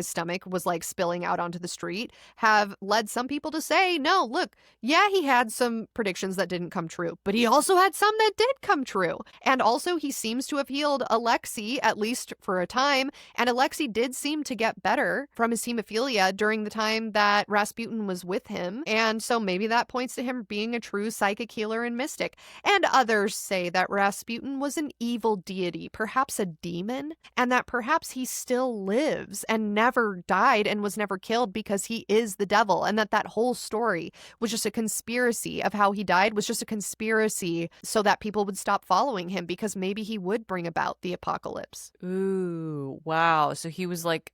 stomach was like spilling out onto the street have led some people to say, no, look, yeah, he had some predictions that didn't come true, but he also had some that did come true. And also he seems to have healed Alexei, at least for a time, and Alexei did seem to get better from his hemophilia during the time that Rasputin was with him. And so maybe that points to him being a true psychic healer and mystic. And others say that Rasputin was an evil deity, perhaps a demon, and that perhaps he still lives and never died and was never killed because he is the devil, and that whole story was just a conspiracy of how he died, was just a conspiracy so that people would stop following him because maybe he would bring about the apocalypse. Ooh, wow. So he was like,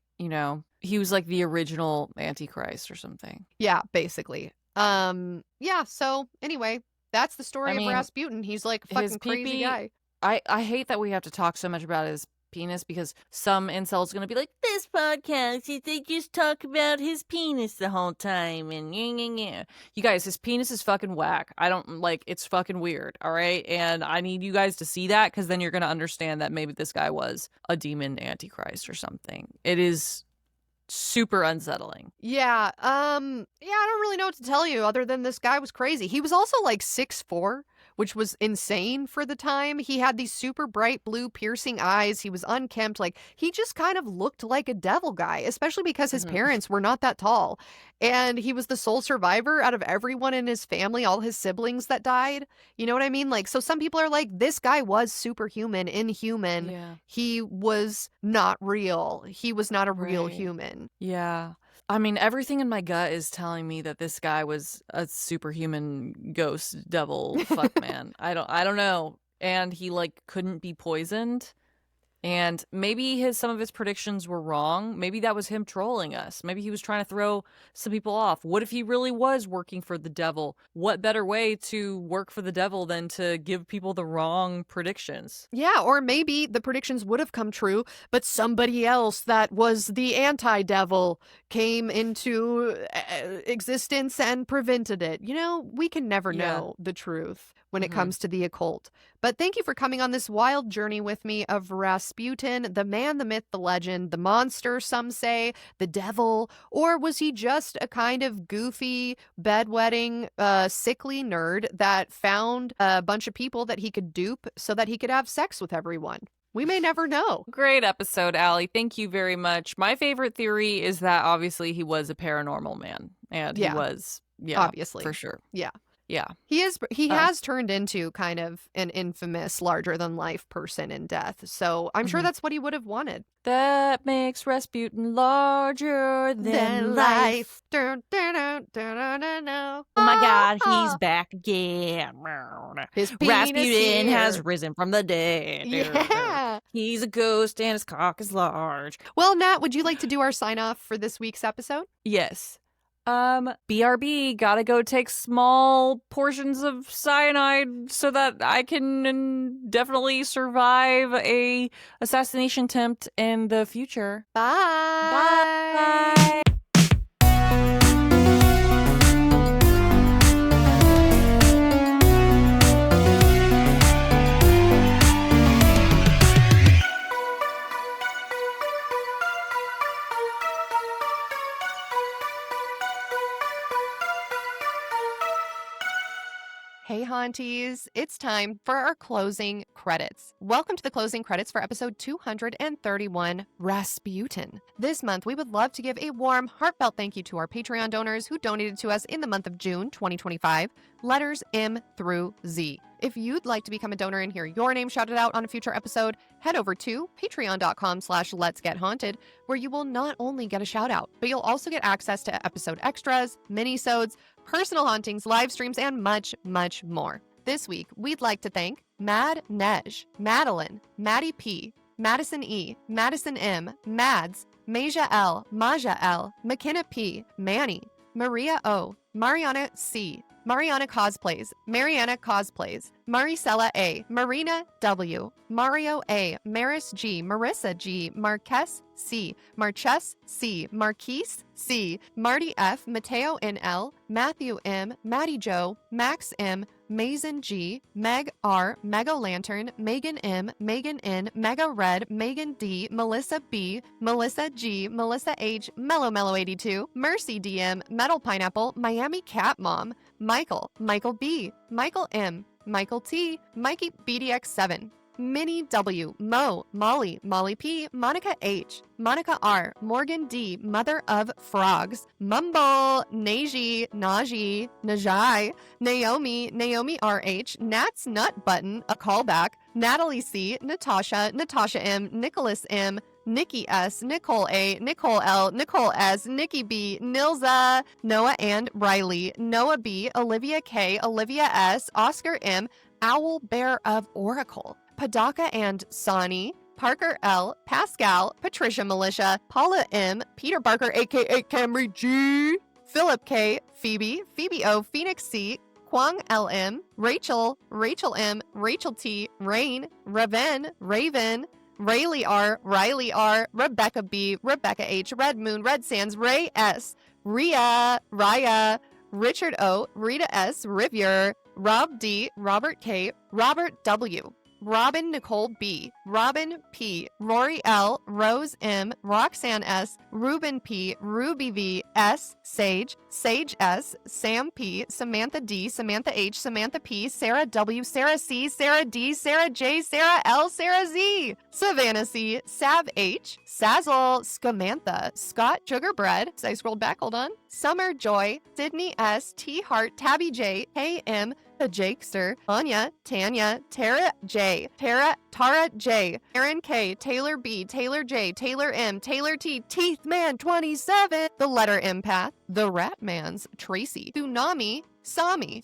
he was like the original Antichrist or something. Yeah, basically. Yeah, so anyway, that's the story of Rasputin. He's like a fucking crazy guy. I hate that we have to talk so much about his penis because some incel's gonna be like, this podcast, they just talk about his penis the whole time and yeah. You guys, his penis is fucking whack. I don't like, it's fucking weird, all right? And I need you guys to see that because then you're gonna understand that maybe this guy was a demon antichrist or something. It is super unsettling. Yeah, I don't really know what to tell you other than this guy was crazy. He was also like 6'4", which was insane for the time. He had these super bright blue piercing eyes. He was unkempt. Like, he just kind of looked like a devil guy, especially because his parents were not that tall. And he was the sole survivor out of everyone in his family, all his siblings that died. You know what I mean? Like, so some people are like, this guy was superhuman, inhuman. Yeah. He was not real. He was not a real human. Yeah. I mean, everything in my gut is telling me that this guy was a superhuman ghost devil fuck man. I don't know. And he like couldn't be poisoned. And maybe some of his predictions were wrong. Maybe that was him trolling us. Maybe he was trying to throw some people off. What if he really was working for the devil? What better way to work for the devil than to give people the wrong predictions? Yeah, or maybe the predictions would have come true, but somebody else that was the anti-devil came into existence and prevented it. You know, we can never know the truth when it comes to the occult. But thank you for coming on this wild journey with me of Rasputin, the man, the myth, the legend, the monster, some say, the devil, or was he just a kind of goofy, bedwetting, sickly nerd that found a bunch of people that he could dupe so that he could have sex with everyone? We may never know. Great episode, Allie. Thank you very much. My favorite theory is that obviously he was a paranormal man. And he was, obviously. For sure. Yeah. Yeah. He has turned into kind of an infamous larger-than-life person in death. So I'm sure that's what he would have wanted. That makes Rasputin larger than life. Dun, dun, dun, dun, dun, dun, dun. Oh my God, he's back again. His penis Rasputin here. has risen from the dead. Yeah. He's a ghost and his cock is large. Well, Nat, would you like to do our sign-off for this week's episode? Yes. BRB, gotta go take small portions of cyanide so that I can definitely survive a assassination attempt in the future. Bye. Bye. Hey, Haunties, it's time for our closing credits. Welcome to the closing credits for episode 231, Rasputin. This month, we would love to give a warm, heartfelt thank you to our Patreon donors who donated to us in the month of June 2025, letters M through Z. If you'd like to become a donor and hear your name shouted out on a future episode, head over to patreon.com/letsgethaunted, where you will not only get a shout out, but you'll also get access to episode extras, mini-sodes, personal hauntings, live streams, and much, much more. This week, we'd like to thank Mad Nej, Madeline, Maddie P, Madison E, Madison M, Mads, Maja L, Maja L, McKenna P, Manny, Maria O, Mariana C, Mariana Cosplays, Mariana Cosplays, Maricela A, Marina W, Mario A, Maris G, Marissa G, Marques C, Marches C, Marquise C, Marty F, Mateo NL, Matthew M, Maddie Joe, Max M, Mason G, Meg R, Mega Lantern, Megan M, Megan N, Mega Red, Megan D, Melissa B, Melissa G, Melissa H, Mellow Mellow 82, Mercy DM, Metal Pineapple, Miami Cat Mom, Michael, Michael B, Michael M, Michael T, Mikey BDX7, Minnie W, Mo, Molly, Molly P, Monica H, Monica R, Morgan D, Mother of Frogs, Mumble, Naji, Naji, Najai, Naomi, Naomi RH, Nat's Nut Button, a callback, Natalie C, Natasha, Natasha M, Nicholas M, Nikki S, Nicole A, Nicole L, Nicole S, Nikki B, Nilza, Noah and Riley, Noah B, Olivia K, Olivia S, Oscar M, Owl Bear of Oracle, Padaka and Sani, Parker L, Pascal, Patricia Militia, Paula M, Peter Barker aka Camry G, Philip K, Phoebe, Phoebe O, Phoenix C, Kwang LM, Rachel, Rachel M, Rachel T, Rain, Raven, Raven, Rayleigh R, Riley R, Rebecca B, Rebecca H, Red Moon, Red Sands, Ray S, Ria, Raya, Richard O, Rita S, Rivier, Rob D, Robert K, Robert W, Robin Nicole B, Robin P, Rory L, Rose M, Roxanne S, Ruben P, Ruby V, S, Sage, Sage S, Sam P, Samantha D, Samantha H, Samantha P, Sarah W, Sarah C, Sarah D, Sarah J, Sarah L, Sarah Z, Savannah C, Sav H, Sazzle, Scamantha, Scott Sugarbread, so I scrolled back, hold on, Summer Joy, Sydney S, T Hart, Tabby J, K M, The Jakester, Anya, Tanya, Tara J, Tara J, Aaron K, Taylor B, Taylor J, Taylor M, Taylor T, Teeth Man 27, The Letter Empath, The Rat Man's, Tracy, Tsunami Sami.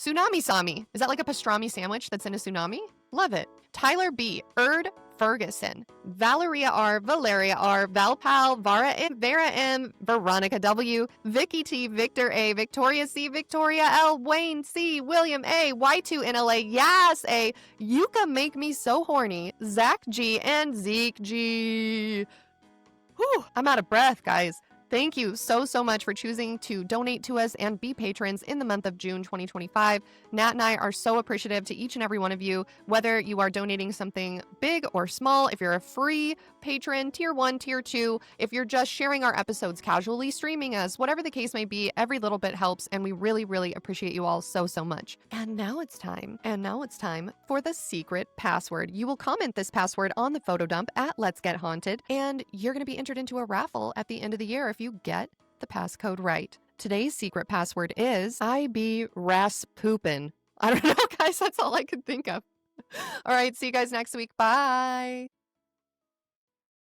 Is that like a pastrami sandwich that's in a tsunami? Love it. Tyler B, Erd Ferguson, Valeria R, Valeria R, Valpal, Vara M, Vera M, Veronica W, Vicky T, Victor A, Victoria C, Victoria L, Wayne C, William A, Y2NLA, Yas A, Yuka Make Me So Horny, Zach G, and Zeke G. Whew, I'm out of breath, guys. Thank you so much for choosing to donate to us and be patrons in the month of June 2025. Nat and I are so appreciative to each and every one of you, whether you are donating something big or small, if you're a free patron, tier 1, tier 2, if you're just sharing our episodes casually, streaming us, whatever the case may be, every little bit helps, and we really appreciate you all so much. And now it's time for the secret password. You will comment this password on the photo dump at Let's Get Haunted, and you're going to be entered into a raffle at the end of the year if you get the passcode right. Today's secret password is IB Rasputin. I don't know, guys. That's all I could think of. All right. See you guys next week. Bye.